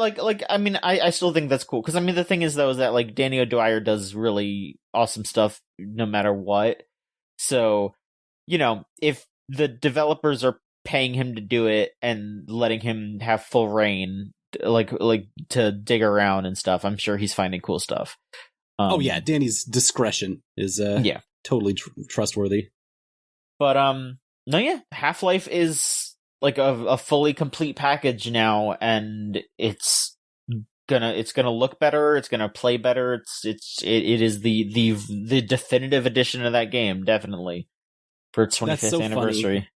like I mean, I still think that's cool, because I mean the thing is though is that like Danny O'Dwyer does really awesome stuff no matter what. So, if the developers are paying him to do it and letting him have full reign, like to dig around and stuff, I'm sure he's finding cool stuff. Oh yeah, Danny's discretion is totally trustworthy. But no, yeah, Half-Life is like a fully complete package now, and it's gonna look better, it's gonna play better. It is the definitive edition of that game, definitely, for its 25th anniversary.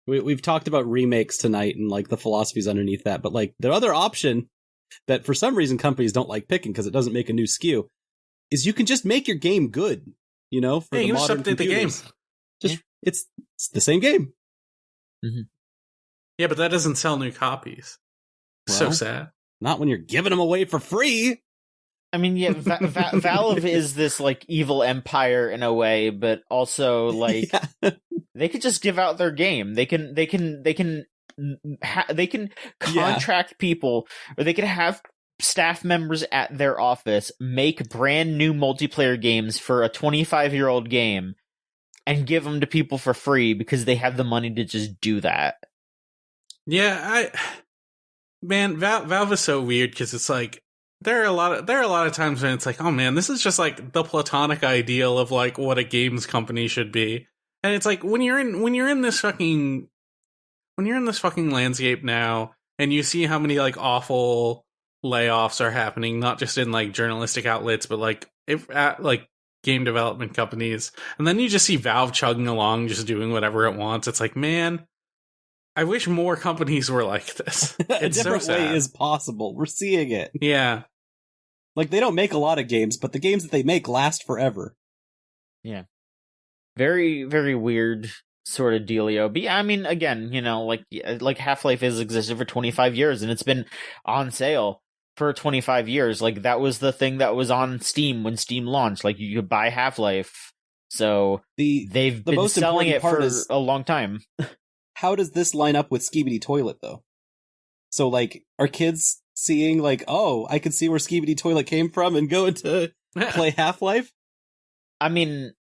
Funny. We've talked about remakes tonight and like the philosophies underneath that, but like the other option that for some reason companies don't like picking because it doesn't make a new SKU is you can just make your game good, for the modern computers. The game. Just it's the same game. Mm-hmm. Yeah, but that doesn't sell new copies. Well, so sad. Not when you're giving them away for free. I mean, yeah, Valve is this like evil empire in a way, but also like they could just give out their game. They can they can contract people, or they can have staff members at their office make brand new multiplayer games for a 25-year-old game and give them to people for free because they have the money to just do that. Yeah, Valve is so weird because it's like there are a lot of times when it's like, oh man, this is just like the platonic ideal of like what a games company should be, and it's like when you're in this fucking landscape now, and you see how many like awful layoffs are happening, not just in like journalistic outlets, but like at like game development companies, and then you just see Valve chugging along, just doing whatever it wants. It's like, man, I wish more companies were like this. A different way is possible. We're seeing it. Yeah. Like, they don't make a lot of games, but the games that they make last forever. Yeah. Very, very weird sort of dealio. But yeah, I mean, again, you know, like Half-Life has existed for 25 years, and it's been on sale for 25 years. Like, that was the thing that was on Steam when Steam launched. Like, you could buy Half-Life. So they've been most selling it for is, a long time. How does this line up with Skibidi Toilet, though? So, like, are kids seeing, like, oh, I can see where Skibidi Toilet came from and go to play Half-Life? I mean,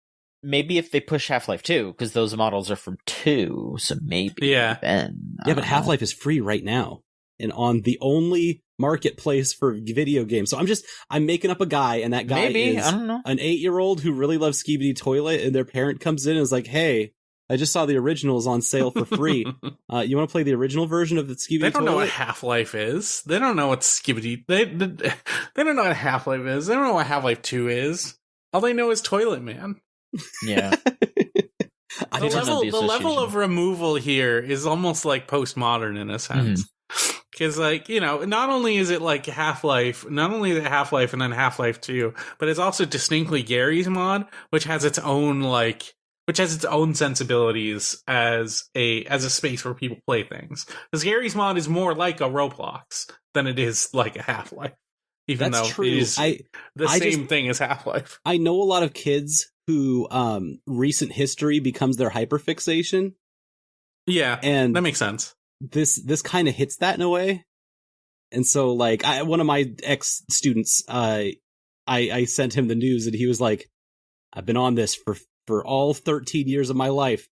maybe if they push Half-Life 2, because those models are from 2, so maybe then. Yeah, but Half-Life is free right now, and on the only marketplace for video games. So I'm making up a guy, and that guy is I don't know. an 8-year-old who really loves Skibidi Toilet, and their parent comes in and is like, hey, I just saw the originals on sale for free. You want to play the original version of the Skibidi Toilet? They don't know what Half-Life is. They don't know what Skibidi... They don't know what Half-Life is. They don't know what Half-Life 2 is. All they know is Toilet Man. Yeah. The level of removal here is almost like postmodern in a sense. Because, like, you know, not only is it like Half-Life, not only is it Half-Life and then Half-Life 2, but it's also distinctly Gary's mod, which has its own, like... which has its own sensibilities as a space where people play things. Because Gary's mod is more like a Roblox than it is like a Half-Life. Even That's though true. it is the same thing as Half-Life. I know a lot of kids who recent history becomes their hyperfixation. Yeah, and that makes sense. This kind of hits that in a way. And so, like, one of my ex-students, I sent him the news, and he was like, I've been on this for all 13 years of my life.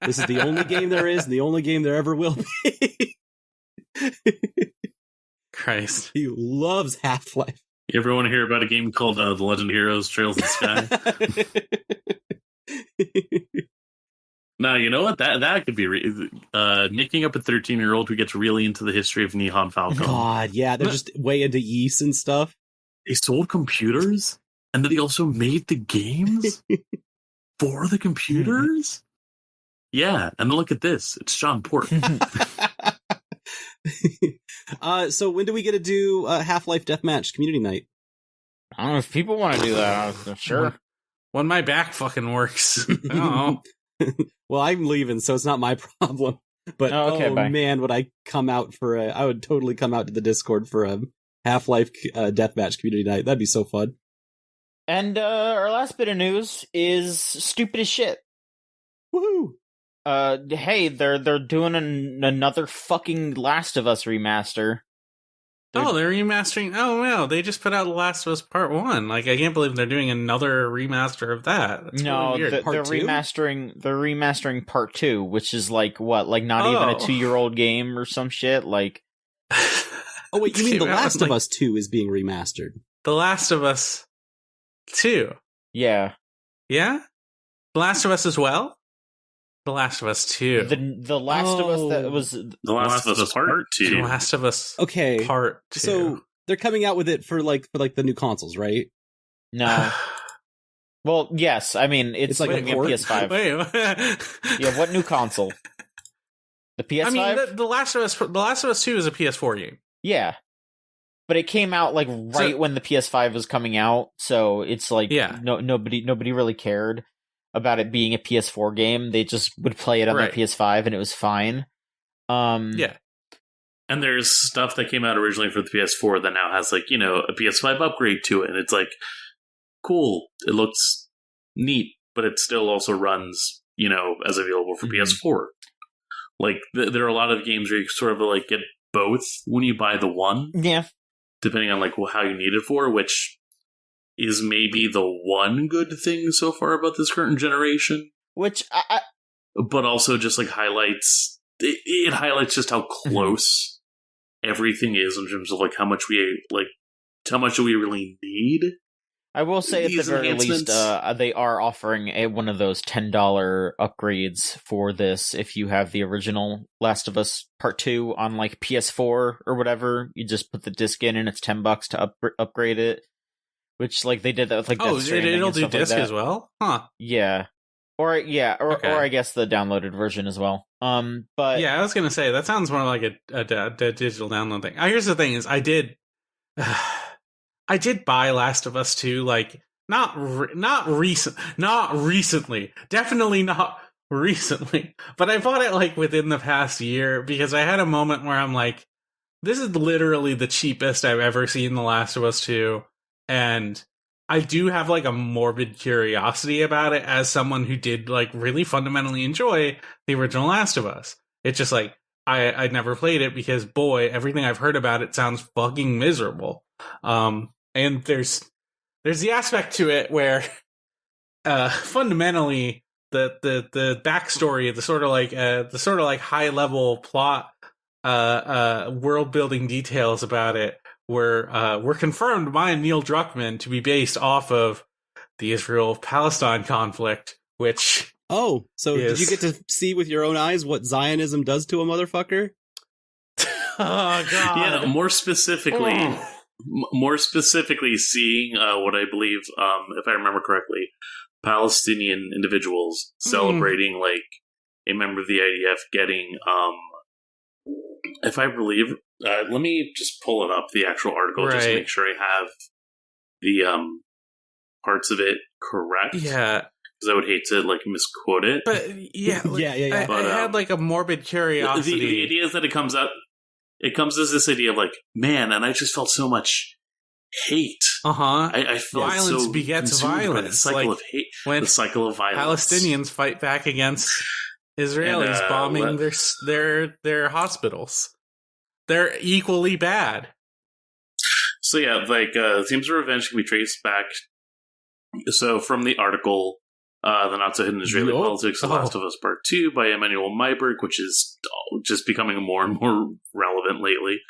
This is the only game there is, and the only game there ever will be. Christ. He loves Half-Life. You ever want to hear about a game called The Legend of Heroes Trails in the Sky? No, you know what? That could be nicking up a 13-year-old who gets really into the history of Nihon Falcon. God, yeah, they're just way into Ys and stuff. They sold computers, and then they also made the games for the computers? Yeah, and look at this. It's John Port. So when do we get to do Half-Life Deathmatch Community Night? I don't know if people want to do that. Sure. When my back fucking works. I don't know. Well, I'm leaving, so it's not my problem. But man, would I would totally come out to the Discord for a Half-Life Deathmatch Community Night. That'd be so fun. And our last bit of news is stupid as shit. Woohoo! Hey, they're doing another fucking Last of Us remaster. They're remastering. Oh wow, they just put out The Last of Us Part 1. Like, I can't believe they're doing another remaster of that. That's really weird. They're remastering Part 2, which is like what, like not even a 2-year-old game or some shit. Like, oh wait, you mean The Last of Us 2 is being remastered? The Last of Us 2. Yeah. Yeah? The Last of Us as well? The Last of Us 2. The Last of Us that was... The Last of Us Part 2. The Last of Us Part 2. So they're coming out with it for the new consoles, right? No. Well, yes. I mean, it's like a PS5. Wait. Yeah, what new console? The PS5? I mean, The Last of Us 2 is a PS4 game. Yeah. But it came out like when the PS5 was coming out, so it's like nobody really cared about it being a PS4 game. They just would play it on their PS5 and it was fine. Yeah. And there's stuff that came out originally for the PS4 that now has, like, you know, a PS5 upgrade to it, and it's like, cool, it looks neat, but it still also runs, you know, as available for PS4. Like, there are a lot of games where you sort of like get both when you buy the one. Yeah. Depending on like how you need it for, which is maybe the one good thing so far about this current generation. Which but also just like highlights it highlights just how close everything is in terms of like how much do we really need. I will say at the very least, they are offering one of those $10 upgrades for this if you have the original Last of Us Part 2 on like PS4 or whatever. You just put the disc in and it's $10 to upgrade it. Which like they did that with like it'll do disc as well? Huh. Yeah. Or I guess the downloaded version as well. But yeah, I was gonna say that sounds more like a digital download thing. Here's the thing: is I did buy Last of Us 2, like not recently, definitely not recently, but I bought it like within the past year because I had a moment where I'm like, this is literally the cheapest I've ever seen The Last of Us 2, and I do have like a morbid curiosity about it as someone who did like really fundamentally enjoy the original Last of Us. It's just like I never played it because boy, everything I've heard about it sounds fucking miserable. And there's the aspect to it where fundamentally the backstory, the sort of like high level plot world building details about it were confirmed by Neil Druckmann to be based off of the Israel-Palestine conflict, which did you get to see with your own eyes what Zionism does to a motherfucker? Oh god. Yeah, more specifically seeing what I believe, if I remember correctly, Palestinian individuals celebrating like a member of the IDF getting if I believe, let me just pull it up, the actual article, just to make sure I have the parts of it correct. Yeah. Because I would hate to like misquote it. But yeah, yeah. I had like a morbid curiosity. The idea is that it comes as this idea of like, man, and I just felt so much hate. I felt violence so begets violence. The cycle of hate. When the cycle of violence. Palestinians fight back against Israelis bombing their hospitals. They're equally bad. So yeah, like themes of revenge can be traced back. So from the article, The Not So Hidden Israeli Politics, The Last of Us Part 2 by Emmanuel Meiberg, which is just becoming more and more relevant lately.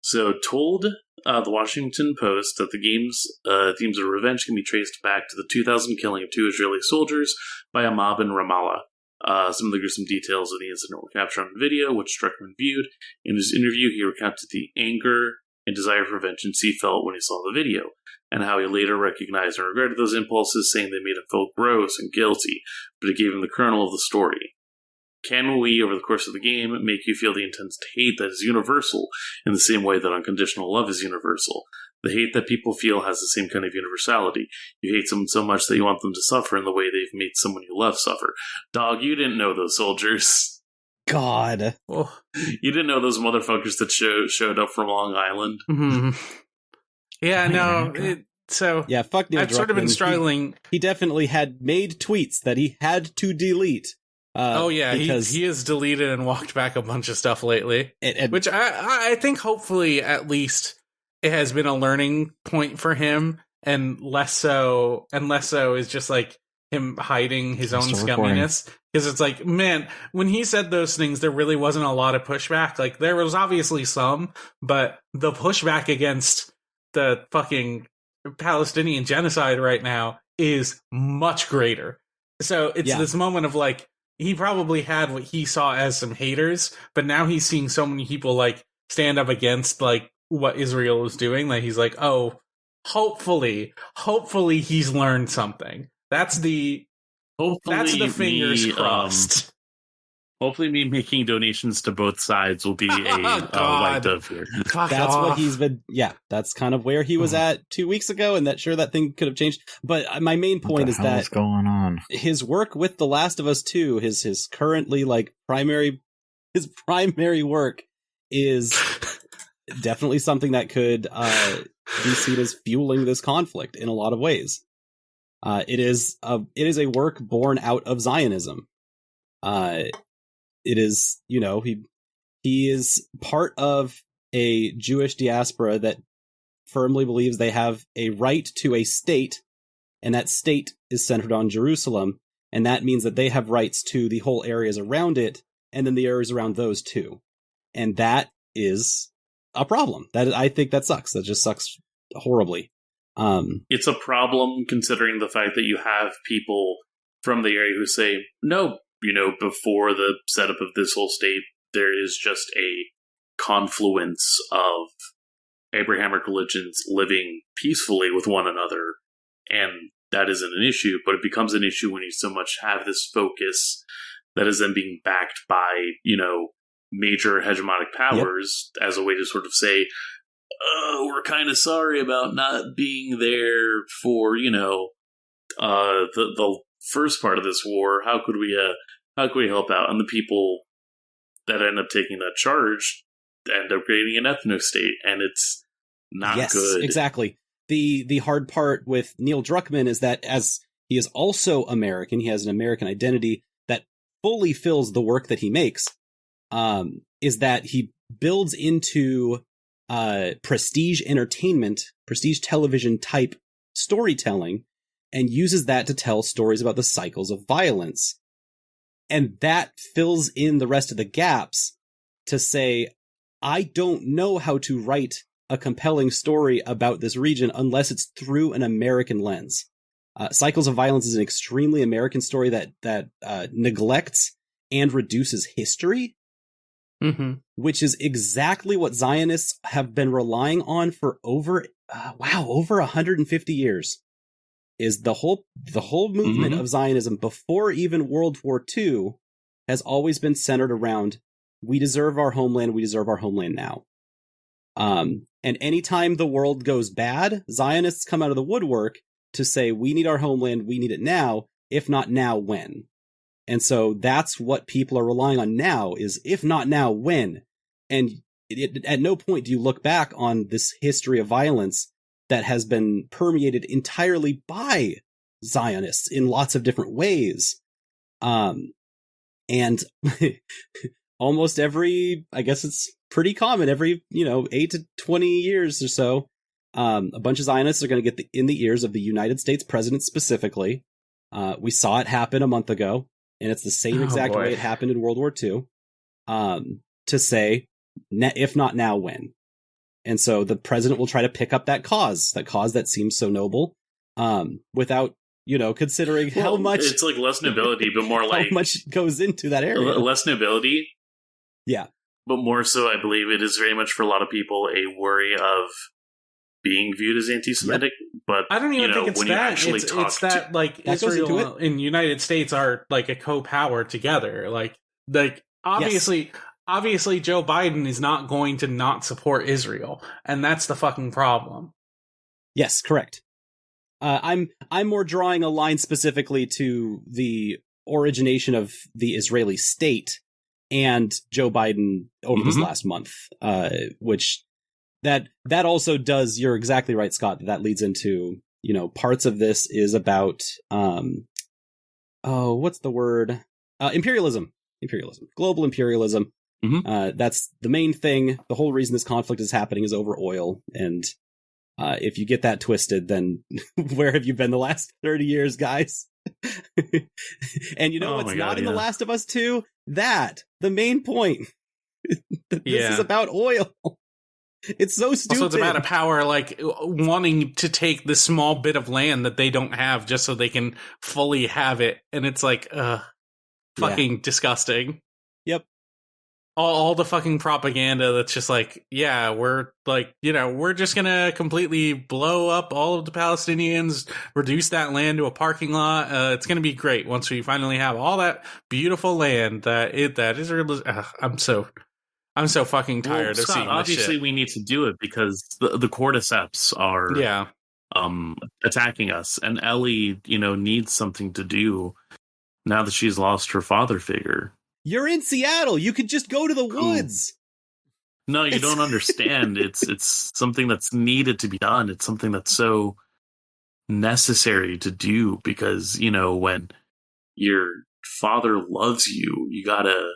So told the Washington Post that the game's themes of revenge can be traced back to the 2000 killing of 2 Israeli soldiers by a mob in Ramallah. Some of the gruesome details of the incident were captured on video, which Druckmann viewed. In his interview, he recounted the anger and desire for vengeance he felt when he saw the video, and how he later recognized and regretted those impulses, saying they made him feel gross and guilty, but it gave him the kernel of the story. Can we, over the course of the game, make you feel the intense hate that is universal in the same way that unconditional love is universal? The hate that people feel has the same kind of universality. You hate someone so much that you want them to suffer in the way they've made someone you love suffer. Dog, you didn't know those soldiers. God. Oh. You didn't know those motherfuckers that showed up from Long Island. Mm-hmm. Yeah, no. Yeah, fuck Neil Druckmann. I've sort of been struggling. He definitely had made tweets that he had to delete. He has deleted and walked back a bunch of stuff lately, which I think hopefully at least it has been a learning point for him, and less so is just like him hiding his own scumminess. Because it's like, man, when he said those things, there really wasn't a lot of pushback. Like, there was obviously some, but the pushback against the fucking Palestinian genocide right now is much greater. So it's this moment of like, he probably had what he saw as some haters, but now he's seeing so many people like stand up against like what Israel is doing that he's like, oh, hopefully he's learned something. That's the fingers crossed. Hopefully me making donations to both sides will be a white dove here. That's what he's been. Yeah, that's kind of where he was at 2 weeks ago, and that thing could have changed. But my main point is that going on? His work with The Last of Us 2, his currently like primary work is definitely something that could be seen as fueling this conflict in a lot of ways. It is a work born out of Zionism. It is, he is part of a Jewish diaspora that firmly believes they have a right to a state, and that state is centered on Jerusalem, and that means that they have rights to the whole areas around it, and then the areas around those too. And that is a problem. I think that sucks. That just sucks horribly. It's a problem considering the fact that you have people from the area who say, no, before the setup of this whole state, there is just a confluence of Abrahamic religions living peacefully with one another, and that isn't an issue, but it becomes an issue when you so much have this focus that is then being backed by, major hegemonic powers as a way to sort of say, oh, we're kind of sorry about not being there for, the first part of this war. How could we help out? And the people that end up taking that charge end up creating an ethno-state, and it's not good. Exactly. The hard part with Neil Druckmann is that as he is also American, he has an American identity that fully fills the work that he makes, is that he builds into prestige entertainment, prestige television type storytelling, and uses that to tell stories about the cycles of violence. And that fills in the rest of the gaps to say, I don't know how to write a compelling story about this region unless it's through an American lens. Cycles of Violence is an extremely American story that neglects and reduces history, which is exactly what Zionists have been relying on for over 150 years. Is the whole movement of Zionism before even World War II has always been centered around, we deserve our homeland now. And anytime the world goes bad, Zionists come out of the woodwork to say, we need our homeland, we need it now, if not now, when? And so that's what people are relying on now, is if not now, when? And at no point do you look back on this history of violence that has been permeated entirely by Zionists in lots of different ways. And almost every, I guess it's pretty common, every, 8 to 20 years or so, a bunch of Zionists are going to get in the ears of the United States president specifically. We saw it happen a month ago, and it's the same exact way it happened in World War II, to say, if not now, when? And so the president will try to pick up that cause that seems so noble, without, considering how much... It's like less nobility, but more like... how much goes into that area. Less nobility. Yeah. But more so, I believe it is very much for a lot of people a worry of being viewed as anti-Semitic. Yep. But I don't even think it's that. It's that like Israel and United States are like a co-power together. Like obviously, obviously, Joe Biden is not going to not support Israel, and that's the fucking problem. Yes, correct. I'm more drawing a line specifically to the origination of the Israeli state and Joe Biden over this last month, which that also does. You're exactly right, Scott. That leads into, parts of this is about what's the word? Imperialism, global imperialism. That's the main thing. The whole reason this conflict is happening is over oil, and if you get that twisted, then where have you been the last 30 years, guys? And what's not in The Last of Us 2? The main point. This is about oil. It's so stupid. Also, it's about a power, like, wanting to take this small bit of land that they don't have just so they can fully have it. And it's like, fucking disgusting. Yep. All the fucking propaganda that's just like, yeah, we're like, we're just gonna completely blow up all of the Palestinians, reduce that land to a parking lot. It's gonna be great once we finally have all that beautiful land that Israel is. I'm so fucking tired of seeing this obviously shit. We need to do it because the cordyceps are attacking us, and Ellie, needs something to do now that she's lost her father figure. You're in Seattle. You could just go to the woods. No, you don't understand. It's something that's needed to be done. It's something that's so necessary to do because, when your father loves you. You gotta,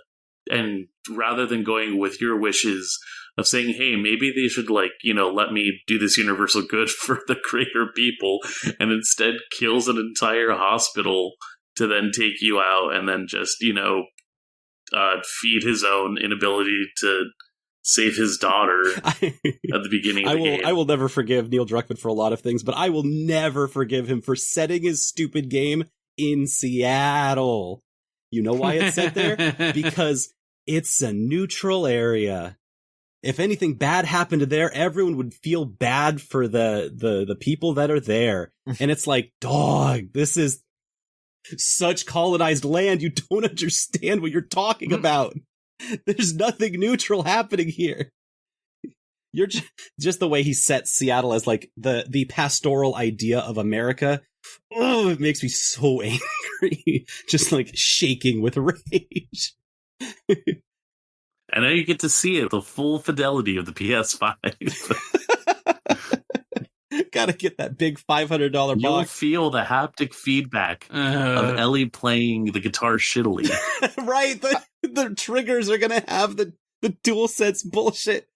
and rather than going with your wishes of saying, hey, maybe they should, like, you know, let me do this universal good for the greater people, and instead kills an entire hospital to then take you out and then just, you know, feed his own inability to save his daughter at the beginning of the game. I will never forgive Neil Druckmann for a lot of things, but I will never forgive him for setting his stupid game in Seattle. You know why it's set there? Because it's a neutral area. If anything bad happened to there, everyone would feel bad for the people that are there. And it's like, dog, this is such colonized land. You don't understand what you're talking about. There's nothing neutral happening here. You're just the way he sets Seattle as like the pastoral idea of America. Oh, it makes me so angry. Just like shaking with rage. And now you get to see it, the full fidelity of the PS5. Gotta get that big $500 box. You'll feel the haptic feedback of Ellie playing the guitar shittily. Right, the triggers are gonna have the DualSense bullshit.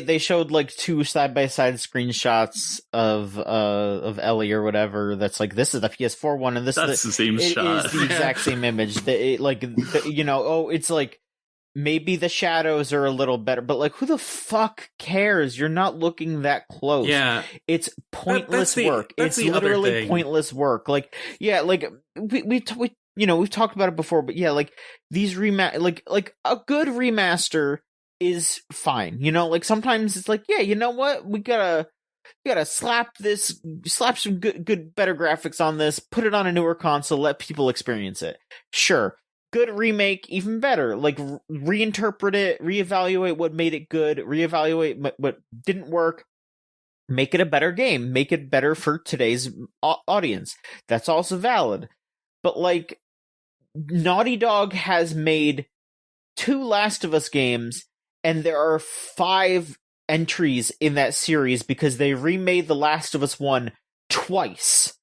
They showed like 2 side-by-side screenshots of Ellie or whatever. That's like, this is the PS4 one, and that's the same shot. Is the exact same image. It's like maybe the shadows are a little better, but like, who the fuck cares? You're not looking that close. Yeah, it's pointless work. It's literally pointless work. Like, yeah, like we've talked about it before, but yeah, like these like a good remaster is fine. You know, like sometimes it's like, yeah, you know what, we gotta slap some good better graphics on this, put it on a newer console, let people experience it. Sure. Good remake, even better. Like, reinterpret it, reevaluate what made it good, reevaluate what didn't work, make it a better game, make it better for today's audience. That's also valid. But, like, Naughty Dog has made 2 Last of Us games, and there are 5 entries in that series because they remade The Last of Us 1 twice,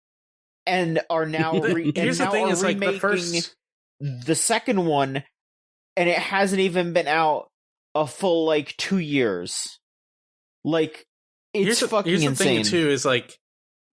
and are now remaking the second one, and it hasn't even been out a full like 2 years. Like, it's fucking insane. Here's the thing too, is like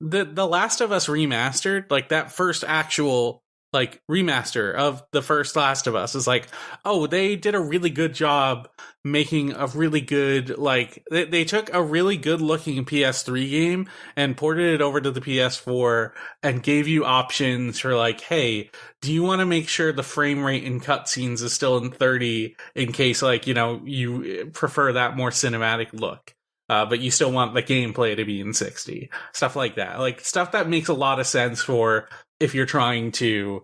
the Last of Us Remastered, like that first actual like remaster of the first Last of Us is like, oh, they did a really good job making a really good, like, they took a really good looking PS3 game and ported it over to the PS4 and gave you options for like, hey, do you want to make sure the frame rate in cutscenes is still in 30 in case, like, you know, you prefer that more cinematic look, but you still want the gameplay to be in 60, stuff like that. Like, stuff that makes a lot of sense for if you're trying to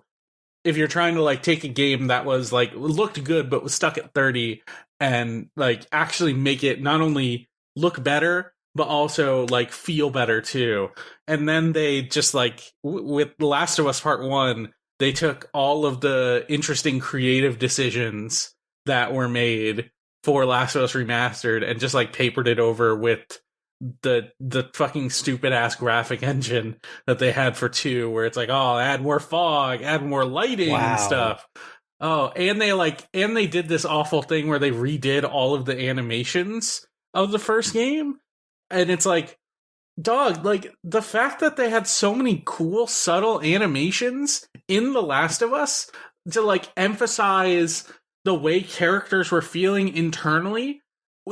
like take a game that was like looked good but was stuck at 30 and like actually make it not only look better but also like feel better too. And then they just like with The Last of Us Part 1, they took all of the interesting creative decisions that were made for Last of Us Remastered and just like papered it over with the fucking stupid ass graphic engine that they had for 2, where it's like, oh, add more fog, add more lighting and stuff. Oh, and they did this awful thing where they redid all of the animations of the first game. And it's like, dog, like the fact that they had so many cool, subtle animations in The Last of Us to like emphasize the way characters were feeling internally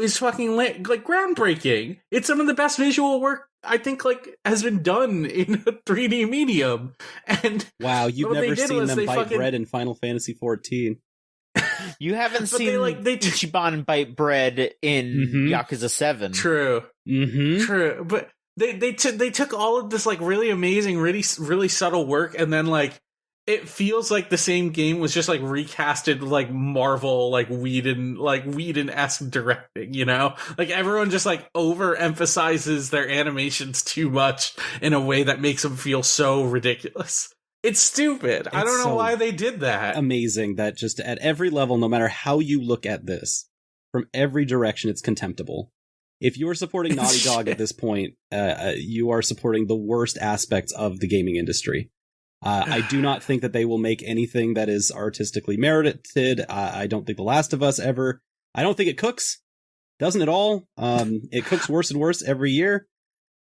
is fucking like groundbreaking. It's some of the best visual work I think like has been done in a 3D medium. And wow, you've never seen them bite bread in Final Fantasy 14. You haven't seen Ichiban bite bread in Yakuza 7. True. True. But they took all of this like really amazing, really subtle work, and then like it feels like the same game was just like recasted like Marvel, like Whedon-esque directing, you know? Like everyone just like overemphasizes their animations too much in a way that makes them feel so ridiculous. It's stupid. I don't know why they did that. Amazing that just at every level, no matter how you look at this, from every direction, it's contemptible. If you are supporting Naughty Dog at this point, you are supporting the worst aspects of the gaming industry. I do not think that they will make anything that is artistically merited. I don't think The Last of Us ever. I don't think it cooks. Doesn't at all. It cooks worse and worse every year.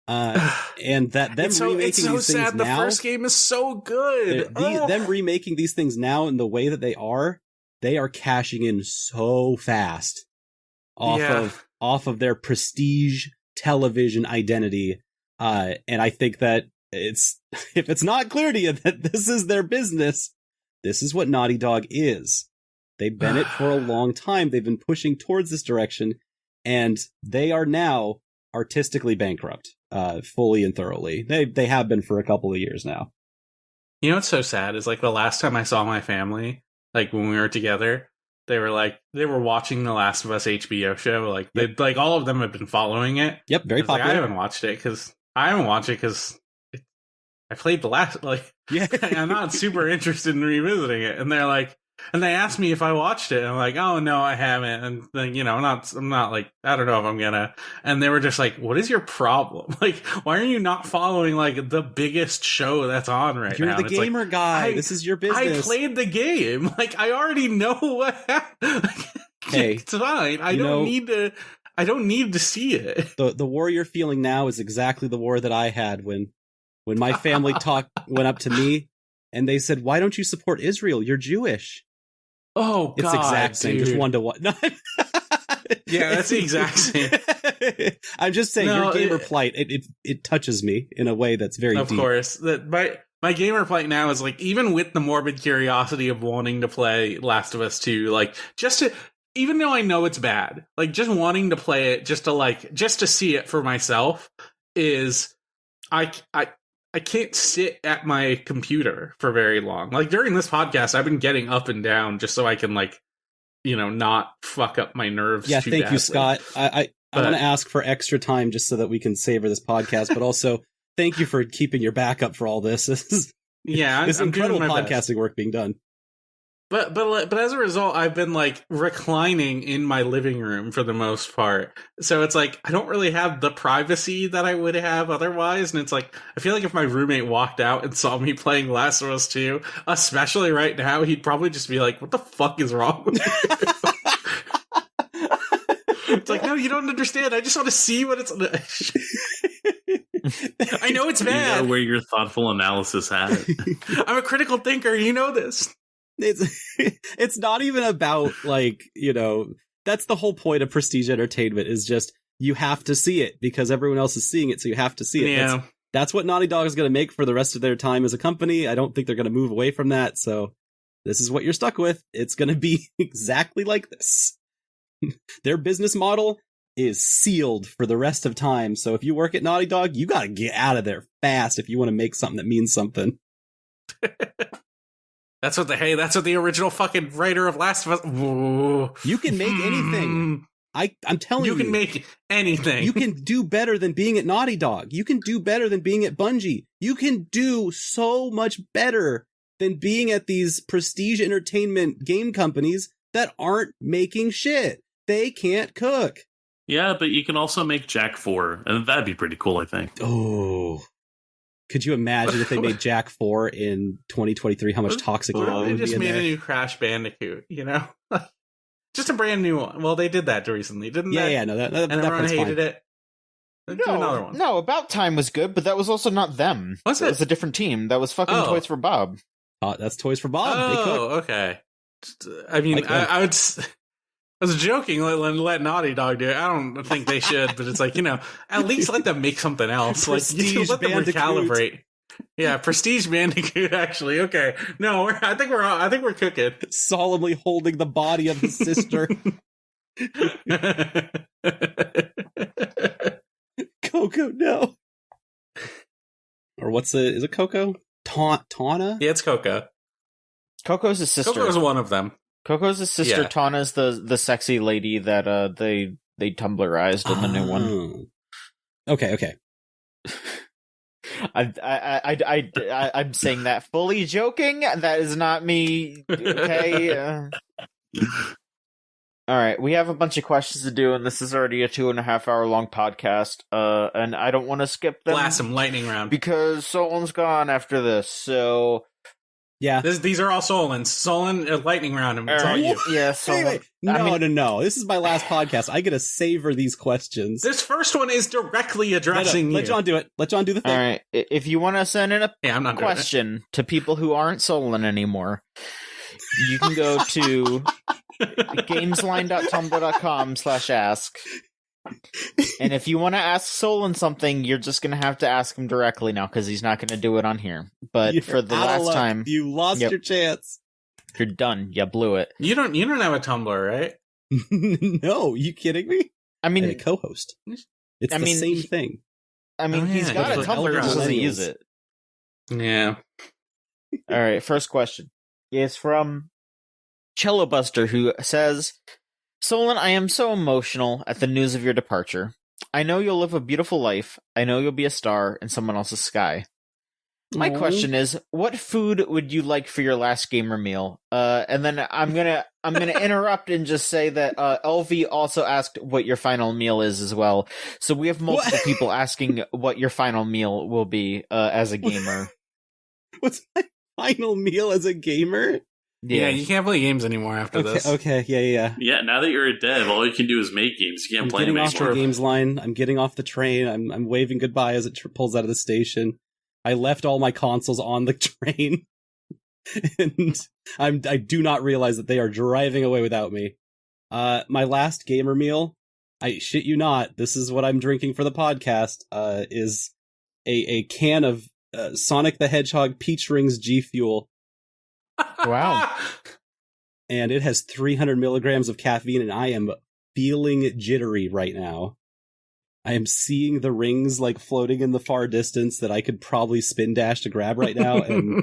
And that them remaking it's so these things sad. now. The first game is so good. Them remaking these things now in the way that they are cashing in so fast off of their prestige television identity. And I think that if it's not clear to you that this is their business, this is what Naughty Dog is. They've been it for a long time. They've been pushing towards this direction, and they are now artistically bankrupt, fully and thoroughly. They have been for a couple of years now. You know what's so sad is, like, the last time I saw my family, like, when we were together, they were watching The Last of Us HBO show. Like, Yep. they all of them have been following it. Yep, very popular. Like, I haven't watched it because I played the last, like, Yeah. I'm not super interested in revisiting it. And they're like, and they asked me if I watched it. And I'm like, oh no, I haven't. And then, I'm not like, I don't know if I'm gonna. And they were just like, what is your problem? Like, why are you not following, like, the biggest show that's on right You're now? the gamer guy. This is your business. I played the game. Like, I already know what happened. Hey, it's fine. I don't need to see it. The war you're feeling now is exactly the war that I had when my family went up to me and they said, "Why don't you support Israel? You're Jewish." Oh, God, it's the exact same, dude. just 1-to-1. No, yeah, that's the exact same. I'm just saying, your gamer plight, it touches me in a way that's very deep. Of course. My gamer plight now is, like, even with the morbid curiosity of wanting to play Last of Us 2, like, even though I know it's bad, like, just wanting to play it, just to see it for myself is, I can't sit at my computer for very long. Like, during this podcast, I've been getting up and down just so I can, like, not fuck up my nerves. Yeah, too thank badly. you, Scott. I want to ask for extra time just so that we can savor this podcast, but also thank you for keeping your backup for all this. This is incredible podcasting work being done. But as a result, I've been, like, reclining in my living room for the most part. So it's like, I don't really have the privacy that I would have otherwise. And it's like, I feel like if my roommate walked out and saw me playing Last of Us 2, especially right now, he'd probably just be like, what the fuck is wrong with you? It's like, no, you don't understand. I just want to see what it's... I know it's bad. You know where your thoughtful analysis had. I'm a critical thinker. You know this. It's not even about, like, that's the whole point of prestige entertainment, is just you have to see it because everyone else is seeing it, so you have to see it. Yeah. That's what Naughty Dog is going to make for the rest of their time as a company. I don't think they're going to move away from that, so this is what you're stuck with. It's going to be exactly like this. Their business model is sealed for the rest of time, so if you work at Naughty Dog, you got to get out of there fast if you want to make something that means something. That's what the original fucking writer of Last of Us... Whoa. You can make anything. I'm telling you. You can make anything. You can do better than being at Naughty Dog. You can do better than being at Bungie. You can do so much better than being at these prestige entertainment game companies that aren't making shit. They can't cook. Yeah, but you can also make Jack 4, and that'd be pretty cool, I think. Oh... Could you imagine if they made Jack 4 in 2023, how much toxic would they be just in made there? a new Crash Bandicoot, just a brand new one. Well, they did that recently, didn't they? Yeah, no, that and everyone hated fine. it. Do another one. No, About Time was good, but that was also not them. What's It it? was a different team. That was fucking Oh. Toys for Bob. That's Toys for Bob. They cook. Oh, okay. I mean, Like I was joking, let Naughty Dog do it. I don't think they should, but it's like, at least let them make something else. Like, Prestige let them Bandicoot. recalibrate. Yeah, Prestige Bandicoot. Actually, okay. No, I think we're cooking. Solemnly holding the body of his sister. Coco, no. Or is it Coco? Tawna? Yeah, it's Coco. Coco's his sister. Coco's one of them. Coco's his sister. Yeah. Tawna's the sexy lady that they Tumblrized in the new one. Okay. I'm saying that fully joking. That is not me. Okay. All right, we have a bunch of questions to do, and this is already a 2.5 hour long podcast. And I don't want to skip them. Blast some lightning round. Because Solon's gone after this. So Yeah. These are all Solon's. Solon, lightning round him. It's all you. Yeah, Solon. Wait. No. This is my last podcast. I get to savor these questions. This first one is directly addressing you. Let John do it. Let John do the thing. All right. If you want to send in a I'm not question to people who aren't Solon anymore, you can go to gamesline.tumblr.com/ask. And if you want to ask Solon something, you're just going to have to ask him directly now because he's not going to do it on here. But for the last time, you lost your chance. You're done. You blew it. You don't have a Tumblr, right? No, you kidding me? I mean, a co-host. It's the same thing. I mean, he's got a Tumblr, just doesn't use it. Yeah. All right, first question is from Cello Buster, who says, Solon, I am so emotional at the news of your departure. I know you'll live a beautiful life. I know you'll be a star in someone else's sky. My question is, what food would you like for your last gamer meal? And then I'm gonna interrupt and just say that LV also asked what your final meal is as well. So we have multiple people asking what your final meal will be as a gamer. What's my final meal as a gamer? Yeah, you can't play games anymore after this. Okay, yeah. Yeah, now that you're a dev, all you can do is make games. You can't play them anymore. I'm getting off the Gamesline. I'm getting off the train. I'm waving goodbye as it pulls out of the station. I left all my consoles on the train, and I do not realize that they are driving away without me. My last gamer meal, I shit you not, this is what I'm drinking for the podcast, is a can of Sonic the Hedgehog Peach Rings G Fuel. Wow. And it has 300 milligrams of caffeine, and I am feeling jittery right now. I am seeing the rings like floating in the far distance that I could probably spin dash to grab right now. And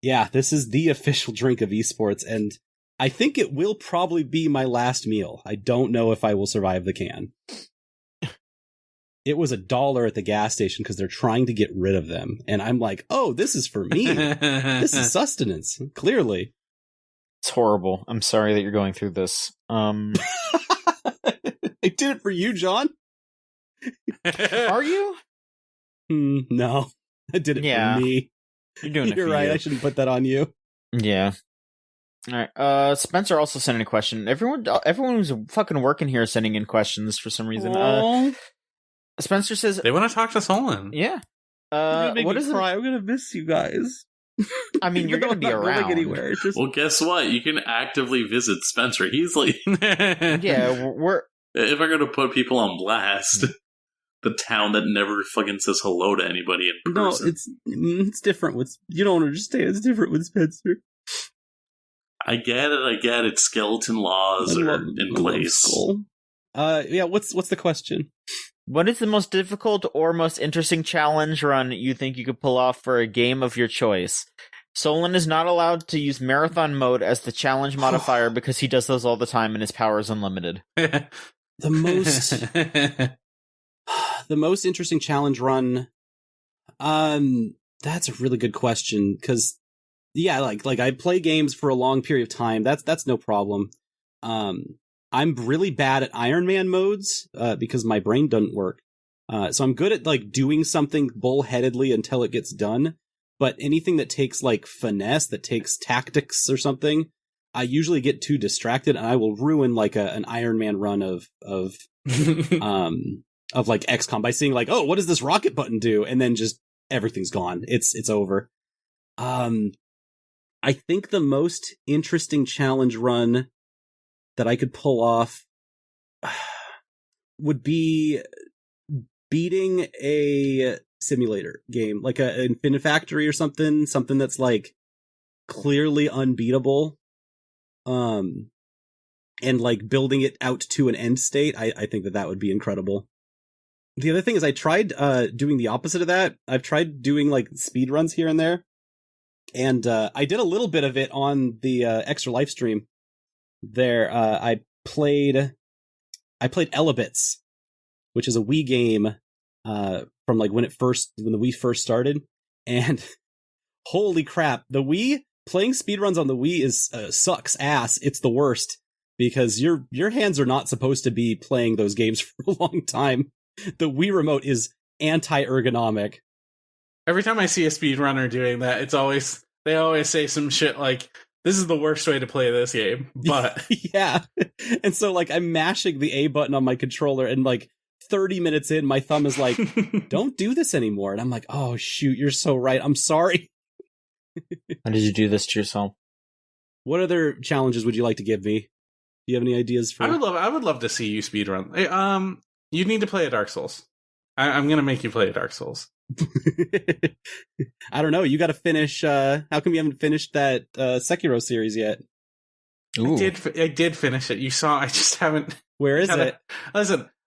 yeah, this is the official drink of esports, and I think it will probably be my last meal. I don't know if I will survive the can. It was $1 at the gas station because they're trying to get rid of them. And I'm like, oh, this is for me. This is sustenance, clearly. It's horrible. I'm sorry that you're going through this. I did it for you, John. Are you? No, I did it for me. You're doing it You're for right. you. I shouldn't put that on you. Yeah. All right. Spencer also sent in a question. Everyone who's fucking working here is sending in questions for some reason. Spencer says they want to talk to Solon. Yeah. What is cry? I'm gonna miss you guys. I mean, you're gonna be around anywhere. Well, guess what? You can actively visit Spencer. He's like, yeah. We're if I'm going to put people on blast, the town that never fucking says hello to anybody in person. No, it's different with, you don't understand. It's different with Spencer. I get it. Skeleton laws are in place. Yeah. What's the question? What is the most difficult or most interesting challenge run you think you could pull off for a game of your choice? Solon is not allowed to use marathon mode as the challenge modifier because he does those all the time and his power is unlimited. The most interesting challenge run. That's a really good question because, yeah, like I play games for a long period of time. That's no problem. I'm really bad at Iron Man modes because my brain doesn't work. So I'm good at like doing something bullheadedly until it gets done. But anything that takes like finesse, that takes tactics or something, I usually get too distracted and I will ruin like an Iron Man run of like XCOM by seeing like, oh, what does this rocket button do? And then just everything's gone. It's over. I think the most interesting challenge run that I could pull off would be beating a simulator game, like a Infinifactory or something that's like clearly unbeatable, and like building it out to an end state. I think that would be incredible. The other thing is I tried doing the opposite of that. I've tried doing like speed runs here and there, and I did a little bit of it on the Extra Life stream. There, I played Elebits, which is a Wii game from like when the Wii first started, and holy crap, the Wii playing speedruns on the Wii is sucks ass. It's the worst because your hands are not supposed to be playing those games for a long time. The Wii remote is anti-ergonomic. Every time I see a speedrunner doing that, it's always they always say some shit like, "This is the worst way to play this game," but yeah. And so like I'm mashing the A button on my controller, and like 30 minutes in, my thumb is like, "Don't do this anymore," and I'm like, "Oh shoot, you're so right. I'm sorry." How did you do this to yourself? What other challenges would you like to give me? Do you have any ideas for? I would love to see you speedrun. Hey, you need to play a Dark Souls. I'm gonna make you play a Dark Souls. I don't know. You got to finish. How come you haven't finished that Sekiro series yet? Ooh. I did finish it. You saw. I just haven't. Where is it?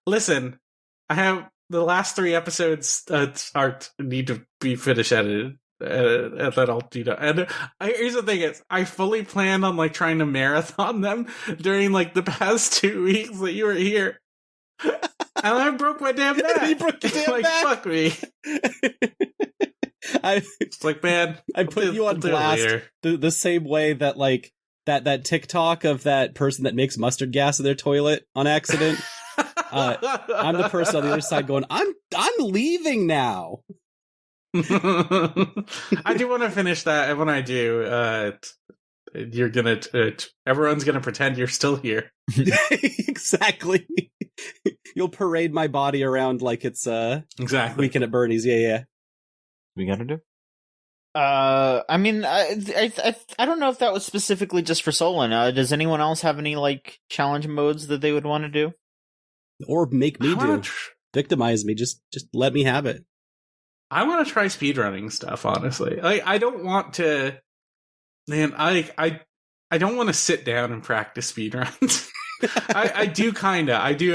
Listen. I have the last 3 episodes need to be finished edited. And then I'll do that. And here's the thing: is I fully planned on like trying to marathon them during like the past 2 weeks that you were here. And I broke my damn back. You broke your damn like, back. Fuck me. It's like, man, I put you on blast the same way that like that TikTok of that person that makes mustard gas in their toilet on accident. I'm the person on the other side going, I'm leaving now. I do want to finish that, and when I do, you're gonna everyone's gonna pretend you're still here. Exactly. You'll parade my body around like it's exactly Weekend at Bernie's. Yeah. We gotta do. I mean, I don't know if that was specifically just for Solon. Does anyone else have any like challenge modes that they would want to do, or make me do? Victimize me. Just let me have it. I want to try speedrunning stuff. Honestly, I don't want to. Man, I don't want to sit down and practice speedruns. I do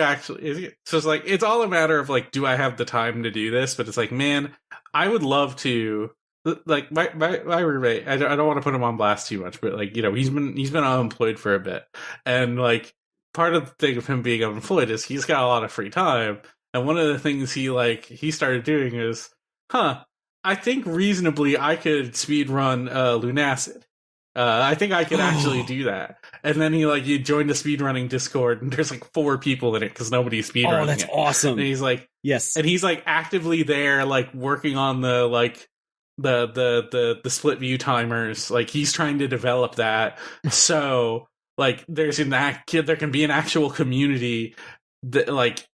actually. So it's like, it's all a matter of like, do I have the time to do this? But it's like, man, I would love to. Like my roommate, I don't want to put him on blast too much, but like, you know, he's been unemployed for a bit, and like part of the thing of him being unemployed is he's got a lot of free time, and one of the things he started doing is, I think reasonably I could speed run Lunacid. I think I could actually do that. And then he joined a speedrunning Discord, and there's like 4 people in it because nobody's speedrunning. Oh, that's awesome. And he's like, yes, and he's like actively there, like working on the like the split view timers. Like he's trying to develop that. So like there can be an actual community that like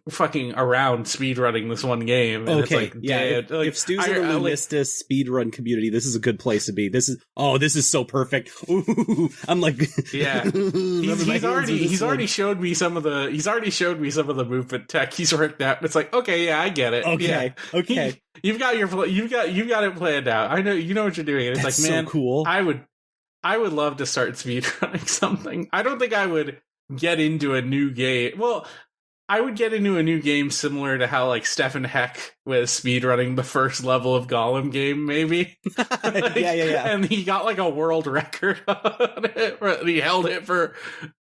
fucking around speedrunning this one game. And okay, it's like, yeah. If Stu's in the Lunista speedrun community, this is a good place to be. This is so perfect. Ooh, I'm like, yeah. He's already showed me some of the movement tech he's worked out. It's like, okay, yeah, I get it. Okay, yeah. Okay. You've got it planned out. I know you know what you're doing. And it's That's like, man, so cool. I would love to start speedrunning something. I don't think I would get into a new game. Well, I would get into a new game similar to how like Stefan Heck was speedrunning the first level of Golem game, maybe. Yeah. And he got like a world record on it. He held it for.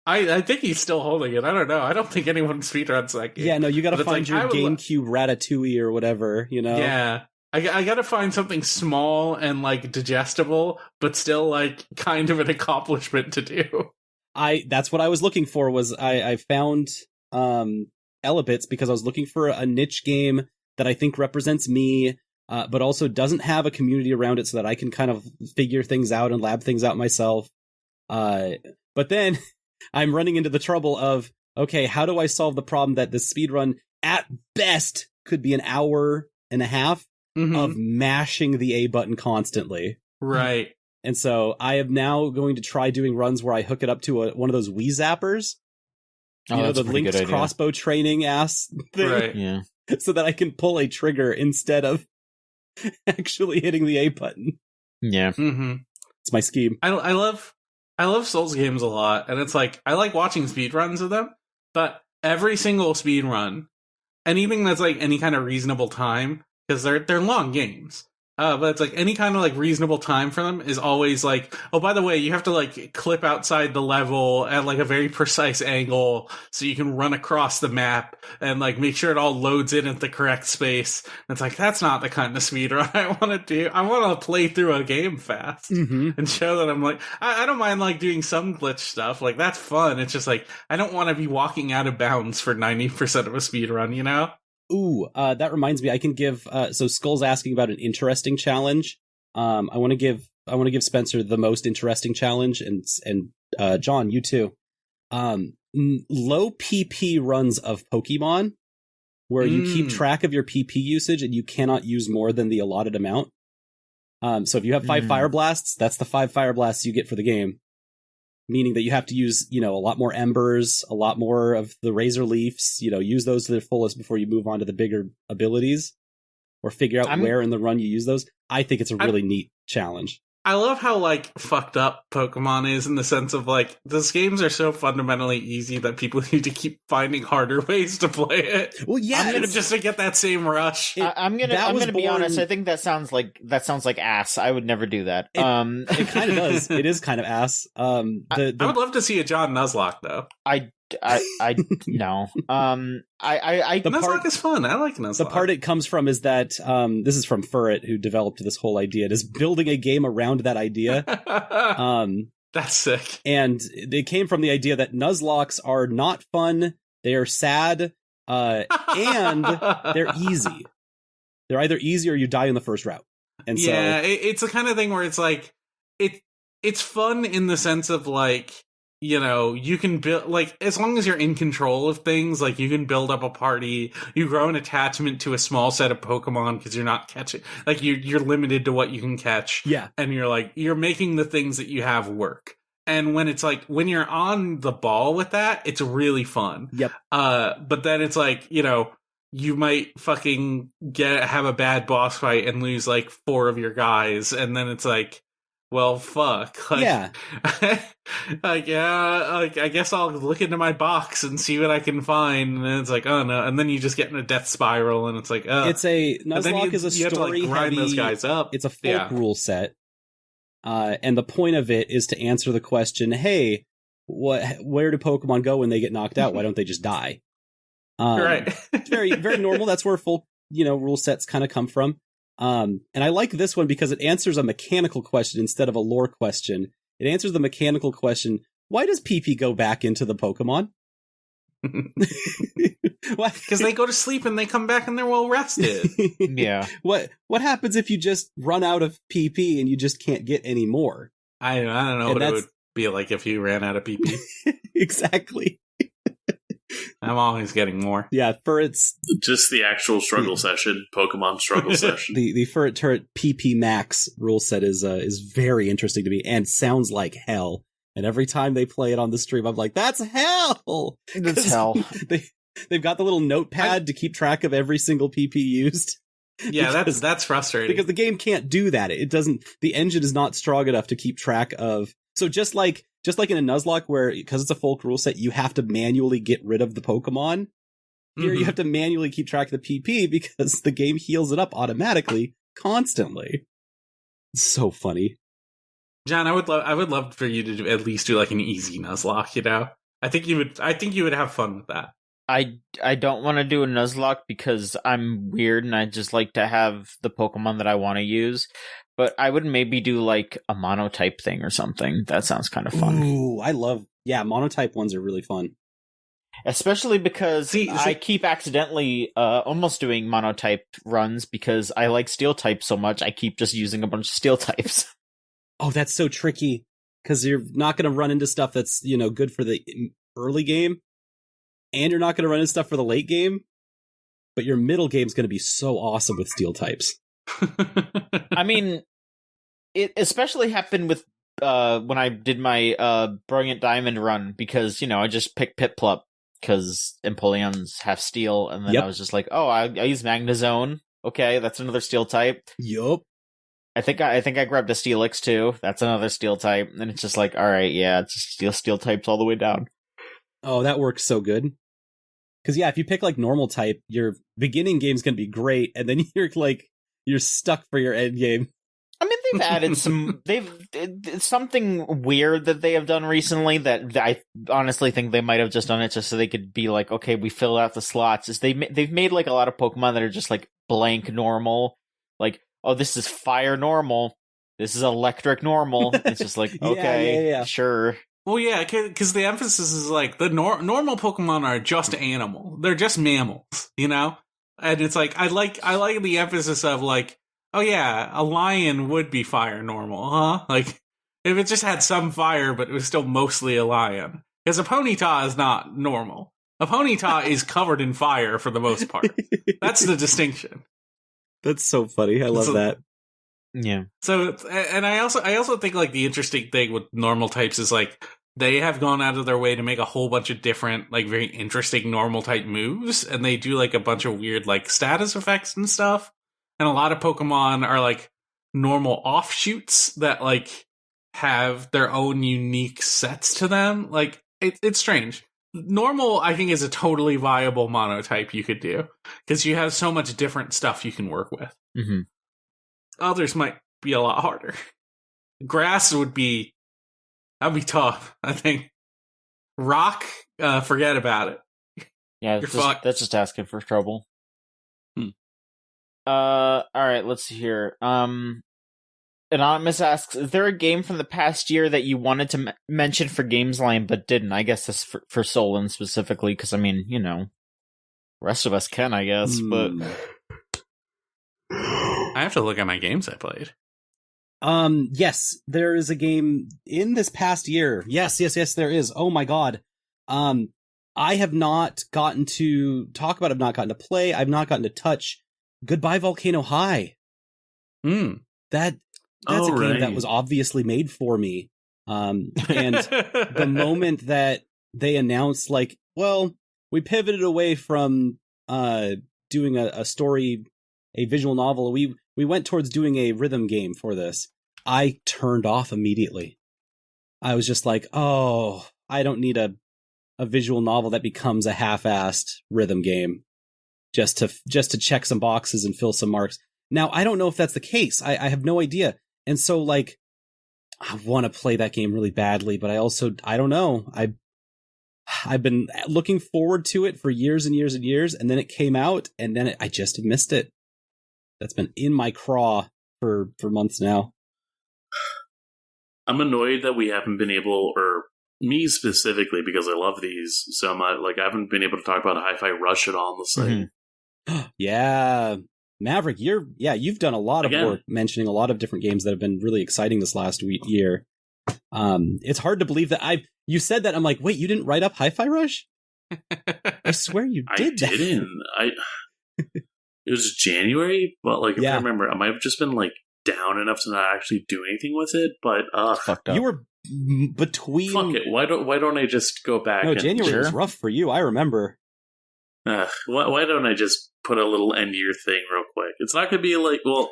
I think he's still holding it. I don't know. I don't think anyone speedruns that game. Yeah, no, you got to find your GameCube Ratatouille or whatever. You know. Yeah. I got to find something small and like digestible, but still like kind of an accomplishment to do. That's what I was looking for. Was I found Elebits because I was looking for a niche game that I think represents me, but also doesn't have a community around it so that I can kind of figure things out and lab things out myself. But then I'm running into the trouble of, okay, how do I solve the problem that the speedrun at best could be an hour and a half of mashing the A button constantly. Right. And so I am now going to try doing runs where I hook it up to one of those Wii zappers. You know, the linked crossbow training ass thing. Right. Yeah. So that I can pull a trigger instead of actually hitting the A button. Yeah. Mm-hmm. It's my scheme. I love Souls games a lot, and it's like I like watching speedruns of them, but every single speedrun, anything that's like any kind of reasonable time, because they're long games. But it's like any kind of like reasonable time for them is always like, oh, by the way, you have to like clip outside the level at like a very precise angle so you can run across the map and like make sure it all loads in at the correct space. And it's like, that's not the kind of speedrun I want to do. I want to play through a game fast and show that I'm like, I don't mind like doing some glitch stuff. Like that's fun. It's just like, I don't want to be walking out of bounds for 90% of a speedrun, you know? Ooh, that reminds me, I can give, so Skull's asking about an interesting challenge. I want to give Spencer the most interesting challenge, and John, you too. Low PP runs of Pokemon, where you keep track of your PP usage and you cannot use more than the allotted amount. So if you have 5 Fire Blasts, that's the 5 Fire Blasts you get for the game. Meaning that you have to use, a lot more Embers, a lot more of the Razor Leafs, use those to their fullest before you move on to the bigger abilities. Or figure out where in the run you use those. I think it's a really neat challenge. I love how, fucked up Pokemon is in the sense of, those games are so fundamentally easy that people need to keep finding harder ways to play it. Well, yeah. Just to get that same rush. I'm gonna be honest, I think that sounds like ass. I would never do that. It kind of does. It is kind of ass. I would love to see a John Nuzlocke, though. I no. Nuzlocke is fun. I like Nuzlocke. The part it comes from is that this is from Furret, who developed this whole idea. It is building a game around that idea. That's sick. And they came from the idea that Nuzlocks are not fun. They are sad, and they're easy. They're either easy or you die in the first route. And yeah, it's the kind of thing where it's it's fun in the sense of you can build, as long as you're in control of things, you can build up a party, you grow an attachment to a small set of Pokemon because you're not catching, you're limited to what you can catch. Yeah. And you're making the things that you have work. And when it's when you're on the ball with that, it's really fun. Yep. But then it's you might fucking have a bad boss fight and lose 4 of your guys. And then it's well, fuck. Yeah. I guess I'll look into my box and see what I can find. And then it's oh no. And then you just get in a death spiral and it's Nuzlocke is a story you have to grind those guys up. It's a folk rule set. And the point of it is to answer the question, hey, where do Pokemon go when they get knocked out? Why don't they just die? Right. It's very, very normal. That's where folk, rule sets kind of come from. And I like this one because it answers a mechanical question instead of a lore question. It answers the mechanical question, why does PP go back into the Pokemon? Because they go to sleep and they come back and they're well rested. Yeah. What happens if you just run out of PP and you just can't get any more? I don't know what it would be like if you ran out of PP. Exactly. I'm always getting more. Yeah, Furret's just the actual struggle session, Pokemon struggle session. The Furret Turret PP Max rule set is very interesting to me and sounds like hell. And every time they play it on the stream, I'm like, that's hell. That's hell. They've got the little notepad to keep track of every single PP used. Yeah, that's frustrating because the game can't do that. It doesn't. The engine is not strong enough to keep track of. So just like in a Nuzlocke, where because it's a folk rule set, you have to manually get rid of the Pokemon. Here, you have to manually keep track of the PP because the game heals it up automatically, constantly. It's so funny. John, I would love for you to at least do an easy Nuzlocke. I think you would have fun with that. I don't want to do a Nuzlocke because I'm weird and I just like to have the Pokemon that I want to use. But I would maybe do a monotype thing or something. That sounds kind of fun. Ooh, monotype ones are really fun. Especially because I keep accidentally almost doing monotype runs because I like steel types so much. I keep just using a bunch of steel types. Oh, that's so tricky because you're not going to run into stuff that's, good for the early game. And you're not going to run into stuff for the late game. But your middle game's going to be so awesome with steel types. I mean, it especially happened with when I did my Brilliant Diamond run because, I just picked Piplup because Empoleon's half steel, and then I was just I use Magnezone. Okay, that's another steel type. Yup. I think I grabbed a Steelix too. That's another steel type, and it's just all right, yeah, it's just steel types all the way down. Oh, that works so good. Because if you pick normal type, your beginning game's gonna be great, and then you're stuck for your end game. I mean, they've added something weird that they have done recently that I honestly think they might have just done it just so they could be okay, we fill out the slots. Is they've made a lot of Pokemon that are just blank normal, oh, this is fire normal, this is electric normal. It's just okay, yeah. Sure. Well, yeah, because the emphasis is the normal Pokemon are just animal. They're just mammals, And it's I like the emphasis of oh yeah, a lion would be fire normal, huh? Like, if it just had some fire, but it was still mostly a lion. Because a ponyta is not normal. A ponyta is covered in fire for the most part. That's the distinction. That's so funny. I love that. Yeah. So, and I also think like the interesting thing with normal types is like they have gone out of their way to make a whole bunch of different like very interesting normal type moves, and they do like a bunch of weird like status effects and stuff. And a lot of Pokemon are like normal offshoots that like have their own unique sets to them. Like it's strange. Normal, I think, is a totally viable monotype you could do because you have so much different stuff you can work with. Mm-hmm. Others might be a lot harder. Grass that'd be tough, I think. Rock, forget about it. Yeah, that's just asking for trouble. All right, let's see here. Anonymous asks, is there a game from the past year that you wanted to mention for Gamesline but didn't? I guess that's for Solon specifically, because, I mean, you know, the rest of us can, I guess, but... I have to look at my games I played. Yes, there is a game in this past year. Yes, there is. Oh my god. I have not gotten to talk about, I've not gotten to play, I've not gotten to touch Goodbye Volcano High. That's a game that was obviously made for me. And the moment that they announced, like, well, we pivoted away from doing a story, a visual novel, we went towards doing a rhythm game for this, I turned off immediately. I was just like, oh, I don't need a visual novel that becomes a half-assed rhythm game just to check some boxes and fill some marks. Now, I don't know if that's the case. I have no idea. And so, like, I want to play that game really badly, but I don't know. I've been looking forward to it for years and years and years, and then it came out, and then I just missed it. That's been in my craw for months now. I'm annoyed that we haven't been able, or me specifically, because I love these so much, like, I haven't been able to talk about Hi-Fi Rush at all on the site. Mm-hmm. Yeah. Maverick, you've done a lot of work mentioning a lot of different games that have been really exciting this last year. It's hard to believe that you said that. I'm like, wait, you didn't write up Hi-Fi Rush? I swear you did. I didn't. It was January, but like, if I remember, I might have just been like down enough to not actually do anything with it. But fucked up. You were between. Fuck it. Why don't I just go back? No, January was rough for you. I remember. Why don't I just put a little end year thing real quick? It's not going to be like, well,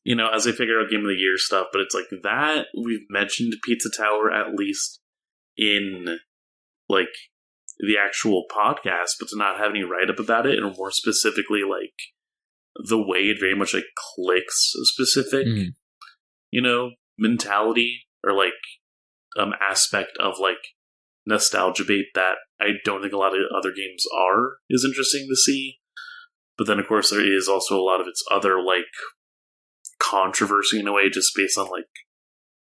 you know, as I figure out Game of the Year stuff, but it's like that we've mentioned Pizza Tower at least in like the actual podcast, but to not have any write up about it, and more specifically, like the way it very much like clicks a specific, you know, mentality or like aspect of like nostalgia bait that I don't think a lot of other games is interesting to see. But then, of course, there is also a lot of its other, like, controversy in a way, just based on, like,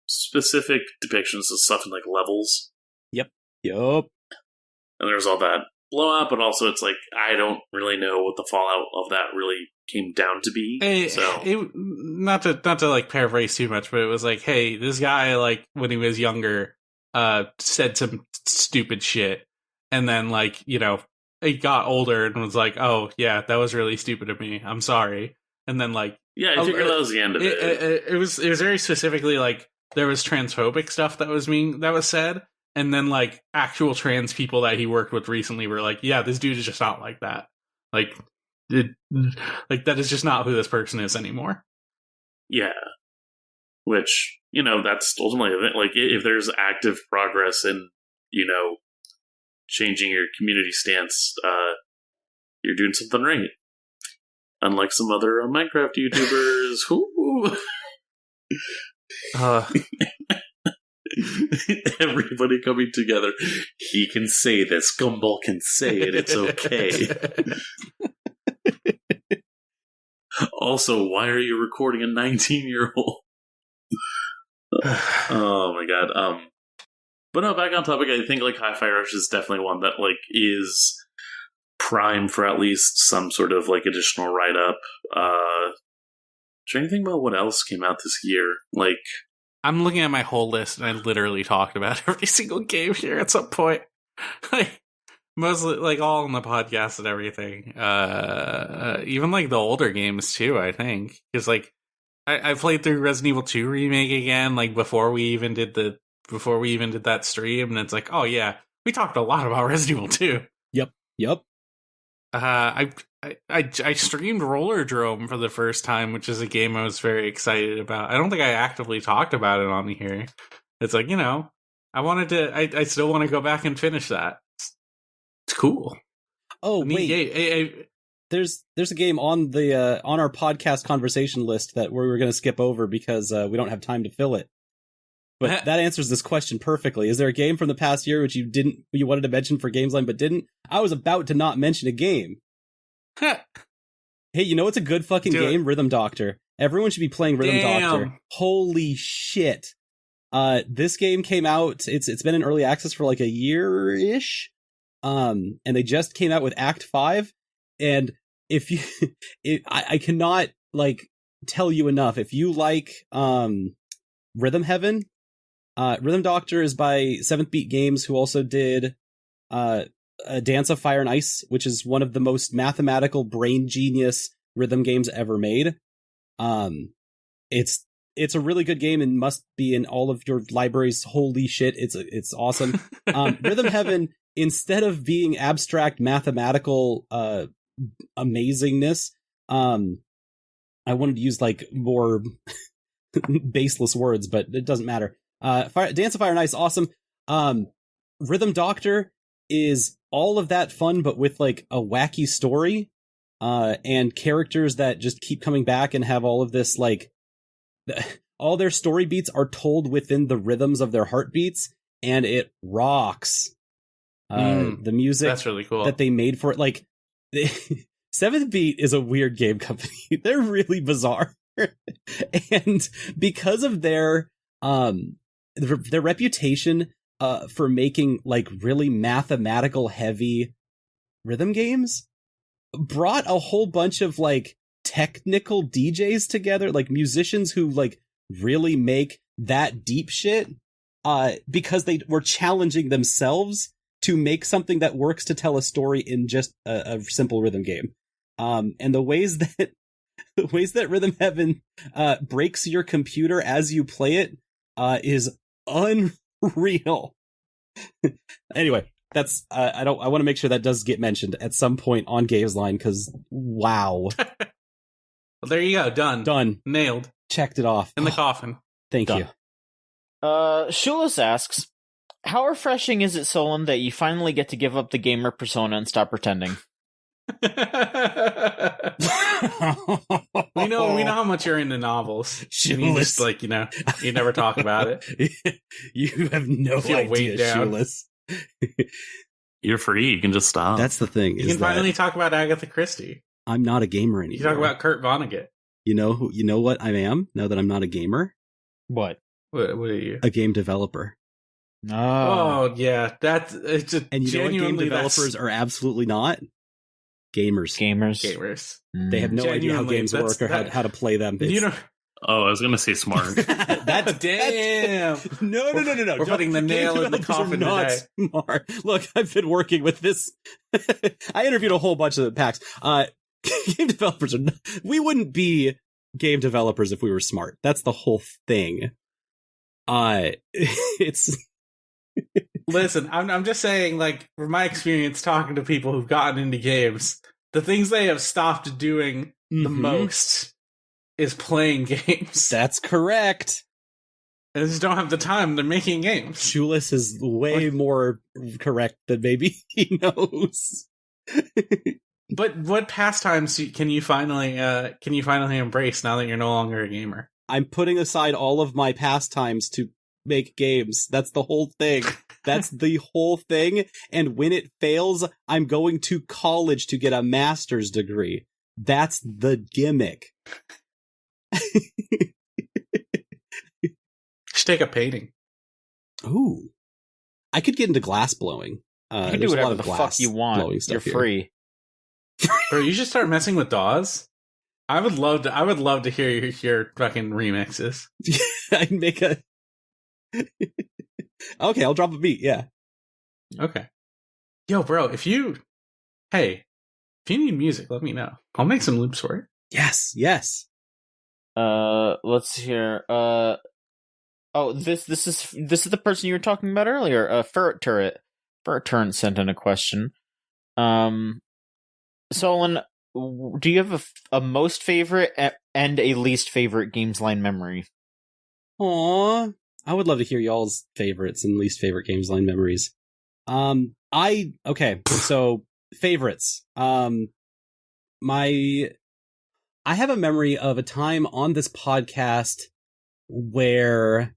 specific depictions of stuff in, like, levels. Yep. And there's all that blowout, but also it's like, I don't really know what the fallout of that really came down to be. Not to, like, paraphrase too much, but it was like, hey, this guy, like, when he was younger, said some stupid shit. And then, like, you know, he got older and was like, oh, yeah, that was really stupid of me. I'm sorry. And then, like... Yeah, I figured that was the end of it. It was very specifically, like, there was transphobic stuff that was said. And then, like, actual trans people that he worked with recently were like, yeah, this dude is just not like that. Like, that is just not who this person is anymore. Yeah. Which, you know, that's ultimately, like, if there's active progress in, you know, changing your community stance, you're doing something right. Unlike some other Minecraft YouTubers. Everybody coming together. He can say this. Gumball can say it. It's okay. Also, why are you recording a 19-year-old? Oh my god. But no, back on topic, I think like Hi-Fi Rush is definitely one that like is prime for at least some sort of like additional write-up. trying to think about what else came out this year. Like, I'm looking at my whole list, and I literally talked about every single game here at some point. Like, mostly, like, all on the podcast and everything. Even, like, the older games, too, I think. Because, like, I played through Resident Evil 2 Remake again, like, before we even did that stream, and it's like, oh, yeah, we talked a lot about Resident Evil 2. Yep. I streamed Rollerdrome for the first time, which is a game I was very excited about. I don't think I actively talked about it on here. It's like, I still want to go back and finish that. It's cool. Oh, wait. There's a game on the on our podcast conversation list that we're going to skip over because we don't have time to fill it. But that answers this question perfectly. Is there a game from the past year which you wanted to mention for Gamesline but didn't? I was about to not mention a game. Hey, it's a good fucking game? Rhythm Doctor. Everyone should be playing Rhythm Doctor. Holy shit. This game came out, it's been in early access for like a year-ish. And they just came out with Act 5. And if you I cannot like tell you enough. If you like Rhythm Heaven, Rhythm Doctor is by 7th Beat Games, who also did a Dance of Fire and Ice, which is one of the most mathematical brain genius rhythm games ever made. It's a really good game and must be in all of your libraries. Holy shit, it's awesome. Rhythm Heaven, instead of being abstract mathematical amazingness, I wanted to use like more baseless words, but it doesn't matter. Dance of Fire and Ice, awesome. Rhythm Doctor is all of that fun, but with like a wacky story, and characters that just keep coming back and have all of this like, all their story beats are told within the rhythms of their heartbeats, and it rocks. The music that's really cool that they made for it, like 7th Beat is a weird game company. They're really bizarre. And because of their reputation for making like really mathematical heavy rhythm games, brought a whole bunch of like technical DJs together, like musicians who like really make that deep shit, because they were challenging themselves to make something that works to tell a story in just a simple rhythm game. And the ways that Rhythm Heaven breaks your computer as you play it is unreal. Anyway, that's I want to make sure that does get mentioned at some point on Gamesline, because wow. Well, there you go, done, nailed, checked it off in the coffin. Thank you. Shulis asks, how refreshing is it, Solon, that you finally get to give up the gamer persona and stop pretending? we know how much you're into novels. You just like, you never talk about it. You have no idea, Shulis. You're free. You can just stop. That's the thing. You can finally talk about Agatha Christie. I'm not a gamer anymore. You talk about Kurt Vonnegut. You know what I am now that I'm not a gamer? What are you? A game developer. Oh yeah, that's it's a, and you know what game developers are absolutely not? Gamers. They have no idea how games work or how to play them. Oh, I was gonna say smart. That's damn. No. We're putting the nail in the coffin today. Smart. Look, I've been working with this. I interviewed a whole bunch of the packs. Game developers we wouldn't be game developers if we were smart. That's the whole thing. It's. Listen, I'm just saying, like, from my experience talking to people who've gotten into games, the things they have stopped doing the most is playing games. That's correct. They just don't have the time. They're making games. Shulis is way more correct than maybe he knows. But what pastimes can you finally embrace now that you're no longer a gamer? I'm putting aside all of my pastimes to make games. That's the whole thing. That's the whole thing. And when it fails, I'm going to college to get a master's degree. That's the gimmick. Just take a painting. Ooh. I could get into glass blowing. You can do whatever the fuck you want. You're free. Bro, you should start messing with DAWs. I would love to hear your fucking remixes. I'd make a. Okay, I'll drop a beat. Yeah. Okay. Yo, bro, if you need music, let me know. I'll make some loops for it. Yes. Let's hear. This is the person you were talking about earlier. Ferret Turret. Ferret Turret sent in a question. Solon, do you have a most favorite and a least favorite Gamesline memory? Aw, I would love to hear y'all's favorites and least favorite Gamesline memories. So favorites. I have a memory of a time on this podcast where,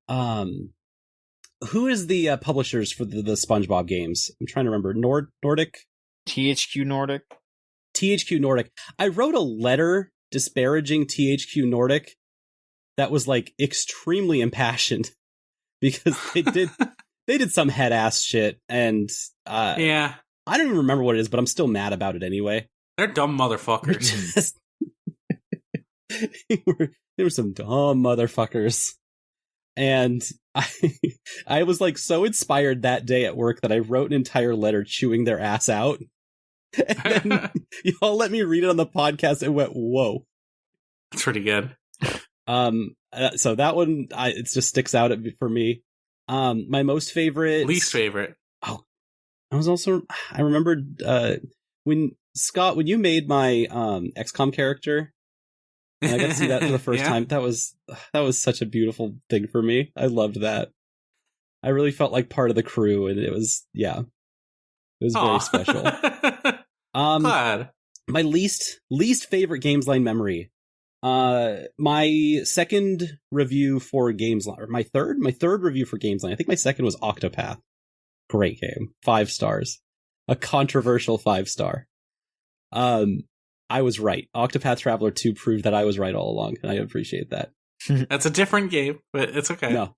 who is the publishers for the SpongeBob games? I'm trying to remember. Nordic? THQ Nordic. THQ Nordic. I wrote a letter disparaging THQ Nordic that was like extremely impassioned because they did some head ass shit, and yeah, I don't even remember what it is, but I'm still mad about it anyway. They're dumb motherfuckers. They were some dumb motherfuckers. And I was like so inspired that day at work that I wrote an entire letter chewing their ass out. And then y'all let me read it on the podcast and went, whoa. That's pretty good. So that one, it just sticks out for me. My most favorite... Least favorite. Oh, I remembered, when you made my, XCOM character, and I got to see that for the first time, that was such a beautiful thing for me. I loved that. I really felt like part of the crew, and it was very special. Glad. My least favorite Gamesline memory. My second review for Gamesline, or my third review for Gamesline. I think my second was Octopath. Great game. 5 stars. A controversial 5-star. I was right. Octopath Traveler 2 proved that I was right all along, and I appreciate that. That's a different game, but it's okay. No.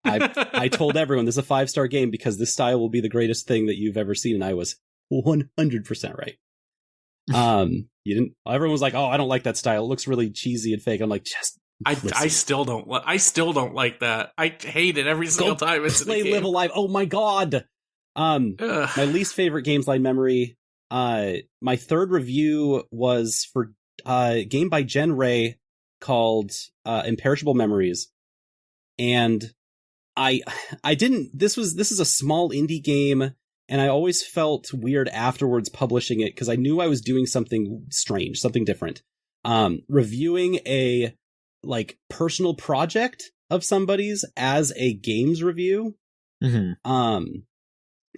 I told everyone this is a 5-star game because this style will be the greatest thing that you've ever seen, and I was 100% right. You didn't. Everyone was like, "Oh, I don't like that style. It looks really cheesy and fake." I'm like, just. I still don't like that. I hate it every single time it's play in the game. Live Alive. Oh my god. My least favorite Gamesline memory. My third review was for a game by Jen Ray called Imperishable Memories, and I didn't. This is a small indie game. And I always felt weird afterwards publishing it because I knew I was doing something strange, something different. Reviewing a personal project of somebody's as a games review. Mm-hmm.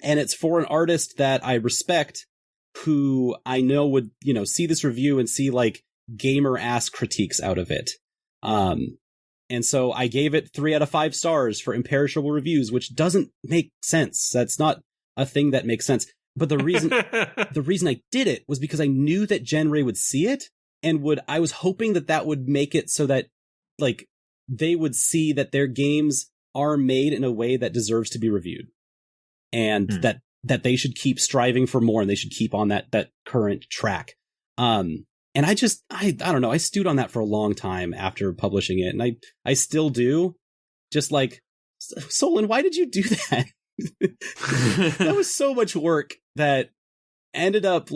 And it's for an artist that I respect, who I know would, see this review and see gamer ass critiques out of it. And so I gave it 3 out of 5 stars for Imperishable Reviews, which doesn't make sense. That's not a thing that makes sense. But the reason I did it was because I knew that Jen Ray would see it and I was hoping that would make it so that they would see that their games are made in a way that deserves to be reviewed, and that they should keep striving for more and they should keep on that current track. And I don't know. I stewed on that for a long time after publishing it, and I still do. Just Solon, why did you do that? That was so much work that ended up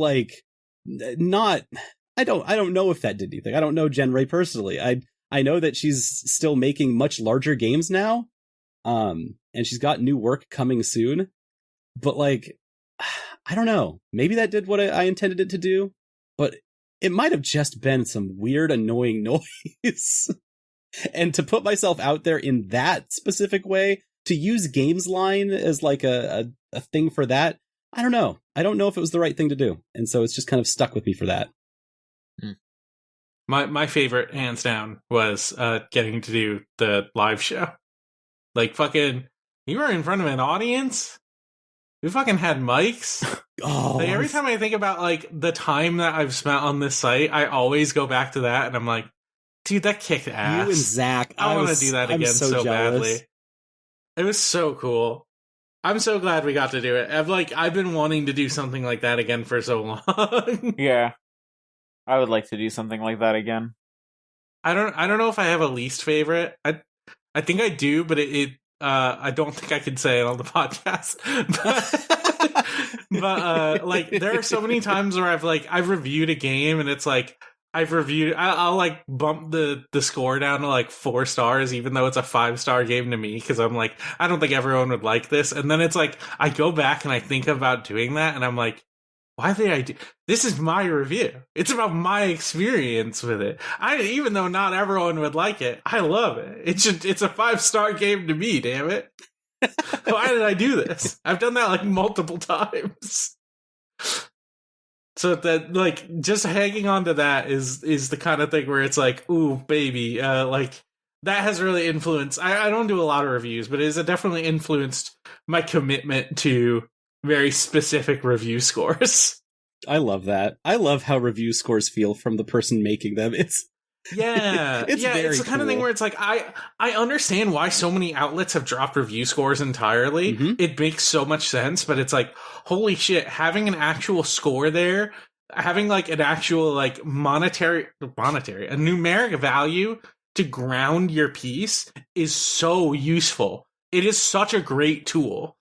not. I don't know if that did anything. I don't know Jen Ray personally. I know that she's still making much larger games now, and she's got new work coming soon. But I don't know. Maybe that did what I intended it to do, but it might have just been some weird, annoying noise. And to put myself out there in that specific way, to use Gamesline as a thing for that, I don't know. I don't know if it was the right thing to do. And so it's just kind of stuck with me for that. My favorite, hands down, was getting to do the live show. Fucking, you were in front of an audience? We fucking had mics? Oh, every time I think about, the time that I've spent on this site, I always go back to that, and I'm like, dude, that kicked ass. You and Zach. I want to do that again so badly. It was so cool. I'm so glad we got to do it. I've been wanting to do something like that again for so long. Yeah. I would like to do something like that again. I don't know if I have a least favorite. I think I do, but I don't think I can say it on the podcast. but like there are so many times where I've reviewed a game and it's like I'll like bump the score down to like 4 stars, even though it's a 5-star game to me, because I'm like, I don't think everyone would like this. And then it's like I go back and I think about doing that, and I'm like, why did I do this? Is my review. It's about my experience with it. Even though not everyone would like it, I love it. It's a 5-star game to me, damn it. Why did I do this? I've done that like multiple times. So that like just hanging on to that is the kind of thing where it's like, ooh, baby, like that has really influenced. I don't do a lot of reviews, but it has definitely influenced my commitment to very specific review scores. I love that. I love how review scores feel from the person making them. It's it's the kind of thing where it's like I understand why so many outlets have dropped review scores entirely. Mm-hmm. It makes so much sense, but it's like, holy shit, having an actual score there, having like an actual like monetary a numeric value to ground your piece is so useful. It is such a great tool.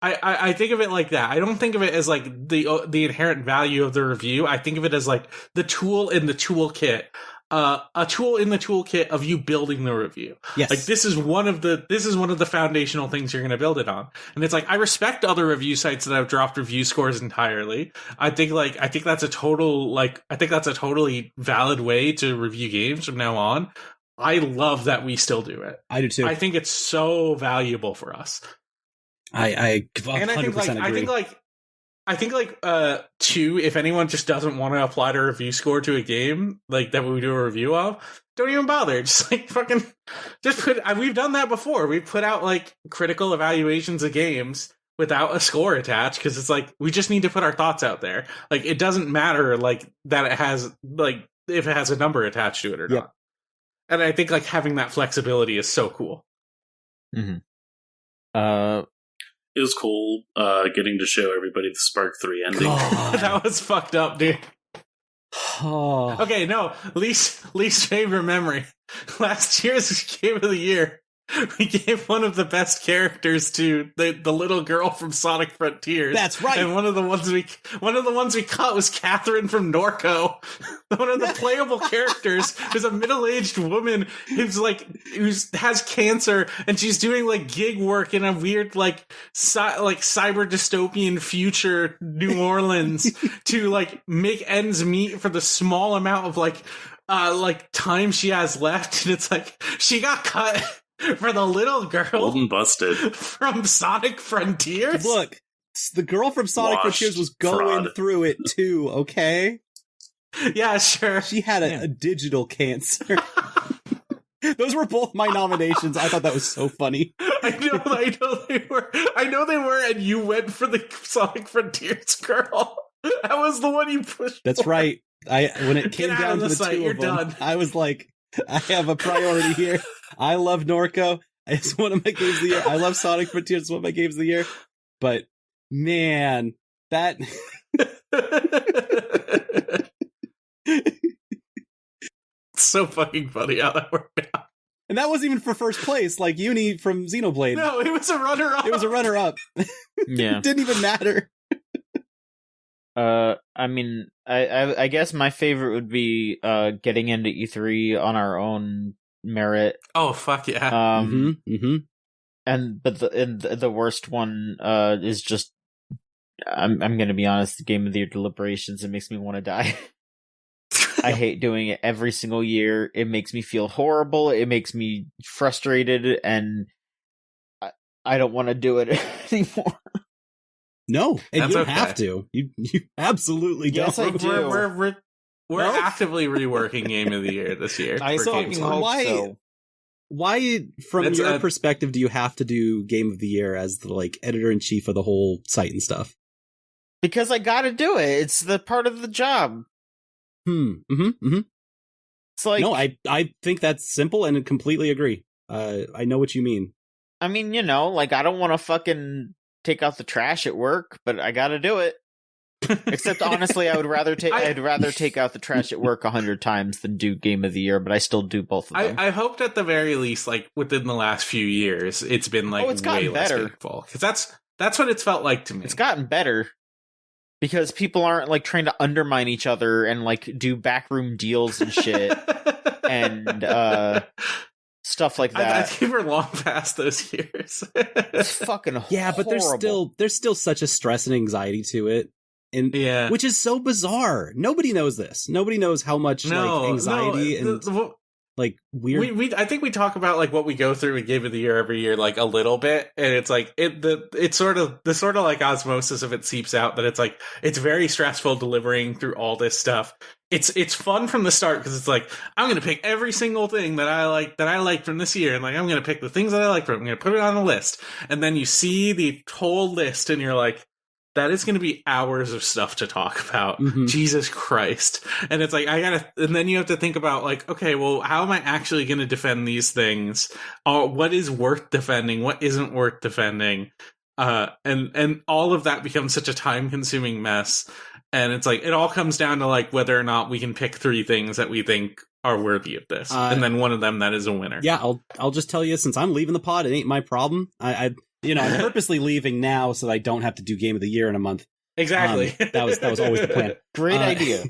I think of it like that. I don't think of it as like the inherent value of the review. I think of it as like the tool in the toolkit, a tool in the toolkit of you building the review. Yes. Like this is one of the foundational things you're going to build it on. And it's like, I respect other review sites that have dropped review scores entirely. I think that's a totally valid way to review games from now on. I love that we still do it. I do too. I think it's so valuable for us. I 100% agree. I think two, if anyone just doesn't want to apply to review score to a game like that we do a review of, don't even bother. Just like fucking just put. We've done that before. We've put out like critical evaluations of games without a score attached, because it's like we just need to put our thoughts out there. Like it doesn't matter like that it has like if it has a number attached to it or not. And I think like having that flexibility is so cool. Mm-hmm. It was cool getting to show everybody the Spark 3 ending. That was fucked up, dude. Okay, no, least favorite memory. Last year's Game of the Year, we gave one of the best characters to the little girl from Sonic Frontiers. That's right. And one of the ones we caught was Catherine from Norco. One of the playable characters is a middle-aged woman who has cancer, and she's doing like gig work in a weird like cyber dystopian future New Orleans to like make ends meet for the small amount of like time she has left. And it's like she got cut for the little girl Golden busted from Sonic Frontiers. Look, the girl from Sonic Frontiers was going through it too, okay? Yeah, sure. She had a digital cancer. Those were both my nominations. I thought that was so funny. I know they were, and you went for the Sonic Frontiers girl. That was the one you pushed. That's for. right. When it came down to the site, two you're of them, done. I was like, I have a priority here. I love Norco. It's one of my games of the year. I love Sonic Frontiers. It's one of my games of the year. But man, that it's so fucking funny how that worked out. And that wasn't even for first place, like Uni from Xenoblade. No, it was a runner-up. It was a runner-up. Yeah. It didn't even matter. I mean, I guess my favorite would be getting into E3 on our own merit. Oh fuck yeah! And the worst one is just I'm gonna be honest. The Game of the Year deliberations. It makes me want to die. I hate doing it every single year. It makes me feel horrible. It makes me frustrated, and I don't want to do it anymore. No, and That's you don't okay. have to. You absolutely don't. Yes, I do. We're No? actively reworking Game of the Year this year. I for fucking Gamesline. hope Why, from That's your a- perspective, do you have to do Game of the Year as the like editor-in-chief of the whole site and stuff? because I gotta do it. It's the part of the job. It's like, No, I think that's simple and completely agree. I know what you mean. I mean, like I don't want to fucking take out the trash at work, but I gotta do it. Except honestly, I'd rather take out the trash at work 100 times than do Game of the Year, but I still do both of them. I hoped at the very least, like within the last few years, it's been like it's gotten way less better. painful. Because that's what it's felt like to me. It's gotten better because people aren't like trying to undermine each other and like do backroom deals and shit and stuff like that. I think we're long past those years. It's fucking Yeah, but there's still such a stress and anxiety to it. And yeah, which is so bizarre. Nobody knows this. Nobody knows how much like anxiety and like weird. I think we talk about like what we go through in Game of the Year every year, like a little bit, and it's like it's sort of like osmosis of it seeps out that it's like it's very stressful delivering through all this stuff. It's fun from the start because it's like I'm gonna pick every single thing that I like from this year, and like I'm gonna pick the things that I like from it. I'm gonna put it on a list, and then you see the whole list, and you're like, that is going to be hours of stuff to talk about. Mm-hmm. Jesus Christ. And it's like, and then you have to think about like, okay, well, how am I actually going to defend these things? What is worth defending? What isn't worth defending? And all of that becomes such a time consuming mess. And it's like, it all comes down to like whether or not we can pick 3 things that we think are worthy of this. And then one of them that is a winner. Yeah. I'll just tell you, since I'm leaving the pod, it ain't my problem. I'm purposely leaving now so that I don't have to do Game of the Year in a month. Exactly. That was always the plan. Great idea.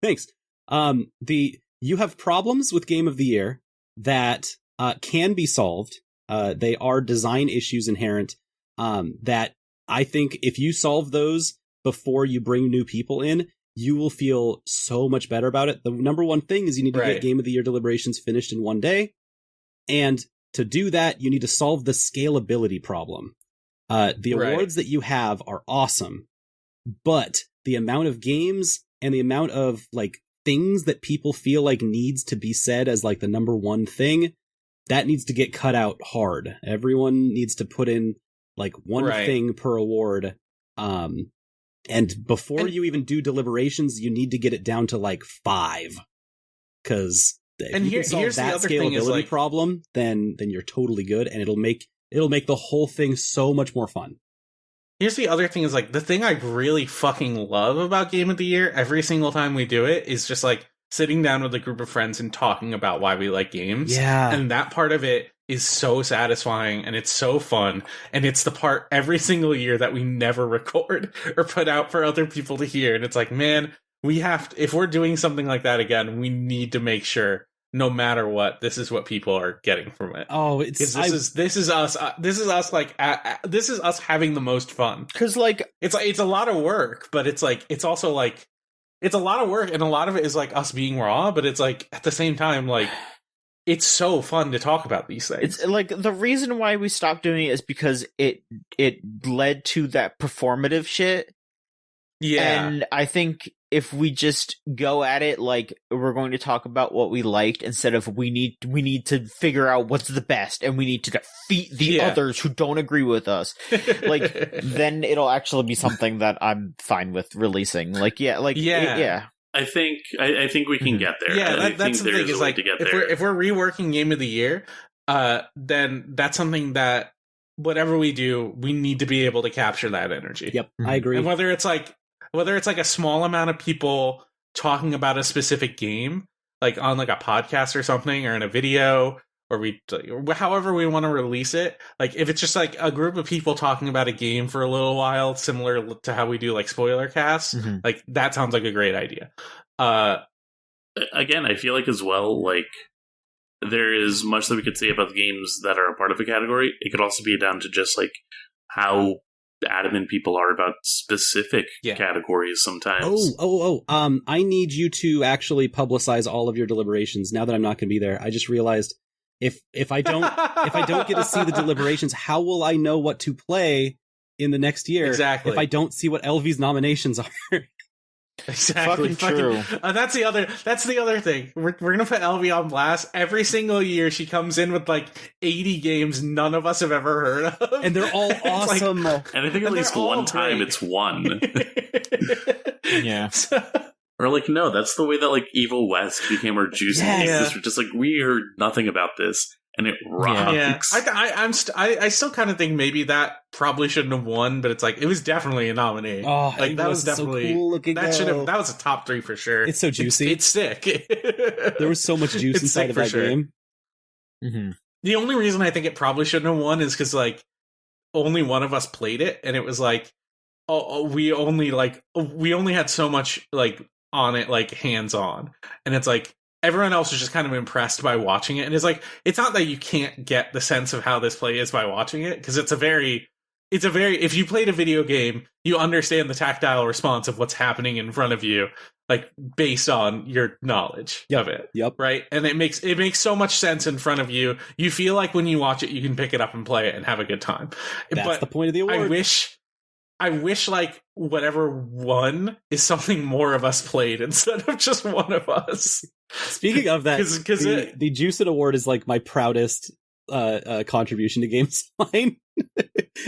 Thanks. You have problems with Game of the Year that can be solved. They are design issues inherent that I think if you solve those before you bring new people in, you will feel so much better about it. The number one thing is you need to get Game of the Year deliberations finished in one day. And to do that, you need to solve the scalability problem. The awards that you have are awesome, but the amount of games and the amount of like things that people feel like needs to be said as like the number one thing, that needs to get cut out hard. Everyone needs to put in like one thing per award. And before you even do deliberations, you need to get it down to like 5. Because if you can solve that scalability problem, then you're totally good, and it'll make the whole thing so much more fun. Here's the other thing is like the thing I really fucking love about Game of the Year every single time we do it is just like sitting down with a group of friends and talking about why we like games. Yeah. And that part of it is so satisfying and it's so fun. And it's the part every single year that we never record or put out for other people to hear. And it's like, man, we have to, if we're doing something like that again, we need to make sure no matter what, this is what people are getting from it. Oh, this is us having the most fun. Because like it's a lot of work, but it's like it's also like it's a lot of work, and a lot of it is like us being raw. But it's like at the same time, like it's so fun to talk about these things. It's like the reason why we stopped doing it is because it led to that performative shit. Yeah, and I think if we just go at it like we're going to talk about what we liked instead of we need to figure out what's the best and we need to defeat the others who don't agree with us, like then it'll actually be something that I'm fine with releasing. I think we can get there. Yeah, that's the thing is like if we're reworking Game of the Year, then that's something that whatever we do, we need to be able to capture that energy. Yep, I agree. And whether it's like a small amount of people talking about a specific game, like on like a podcast or something, or in a video, or however we want to release it. Like if it's just like a group of people talking about a game for a little while, similar to how we do like spoiler casts, like that sounds like a great idea. Again, I feel like as well, like there is much that we could say about the games that are a part of a category. It could also be down to just like how adamant people are about specific categories sometimes. I need you to actually publicize all of your deliberations now that I'm not going to be there. I just realized if I don't get to see the deliberations, how will I know what to play in the next year? Exactly. If I don't see what LV's nominations are. Exactly. True. That's the other thing. We're gonna put LV on blast. Every single year she comes in with like 80 games none of us have ever heard of, and they're all awesome. Like, and I think at least one time it's won. Yeah. Or like, no, that's the way that like Evil West became our juicy. Yes. We're just like, we heard nothing about this, and it rocks. I still kind of think maybe that probably shouldn't have won, but it's like it was definitely a nominee. Oh, like that was definitely so cool looking. That was a top 3 for sure. It's so juicy. It's sick. There was so much juice inside of that game. Mm-hmm. The only reason I think it probably shouldn't have won is because like only one of us played it, and it was like we only had so much like on it, like hands on, and it's like everyone else was just kind of impressed by watching it. And it's like it's not that you can't get the sense of how this play is by watching it, because it's a very if you played a video game, you understand the tactile response of what's happening in front of you, like based on your knowledge of it. Yep. Right. And it makes so much sense in front of you. You feel like when you watch it, you can pick it up and play it and have a good time. That's the point of the award. I wish like whatever won is something more of us played instead of just one of us. Speaking of that, the Juice It Award is like my proudest contribution to Gamesline.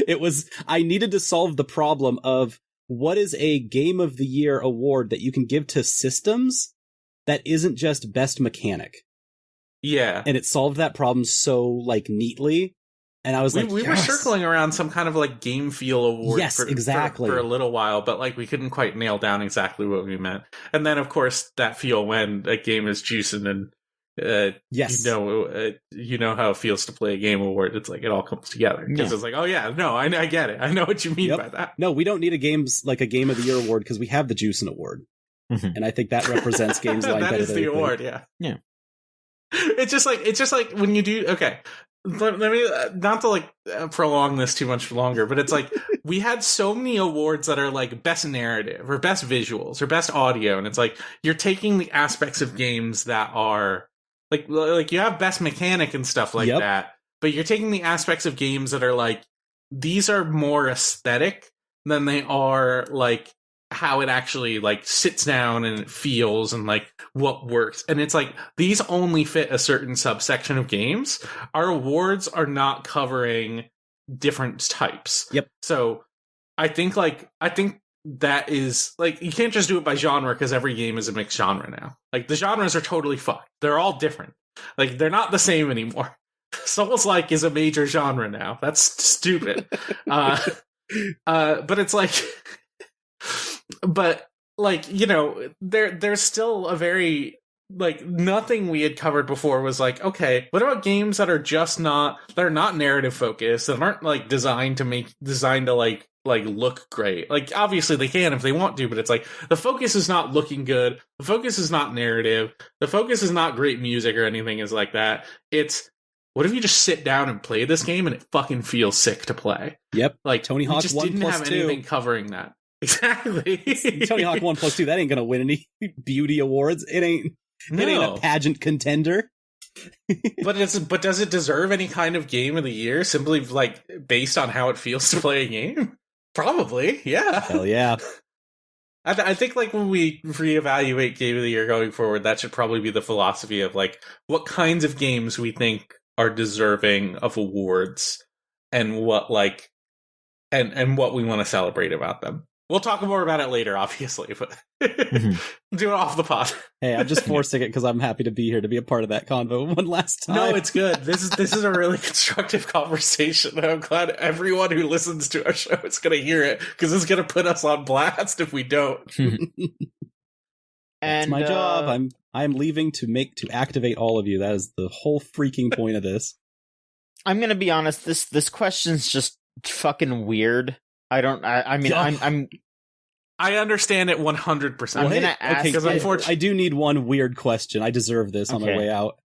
It was, I needed to solve the problem of what is a Game of the Year award that you can give to systems that isn't just best mechanic. Yeah. And it solved that problem so like neatly. And I was we were circling around some kind of like game feel award exactly. for a little while, but like we couldn't quite nail down exactly what we meant. And then of course that feel when a game is juicing and yes, you know how it feels to play a game award. It's like it all comes together because it's like, oh yeah, no, I get it. I know what you mean by that. No, we don't need a Game of the Year award because we have the Juicing Award, and I think that represents Gamesline. That is the award. Yeah. It's just like when you do Let me not to like prolong this too much longer, but it's like we had so many awards that are like best narrative or best visuals or best audio, and it's like you're taking the aspects of games that are like you have best mechanic and stuff like that, but you're taking the aspects of games that are like these are more aesthetic than they are like how it actually like sits down and it feels and like what works. And it's like these only fit a certain subsection of games. Our awards are not covering different types. Yep. So I think that is like you can't just do it by genre because every game is a mixed genre now. Like the genres are totally fucked. They're all different. Like they're not the same anymore. Souls-like is a major genre now. That's stupid. But it's like but like, you know, there's still a very like nothing we had covered before was like, okay, what about games that are just they're not narrative focused, that aren't like designed to like look great. Like obviously they can if they want to, but it's like the focus is not looking good, the focus is not narrative, the focus is not great music or anything is like that. It's what if you just sit down and play this game and it fucking feels sick to play? Yep. Like Tony Hawk just 1 didn't plus have 2. anything covering that. Exactly. Tony Hawk 1 plus 2, that ain't gonna win any beauty awards. It ain't a pageant contender. But does it deserve any kind of Game of the Year simply like based on how it feels to play a game? Probably, yeah. Hell yeah. I think like when we reevaluate Game of the Year going forward, that should probably be the philosophy of like what kinds of games we think are deserving of awards and what like and what we want to celebrate about them. We'll talk more about it later, obviously, but do it off the pod. Hey, I'm just forcing it because I'm happy to be here to be a part of that convo one last time. No, it's good. This is a really constructive conversation. I'm glad everyone who listens to our show is going to hear it because it's going to put us on blast if we don't. That's my job. I'm leaving to activate all of you. That is the whole freaking point of this. I'm going to be honest. This question's just fucking weird. I understand it 100%. I'm gonna ask because I do need one weird question. I deserve this on my way out.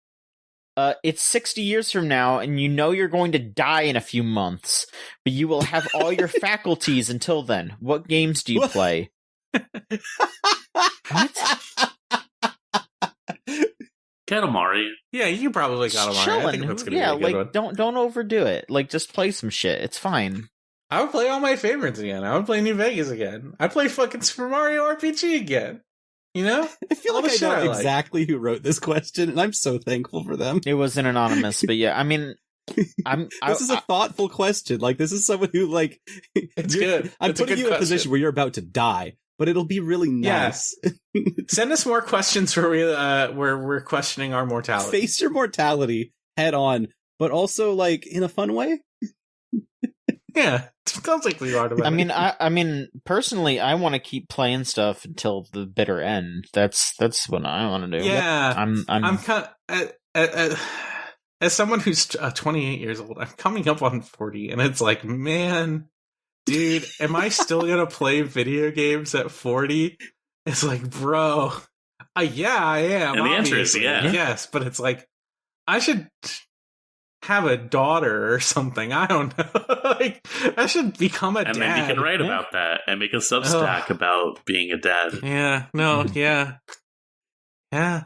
It's 60 years from now, and you know you're going to die in a few months, but you will have all your faculties until then. What games do you play? What? Get a Mario. Yeah, you probably got a Mario. I think that's gonna be a good one. Don't overdo it. Like, just play some shit. It's fine. I would play all my favorites again. I would play New Vegas again. I'd play fucking Super Mario RPG again. You know? I feel like I know exactly who wrote this question, and I'm so thankful for them. It was an anonymous, but yeah, I mean, this is a thoughtful question. Like, this is someone who, like, it's good. I'm putting you in a position where you're about to die, but it'll be really nice. Yeah. Send us more questions where we're questioning our mortality. Face your mortality head on. but also like in a fun way. Yeah, it sounds like we are. I mean, personally, I want to keep playing stuff until the bitter end. That's what I want to do. Yeah, I'm kind of, as someone who's 28 years old, I'm coming up on 40, and it's like, man, dude, am I still gonna play video games at 40? It's like, bro, yeah, I am. And the answer is yes, but it's like, I should have a daughter or something. I don't know. Like, I should become a dad. And then you can write about that and make a Substack about being a dad. Yeah, no, yeah. Yeah.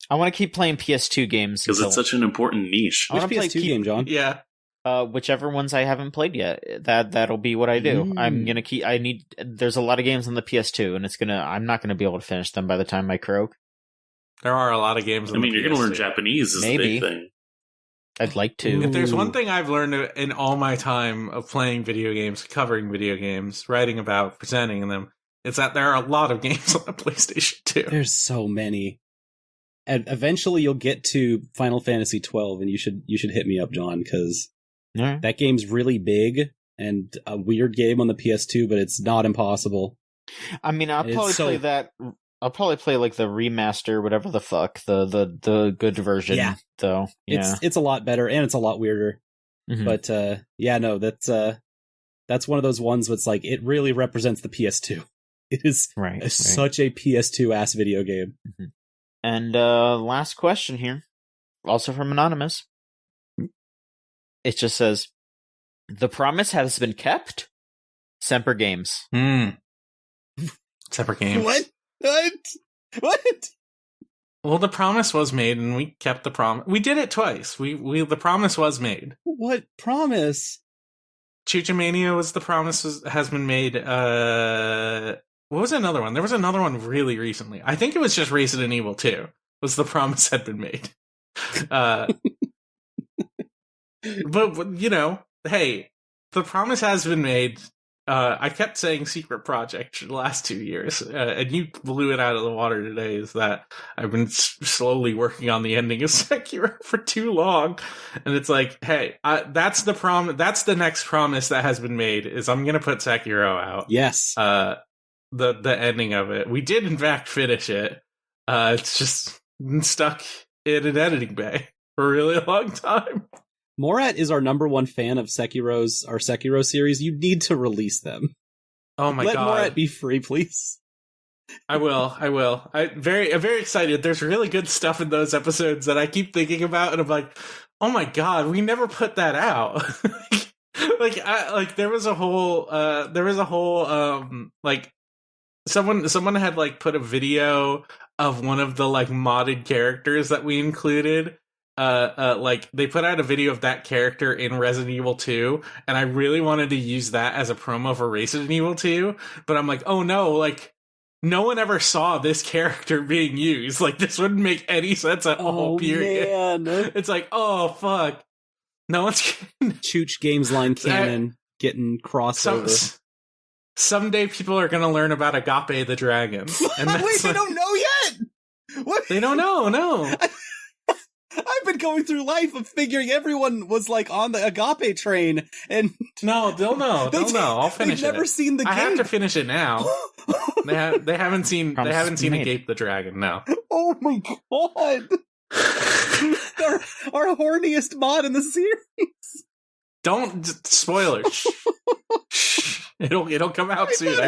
I want to keep playing PS2 games because it's such an important niche. Which PS2 game, John? Yeah. Whichever ones I haven't played yet. That'll be what I do. I'm gonna keep. There's a lot of games on the PS2, and I'm not gonna be able to finish them by the time I croak. There are a lot of games. You're gonna learn Japanese is the big thing. I'd like to. If there's one thing I've learned in all my time of playing video games, covering video games, writing about, presenting them, it's that there are a lot of games on the PlayStation 2. There's so many. And eventually you'll get to Final Fantasy 12, and you should hit me up, John, because that game's really big and a weird game on the PS2, but it's not impossible. I mean, I'll probably play that. I'll probably play like the remaster, whatever the fuck, the good version. Yeah, though. Yeah, it's a lot better and it's a lot weirder. Mm-hmm. But that's one of those ones that's like it really represents the PS2. It is such a PS2 ass video game. Mm-hmm. And last question here, also from Anonymous. It just says, "The promise has been kept." Semper Games. Semper Games. What? Well, the promise was made, and we kept the promise. We did it twice. The promise was made. What promise? Chuchamania was the promise has been made. What was another one? There was another one really recently. I think it was just Resident Evil 2. Was the promise had been made. But hey, the promise has been made. I kept saying secret project for the last 2 years, and you blew it out of the water today, is that I've been slowly working on the ending of Sekiro for too long. And it's like, hey, that's the next promise that has been made, is I'm going to put Sekiro out. Yes. The ending of it. We did, in fact, finish it. It's just stuck in an editing bay for a really long time. Morat is our number one fan of our Sekiro series. You need to release them. Oh my god. Let Morat be free, please. I will. I'm very excited. There's really good stuff in those episodes that I keep thinking about, and I'm like, oh my god, we never put that out. There was a whole someone had like put a video of one of the like modded characters that we included. They put out a video of that character in Resident Evil 2, and I really wanted to use that as a promo for Resident Evil 2, but I'm like, oh no, like, no one ever saw this character being used. Like, this wouldn't make any sense at all, period. Man. It's like, oh, fuck. No one's Chooch Gamesline canon getting crossover. Someday people are going to learn about Agape the Dragon. And wait, they don't know yet? What? They don't know, no. I've been going through life of figuring everyone was like on the Agape train, and no, they'll know. I'll finish it. They've never seen the game. I have to finish it now. They haven't seen Agape the Dragon. No. Oh my god! our horniest mod in the series. Don't spoilers. It'll come out soon.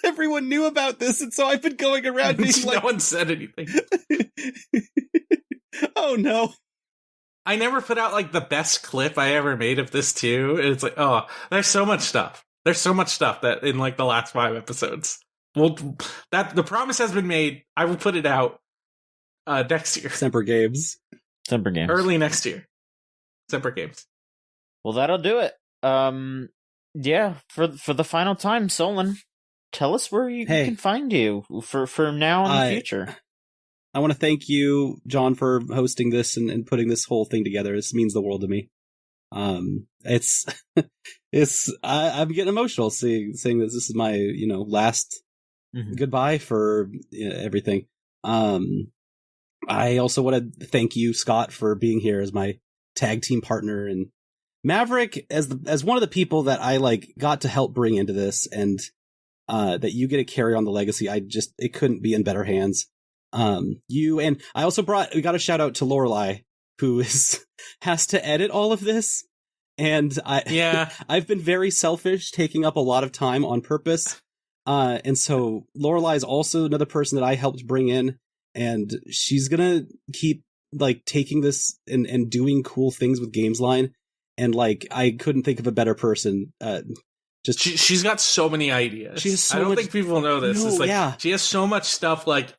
Everyone knew about this, and so I've been going around being like, no one said anything. Oh no. I never put out like the best clip I ever made of this too. And it's like, oh, there's so much stuff. There's so much stuff that in like the last 5 episodes. Well, that the promise has been made. I will put it out next year. Semper Games. Early next year. Semper Games. Well, that'll do it. Yeah, for the final time, Solon, tell us where you can find you for now and the future. I want to thank you, John, for hosting this and putting this whole thing together. This means the world to me. I'm getting emotional saying that this is my, last goodbye for everything. I also want to thank you, Scott, for being here as my tag team partner, and Maverick as one of the people that I like got to help bring into this, and that you get to carry on the legacy. It couldn't be in better hands. You and I also we got a shout out to Lorelei, who has to edit all of this. And I've been very selfish, taking up a lot of time on purpose. And so Lorelei is also another person that I helped bring in, and she's gonna keep like taking this and doing cool things with Gamesline. And like, I couldn't think of a better person. She's got so many ideas. She has so I don't much... think people know this. No, it's like she has so much stuff like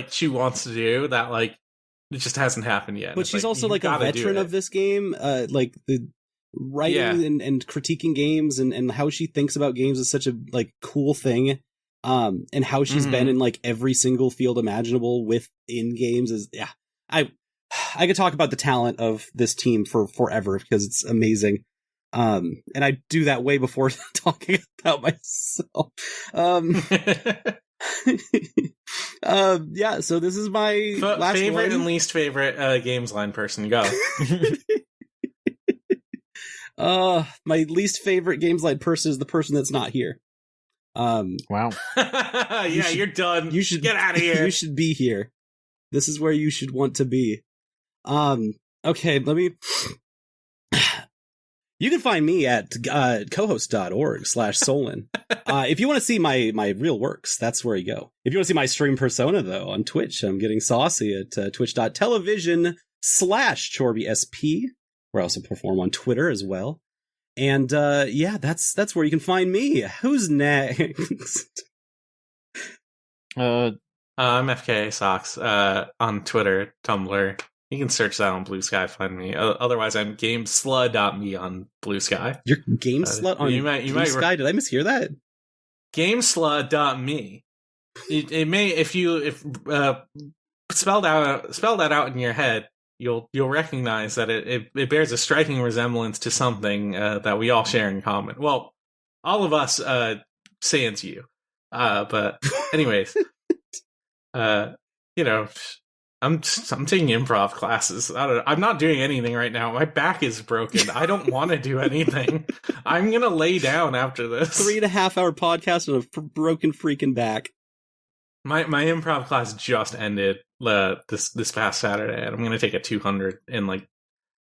she wants to do that like it just hasn't happened yet. But it's she's like, also like a veteran of this game. Like the writing and critiquing games and how she thinks about games is such a like cool thing. And how she's been in like every single field imaginable within games is I could talk about the talent of this team for forever because it's amazing. And I do that way before talking about myself. So this is my last favorite one. and least favorite Gamesline person. Go. My least favorite Gamesline person is the person that's not here. Wow. You're done. You should get out of here. You should be here. This is where you should want to be. Okay, let me... You can find me at cohost.org/Solon. If you want to see my real works, that's where you go. If you want to see my stream persona, though, on Twitch, I'm getting saucy at twitch.television/ChorbySP, where I also perform on Twitter as well. And that's where you can find me. Who's next? I'm FK Socks on Twitter, Tumblr. You can search that on Blue Sky, find me. Otherwise, I'm gameslut.me on Blue Sky. You're GameSlut on Blue Sky? Did I mishear that? Gameslut.me. It may, if spell that out in your head, you'll recognize that it bears a striking resemblance to something that we all share in common. Well, all of us, sans you. But anyways, I'm taking improv classes. I'm not doing anything right now. My back is broken. I don't want to do anything. I'm gonna lay down after this 3.5 hour podcast with a broken freaking back. My improv class just ended this past Saturday, and I'm gonna take a 200 in like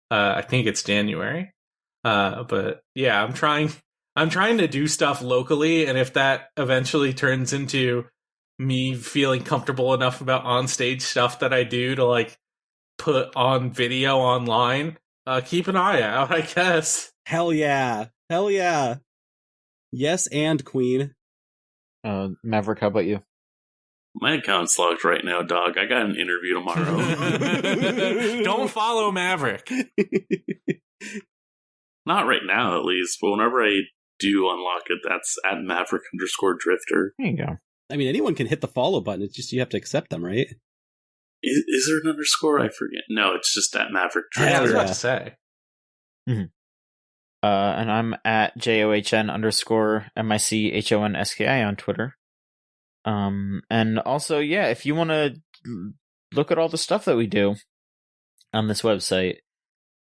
I think it's January. But yeah, I'm trying to do stuff locally, and if that eventually turns into me feeling comfortable enough about on-stage stuff that I do to, like, put on video online, keep an eye out, I guess. Hell yeah. Hell yeah. Yes, and Queen. Maverick, how about you? My account's locked right now, dog. I got an interview tomorrow. Don't follow Maverick. Not right now, at least. But whenever I do unlock it, that's at Maverick_Drifter. There you go. I mean, anyone can hit the follow button. It's just you have to accept them, right? Is there an underscore? I forget. No, it's just at Maverick Drifter. Yeah, I was about to say. Mm-hmm. And I'm at JOHN_MICHONSKI on Twitter. And also, yeah, if you want to look at all the stuff that we do on this website,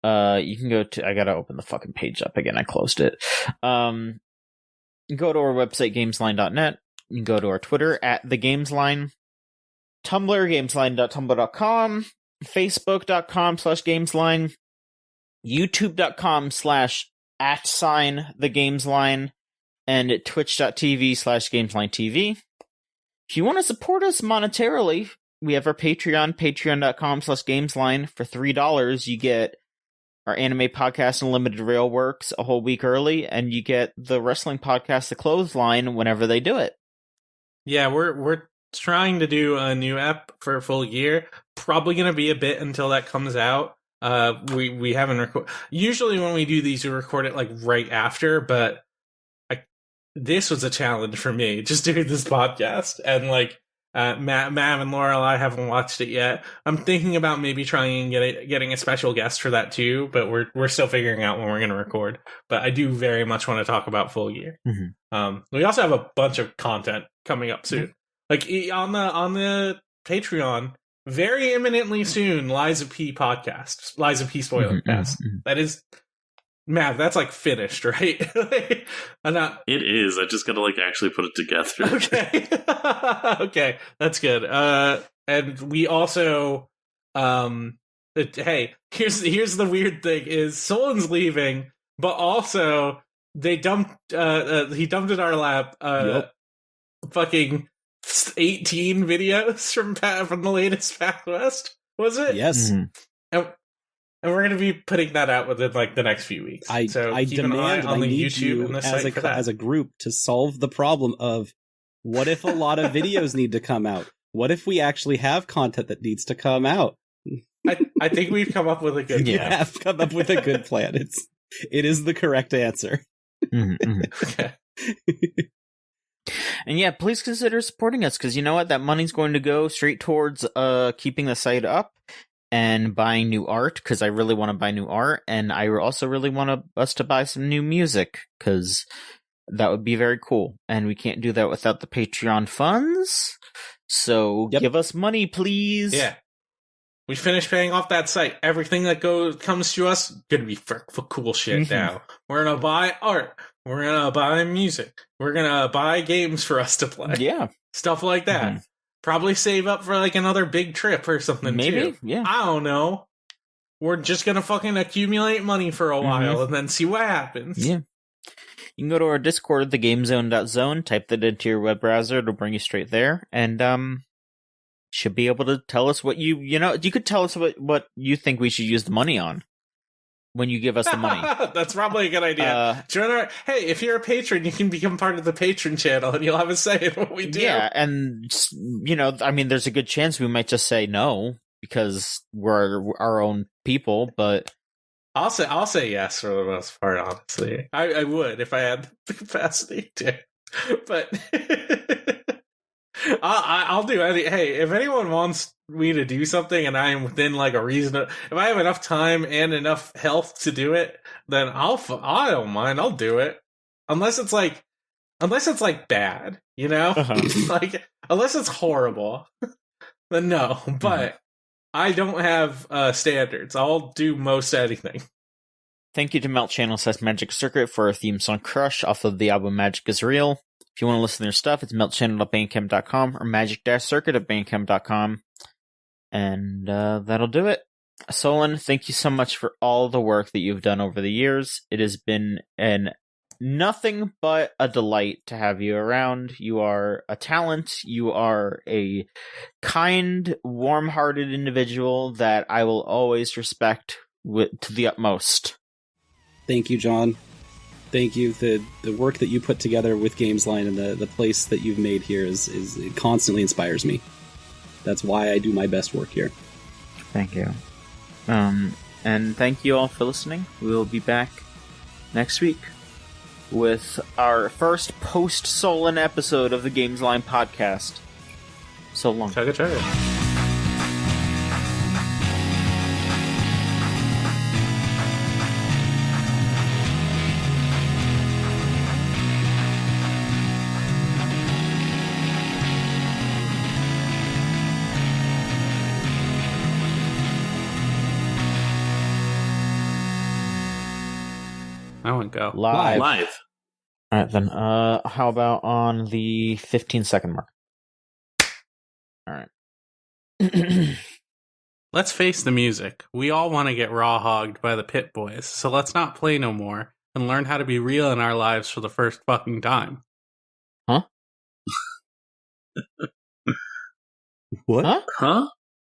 you can go to... I gotta open the fucking page up again. I closed it. Go to our website, gamesline.net. You can go to our Twitter at the Gamesline, Tumblr, gamesline.tumblr.com, facebook.com/Gamesline, youtube.com/@the and twitch.tv/GameslineTV. If you want to support us monetarily, we have our Patreon, patreon.com/Gamesline. For $3, you get our anime podcast Unlimited Rail Works a whole week early, and you get the wrestling podcast The Clothesline whenever they do it. Yeah, we're trying to do a new app for a full year. Probably going to be a bit until that comes out. We haven't recorded. Usually when we do these, we record it like right after. But this was a challenge for me, just doing this podcast. And like Mav and Laurel, I haven't watched it yet. I'm thinking about maybe trying and getting a special guest for that too. But we're still figuring out when we're going to record. But I do very much want to talk about Full Gear. Mm-hmm. We also have a bunch of content coming up soon. Like on the Patreon, very imminently soon, Liza P podcast, Liza P spoiler cast. That is, Mav, that's like finished, right? I'm not. It is. I just gotta like actually put it together. Okay. Okay, that's good. And we also, hey, here's the weird thing: is Solon's leaving, but also they dumped. He dumped in our lap. Fucking 18 videos from the latest Path West. Was it? Yes. And we're going to be putting that out within like the next few weeks. I keep an eye demand on I the need YouTube you and the site for that. as a group to solve the problem of what if a lot of videos need to come out? What if we actually have content that needs to come out? I think we've come up with a good plan. You have come up with a good plan. It is the correct answer. Okay. And yeah, please consider supporting us, because you know what? That money's going to go straight towards keeping the site up and buying new art, because I really want to buy new art, and I also really want us to buy some new music, because that would be very cool. And we can't do that without the Patreon funds, so give us money, please. Yeah. We finished paying off that site. Everything that comes to us gonna be for cool shit now. We're gonna buy art. We're gonna buy music. We're gonna buy games for us to play. Yeah. Stuff like that. Probably save up for like another big trip or something. Maybe, too. yeah. I don't know. We're just gonna fucking accumulate money for a while and then see what happens. Yeah. You can go to our Discord, thegamezone.zone, type that into your web browser, it'll bring you straight there, and should be able to tell us what you could tell us what you think we should use the money on when you give us the money. That's probably a good idea. Hey, if you're a patron, you can become part of the patron channel and you'll have a say in what we do. Yeah, and there's a good chance we might just say no because we're our own people, but I'll say yes for the most part, honestly. I would if I had the capacity to. But I'll do any. Hey, if anyone wants me to do something and I am within like a reasonable, if I have enough time and enough health to do it, then I don't mind. I'll do it, unless it's like bad, like unless it's horrible, then no. But I don't have standards. I'll do most anything. Thank you to Melt Channel / Magic Circuit for our theme song Crush off of the album Magic is Real. If you want to listen to their stuff, it's meltchannel.bandcamp.com or magic-circuit@bandcamp.com. And that'll do it. Solon, thank you so much for all the work that you've done over the years. It has been nothing but a delight to have you around. You are a talent. You are a kind, warm-hearted individual that I will always respect to the utmost. Thank you, John. Thank you. The work that you put together with Gamesline and the place that you've made here it constantly inspires me. That's why I do my best work here. Thank you. And thank you all for listening. We'll be back next week with our first post-Solon episode of the Gamesline podcast. So long. Chugga. I wouldn't go. Live. All right, then. How about on the 15-second mark? All right. Let's face the music. We all want to get raw hogged by the Pit Boys, so let's not play no more and learn how to be real in our lives for the first fucking time. Huh? What? Huh?